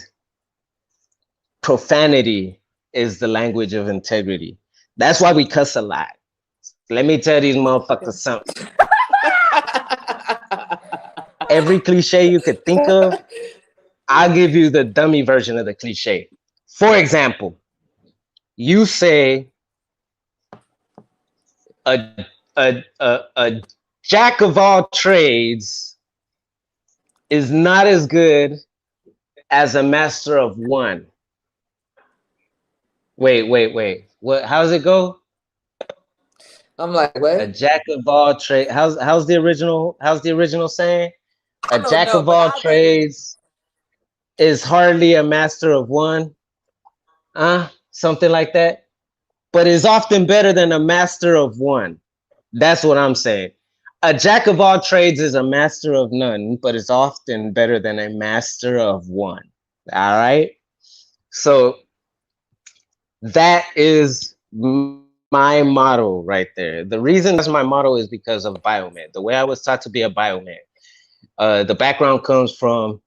profanity is the language of integrity. That's why we cuss a lot. Let me tell these motherfuckers something. Every cliche you could think of, I'll give you the dummy version of the cliche. For example, you say a, a jack of all trades is not as good as a master of one. Wait. What? How's it go? I'm like, A what? jack of all trades. How's the original? How's the original saying? I A don't jack know, of but all I'll get it. trades is hardly a master of one. Something like that. But is often better than a master of one. That's what I'm saying. A jack of all trades is a master of none, but is often better than a master of one. All right. So that is my motto right there. The reason that's my motto is because of biomed. The way I was taught to be a biomed. The background comes from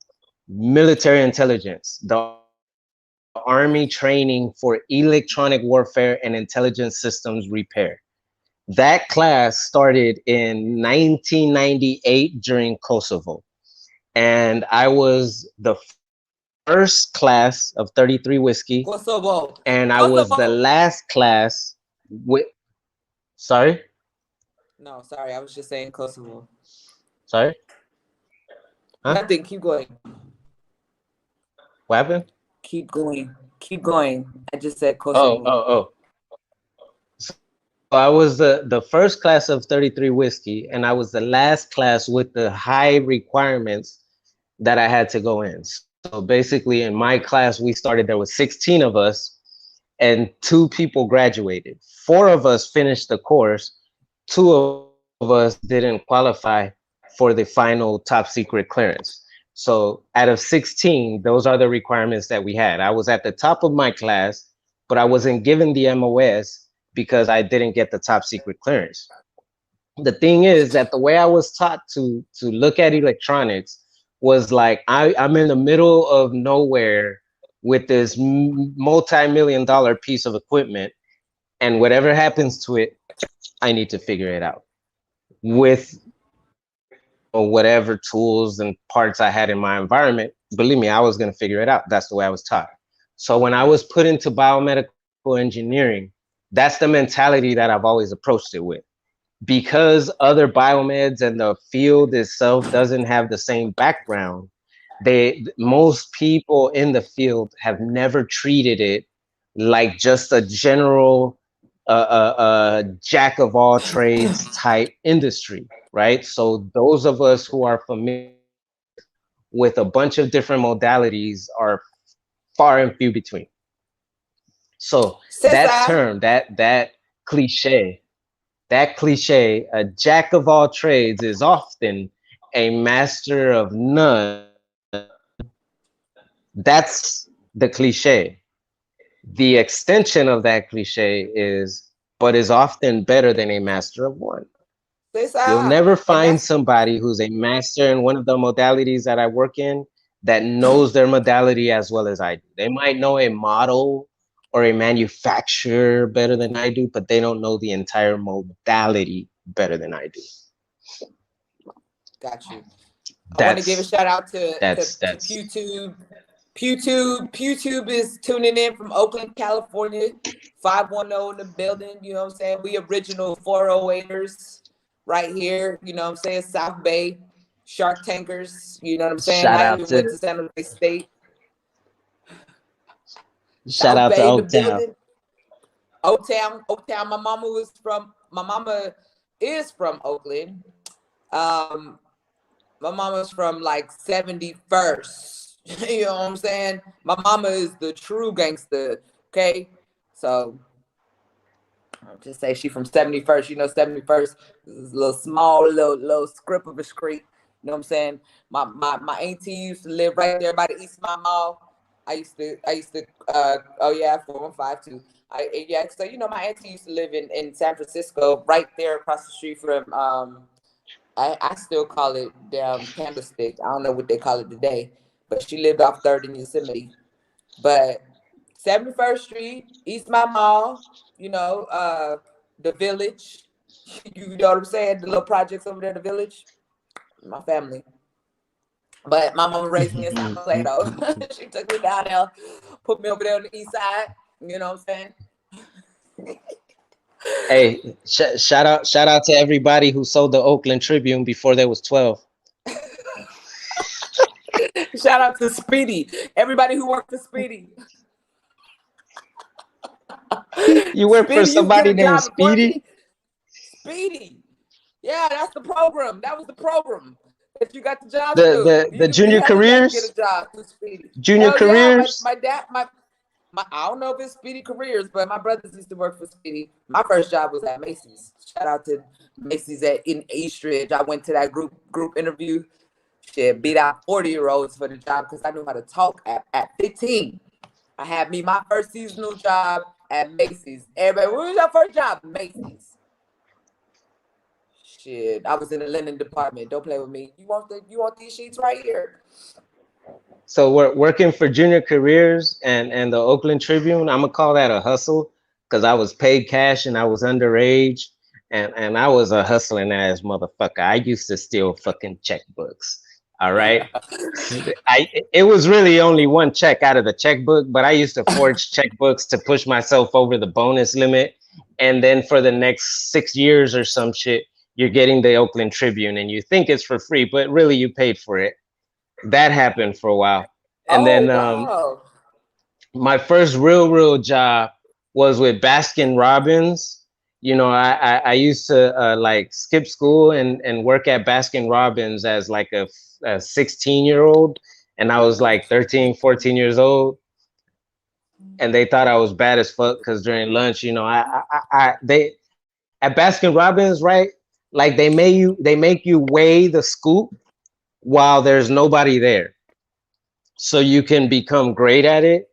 military intelligence, the Army training for electronic warfare and intelligence systems repair. That class started in 1998 during Kosovo. And I was the first class of 33 whiskey, Kosovo. and I was the Kosovo. last class with, sorry? No, sorry, I was just saying Kosovo. Sorry? Huh? Nothing. Keep going. What happened? Keep going. Keep going. I just said Oh, Kosovo. oh, oh. So I was the first class of 33 whiskey, and I was the last class with the high requirements that I had to go in. So basically, in my class, we started, there was 16 of us, and 2 people graduated. 4 of us finished the course. 2 of us didn't qualify for the final top secret clearance. So out of 16, those are the requirements that we had. I was at the top of my class, but I wasn't given the MOS because I didn't get the top secret clearance. The thing is that the way I was taught to look at electronics was like I'm in the middle of nowhere with this multi-million dollar piece of equipment, and whatever happens to it, I need to figure it out with whatever tools and parts I had in my environment. Believe me, I was going to figure it out. That's the way I was taught. So when I was put into biomedical engineering, that's the mentality that I've always approached it with. Because other biomeds and the field itself doesn't have the same background, most people in the field have never treated it like just a general jack of all trades type industry, right? So those of us who are familiar with a bunch of different modalities are far and few between. So that Sisa. term, that cliche, that cliche, a jack of all trades is often a master of none. That's the cliche. The extension of that cliche is, but is often better than a master of one. You'll Sisa. never And find that's somebody who's a master in one of the modalities that I work in that knows their modality as well as I do. They might know a model or a manufacturer better than I do, but they don't know the entire modality better than I do. got you. I want to give a That's shout out to that's PewTube PewTube is tuning in from Oakland, California. 510 in the building. You know what I'm saying? We original 408ers right here. You know what I'm saying? South Bay Shark Tankers. You know what I'm saying? Shout I out even went to to San Jose State. shout South out to Bay in the Oaktown. building. Oaktown. My mama is from Oakland. My mama's from like 71st. You know what I'm saying? My mama is the true gangster. Okay. So I'll just say she from 71st. You know, 71st is a little small, little script of a street. You know what I'm saying? My auntie used to live right there by the East Mile Mall. I used to oh yeah, 415 too. Yeah, so you know my auntie used to live in San Francisco, right there across the street from I still call it Candlestick. I don't know what they call it today, but she lived off 3rd in Yosemite. But 71st Street, East Mile Mall, you know, the Village. You know what I'm saying? The little projects over there, the Village. My family. But my mama raised me in San Jose though. She took me down there, put me over there on the east side. You know what I'm saying? Hey, shout out to everybody who sold the Oakland Tribune before there was 12. Shout out to Speedy. Everybody who worked for Speedy. You work for Speedy, you get somebody a named job Speedy? Speedy. Yeah, that's the program. That was the program that you got the job through. The You could be junior hella lucky to get careers? a job through Speedy. Junior Hell yeah, careers? my dad, my I don't know if it's Speedy Careers, but my brothers used to work for Speedy. My first job was at Macy's. Shout out to Macy's in Eastridge. I went to that group interview. Shit, beat out 40-year-olds for the job because I knew how to talk at 15. I had my first seasonal job at Macy's. Everybody, what was your first job? Macy's. Shit, I was in the linen department. Don't play with me. You want these sheets right here? So we're working for junior careers and the Oakland Tribune. I'm gonna call that a hustle because I was paid cash and I was underage and I was a hustling ass motherfucker. I used to steal fucking checkbooks. All right. It was really only one check out of the checkbook, but I used to forge checkbooks to push myself over the bonus limit. And then for the next 6 years or some shit, you're getting the Oakland Tribune and you think it's for free, but really you paid for it. That happened for a while. And then wow. my first real job was with Baskin Robbins. You know, I used to like skip school and work at Baskin Robbins as like a 16-year-old. And I was like 13, 14 years old. And they thought I was bad as fuck because during lunch, you know, they at Baskin Robbins, right? Like they make you weigh the scoop while there's nobody there. So you can become great at it.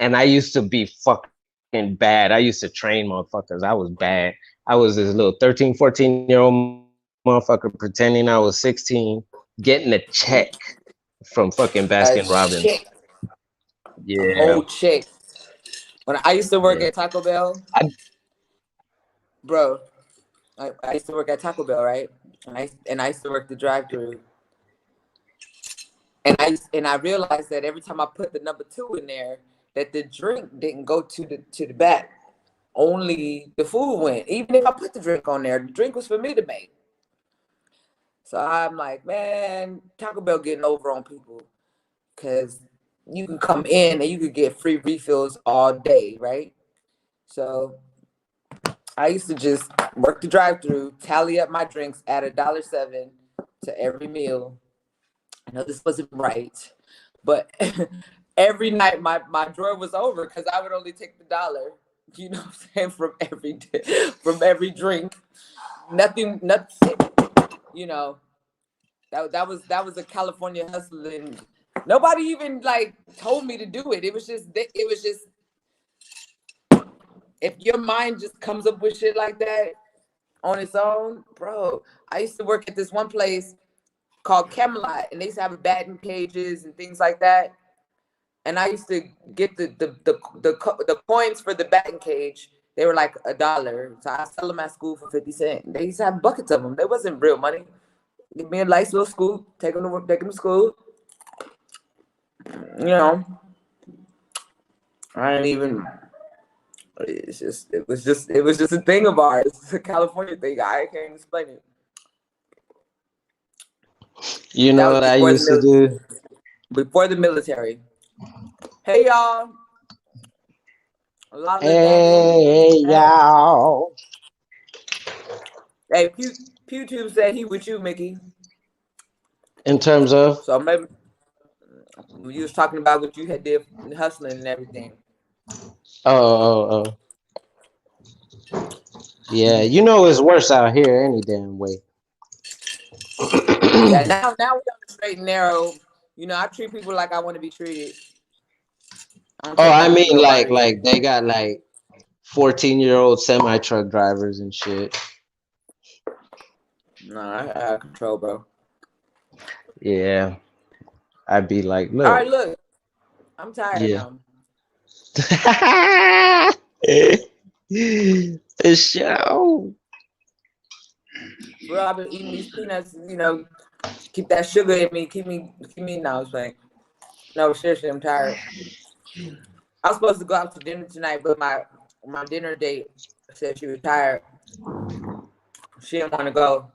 And I used to be fucking bad. I used to train motherfuckers. I was bad. I was this little 13, 14-year-old motherfucker pretending I was 16, getting a check from fucking Baskin Robbins. Yeah. Oh, check. When I used to work at Taco Bell, bro, I used to work at Taco Bell, right? And I used to work the drive-thru. And I realized that every time I put the number 2 in there, that the drink didn't go to the back. Only the food went. Even if I put the drink on there, the drink was for me to make. So I'm like, man, Taco Bell getting over on people because you can come in and you could get free refills all day, right? So I used to just work the drive-thru, tally up my drinks, add $1.07 to every meal. I know this wasn't right, but every night my drawer was over because I would only take the $1, you know what I'm saying, from every drink. Nothing, you know. That was a California hustling. Nobody even like told me to do it. It was just if your mind just comes up with shit like that on its own, bro. I used to work at this one place called Camerawork, and they used to have batting cages and things like that. And I used to get the coins for the batting cage. They were like $1, so I sell them at school for 50 cents. They used to have buckets of them. They wasn't real money. Give me a nice little scoop, take them to school. you know, I ain't even. It was just a thing of ours. It's a California thing. I can't explain it. You That know was what I used to do? before the military. Hey y'all, Lala Daniel. Hey, y'all. Hey, PewTube said he with you, Mickey. In terms of? So maybe you was talking about what you had did hustling and everything. Oh. Yeah, you know it's worse out here any damn way. Yeah, now we on the straight and narrow. You know, I treat people like I want to be treated. I don't Oh, take I nothing from mean nobody. like they got like 14-year-old semi-truck drivers and shit. No, I have control, bro. Yeah. I'd be like, All right, look. look, I'm tired Yeah. now. The show. Bro, I've been eating these peanuts, you know, keep that sugar in me, keep me now. It's like, no, seriously, I'm tired. I was supposed to go out to dinner tonight, but my dinner date said she was tired. She didn't want to go.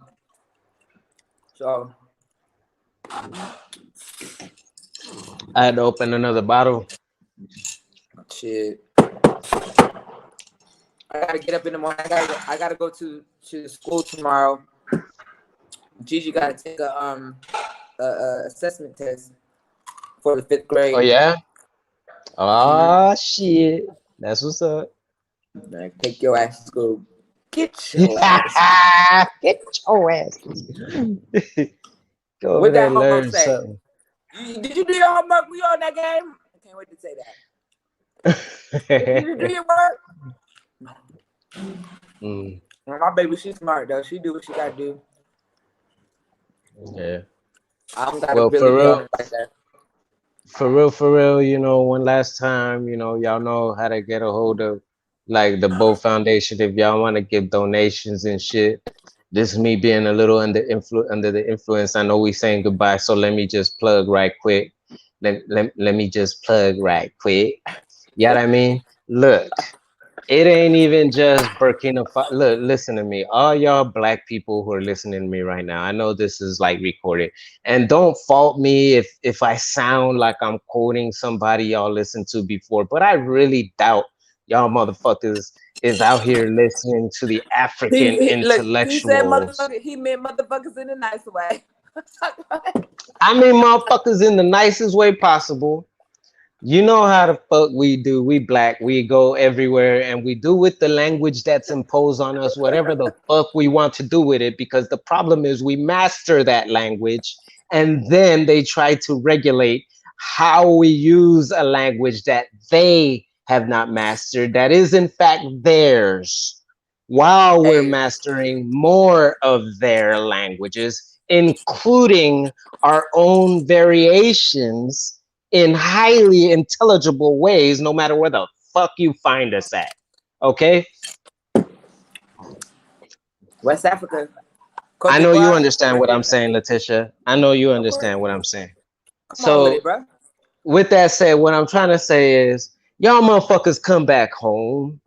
So I had to open another bottle. shit. I gotta get up in the morning. I gotta go to school tomorrow. Gigi gotta take a assessment test for the 5th Oh grade. yeah? Oh shit. That's what's up. Like, take your ass to school. Get your ass. Get your ass. Go over What there that and homework learn say? something. Did you do your homework? We on that game? I can't wait to say that. Did you do your work? Well, my baby, she's smart though. She do what she gotta do. Yeah. I don't gotta Well, really be on it like that. for real, you know, one last time, you know, y'all know how to get a hold of like the Bow Foundation if y'all want to give donations and shit. This is me being a little under the influence. I know we saying goodbye, so let me just plug right quick. Let me just plug right quick. You know what I mean? Look, it ain't even just Burkina Faso. Look, listen to me. All y'all black people who are listening to me right now, I know this is like recorded. And don't fault me if I sound like I'm quoting somebody y'all listened to before, but I really doubt y'all motherfuckers is out here listening to the African Look, he said intellectuals. motherfucker. He meant motherfuckers in a nice way. I mean motherfuckers in the nicest way possible. You know how the fuck we do. We black. We go everywhere and we do with the language that's imposed on us, whatever the fuck we want to do with it. Because the problem is we master that language and then they try to regulate how we use a language that they have not mastered, that is in fact theirs, while we're Hey, mastering more of their languages, including our own variations in highly intelligible ways, no matter where the fuck you find us at. Okay? West Africa, Cote I know you d'Ivoire, understand what I'm Burkina. saying, Letitia. I know you Of course. understand what I'm saying. Come on with it, So, bro. with that said, what I'm trying to say is, y'all motherfuckers come back home.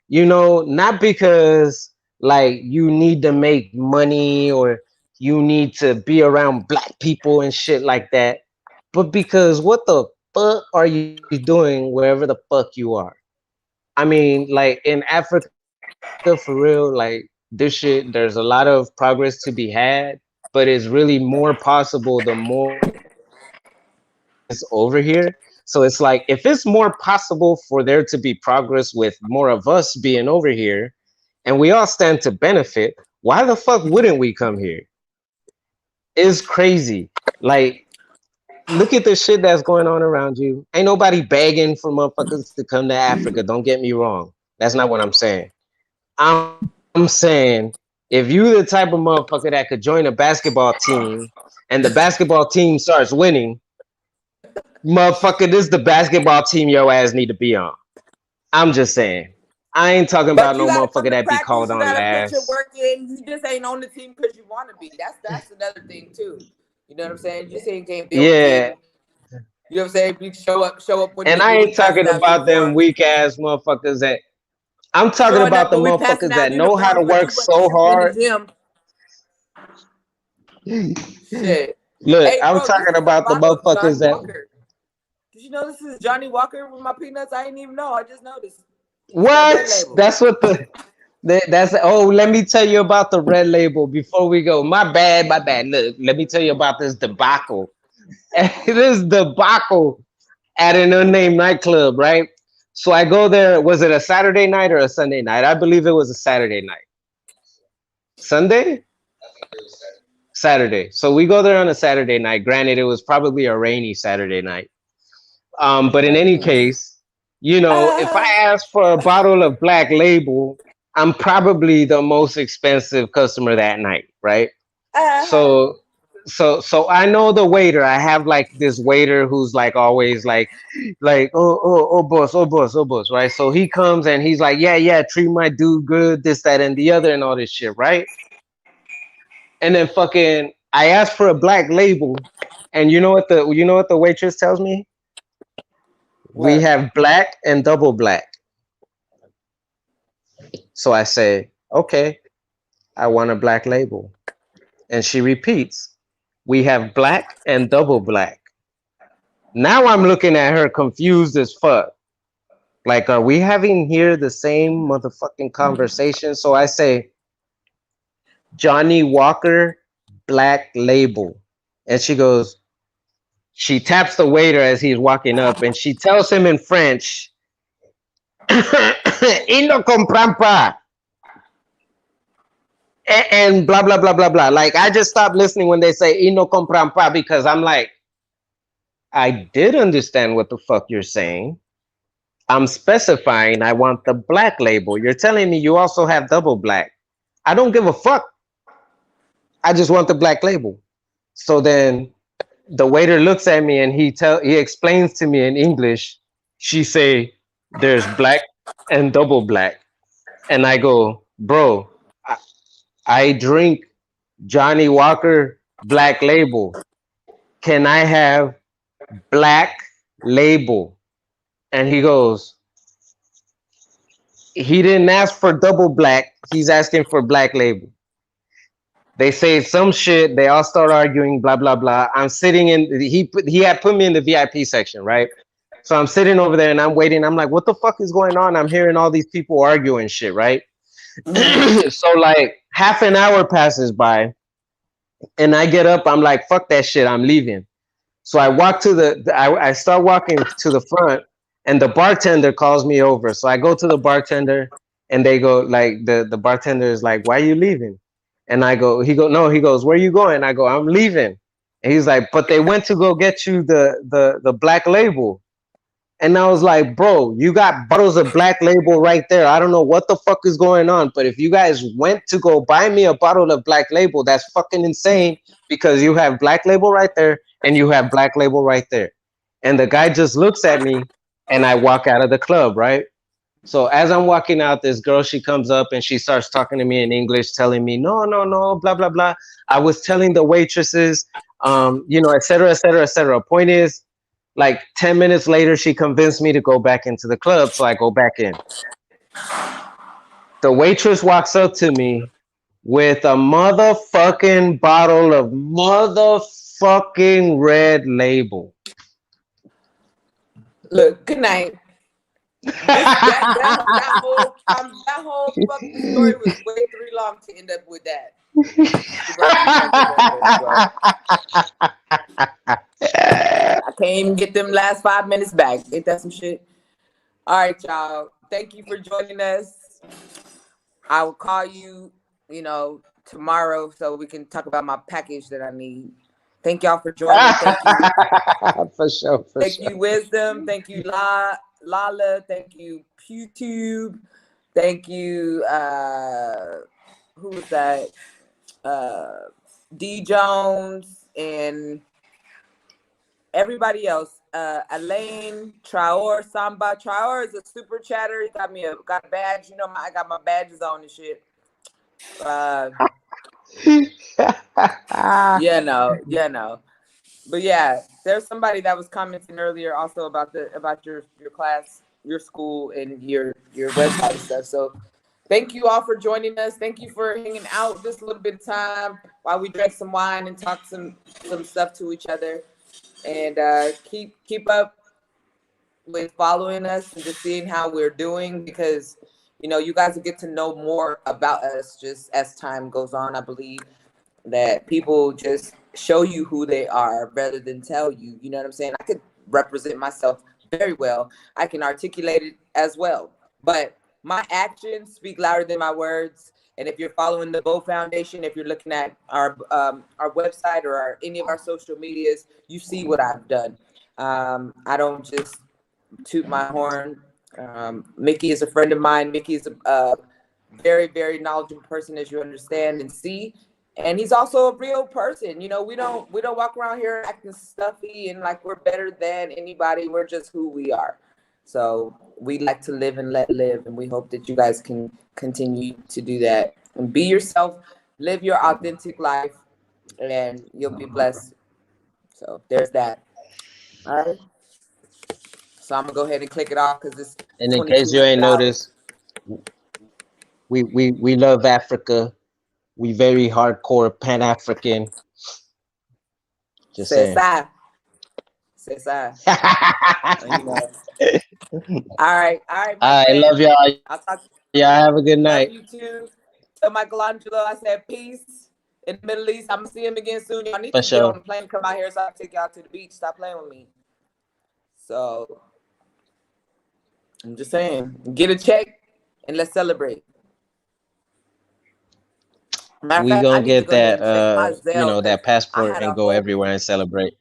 You know, not because like you need to make money or you need to be around black people and shit like that, but because what the fuck are you doing wherever the fuck you are? I mean, like in Africa, for real, like this shit, there's a lot of progress to be had, but it's really more possible the more is over here. So it's like if it's more possible for there to be progress with more of us being over here, and we all stand to benefit, why the fuck wouldn't we come here? It's crazy. Like, look at the shit that's going on around you. Ain't nobody begging for motherfuckers to come to Africa. Don't get me wrong. That's not what I'm saying. I'm saying if you the type of motherfucker that could join a basketball team and the basketball team starts winning, motherfucker, this is the basketball team your ass need to be on. I'm just saying. I ain't talking about But you no gotta come motherfucker to that be practice. called You on gotta put your last. work in. You just ain't on the team because you want to be. That's another thing too. You know what I'm saying? You just ain't can't be on the Yeah, team. You know what I'm saying? You show up when And I we ain't passing talking out about them uniforms. weak ass motherfuckers that. I'm talking Showing about up the when we passing motherfuckers out that know how to uniforms, but work you wasn't so shooting in the hard. gym. Shit. Look, Hey, I'm bro, this talking is a about the bottle of motherfuckers Johnny that. Walker. Did you know this is Johnny Walker with my peanuts? I didn't even know. I just noticed. It's that red What? label. That's what that's. Oh, let me tell you about the red label before we go. My bad, my bad. Look, let me tell you about this debacle. This debacle at an unnamed nightclub, right? So I go there. Was it a Saturday night or a Sunday night? I believe it was a Saturday night. Sunday? Saturday. So we go there on a Saturday night. Granted, it was probably a rainy Saturday night. But in any case, you know, if I ask for a bottle of Black Label, I'm probably the most expensive customer that night, right? So so I know the waiter. I have like this waiter who's like always like oh boss, oh boss, oh boss, right? So he comes and he's like, yeah, treat my dude good, this, that, and the other and all this shit, right? And then fucking I asked for a Black Label, and you know what the waitress tells me? We What? have black and double black. So I say, okay, I want a Black Label. And she repeats, we have black and double black. Now I'm looking at her confused as fuck. Like, are we having here the same motherfucking conversation? So I say, Johnny Walker Black Label. And she goes, she taps the waiter as he's walking up and she tells him in French, Il no comprend pas. And blah, blah, blah, blah, blah. Like, I just stopped listening when they say, Il no comprend pas, because I'm like, I did understand what the fuck you're saying. I'm specifying I want the Black Label. You're telling me you also have double black. I don't give a fuck. I just want the Black Label. So then the waiter looks at me and he explains to me in English. She say, there's black and double black. And I go, bro, I drink Johnny Walker Black Label. Can I have Black Label? And he goes, he didn't ask for double black. He's asking for Black Label. They say some shit. They all start arguing, blah, blah, blah. I'm sitting in, he had put me in the VIP section, right? So I'm sitting over there and I'm waiting. I'm like, what the fuck is going on? I'm hearing all these people arguing shit, right? So like half an hour passes by and I get up. I'm like, fuck that shit. I'm leaving. So I walk to I start walking to the front and the bartender calls me over. So I go to the bartender and they go like, the bartender is like, why are you leaving? And I go, no, he goes, where are you going? I go, I'm leaving. And he's like, but they went to go get you the Black Label. And I was like, bro, you got bottles of Black Label right there. I don't know what the fuck is going on, but if you guys went to go buy me a bottle of Black Label, that's fucking insane because you have Black Label right there and you have Black Label right there. And the guy just looks at me and I walk out of the club, right? So as I'm walking out, this girl, she comes up and she starts talking to me in English, telling me, no, blah, blah, blah. I was telling the waitresses, et cetera, et cetera, et cetera. Point is, like 10 minutes later, she convinced me to go back into the club. So I go back in. The waitress walks up to me with a motherfucking bottle of motherfucking Red Label. Look, good night. That whole fucking story was way too long to end up with that. I can't even get them last 5 minutes back. Ain't that some shit? All right, y'all. Thank you for joining us. I will call you, tomorrow so we can talk about my package that I need. Thank y'all for joining. Thank you. For sure. Thank you, Wisdom. Thank you, Lala. Thank you, PewTube. Thank you, who was that? D Jones and everybody else. Elaine, Traor, Samba. Traor is a super chatter. He got a badge. I got my badges on and shit. But yeah, there's somebody that was commenting earlier also about your class, your school, and your website and stuff. So thank you all for joining us. Thank you for hanging out just a little bit of time while we drank some wine and talked some stuff to each other. And keep up with following us and just seeing how we're doing, because you guys will get to know more about us just as time goes on. I believe that people just show you who they are rather than tell you. You know what I'm saying? I could represent myself very well. I can articulate it as well. But my actions speak louder than my words. And if you're following the Bow Foundation, if you're looking at our website or any of our social medias, you see what I've done. I don't just toot my horn. Mickey is a friend of mine. Mickey is a very, very knowledgeable person, as you understand and see. And he's also a real person. We don't walk around here acting stuffy and like we're better than anybody. We're just who we are. So we like to live and let live, and we hope that you guys can continue to do that and be yourself, live your authentic life, and you'll be blessed. So there's that. All right. So I'm gonna go ahead and click it off because it's And in case you ain't 22 hours. noticed, we love Africa. We very hardcore Pan-African. Just C'est saying. ça. C'est ça. All right, All right, friend. love y'all. I'll talk to Y'all have a good night. Love you too. Tell Michelangelo I said peace in the Middle East. I'm gonna see him again soon. Y'all need For to get sure. on the plane, come out here so I can take y'all to the beach. Stop playing with me. So I'm just saying, get a check and let's celebrate. Matter of We fact, I gonna need to get go ahead that and check my Zelle, that 'cause I passport had a and go whole everywhere and celebrate.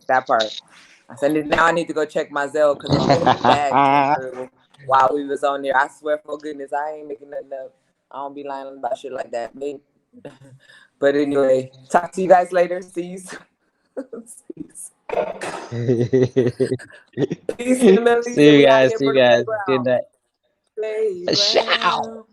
that part. I said now I need to go check my Zelle because a whole bag came through while we was on there. I swear for goodness, I ain't making nothing up. I don't be lying about shit like that. But anyway, talk to you guys later. See you soon. Peace in the Middle East, and See you we out guys. here See you for the guys. Good playground. night. Playground. Ciao.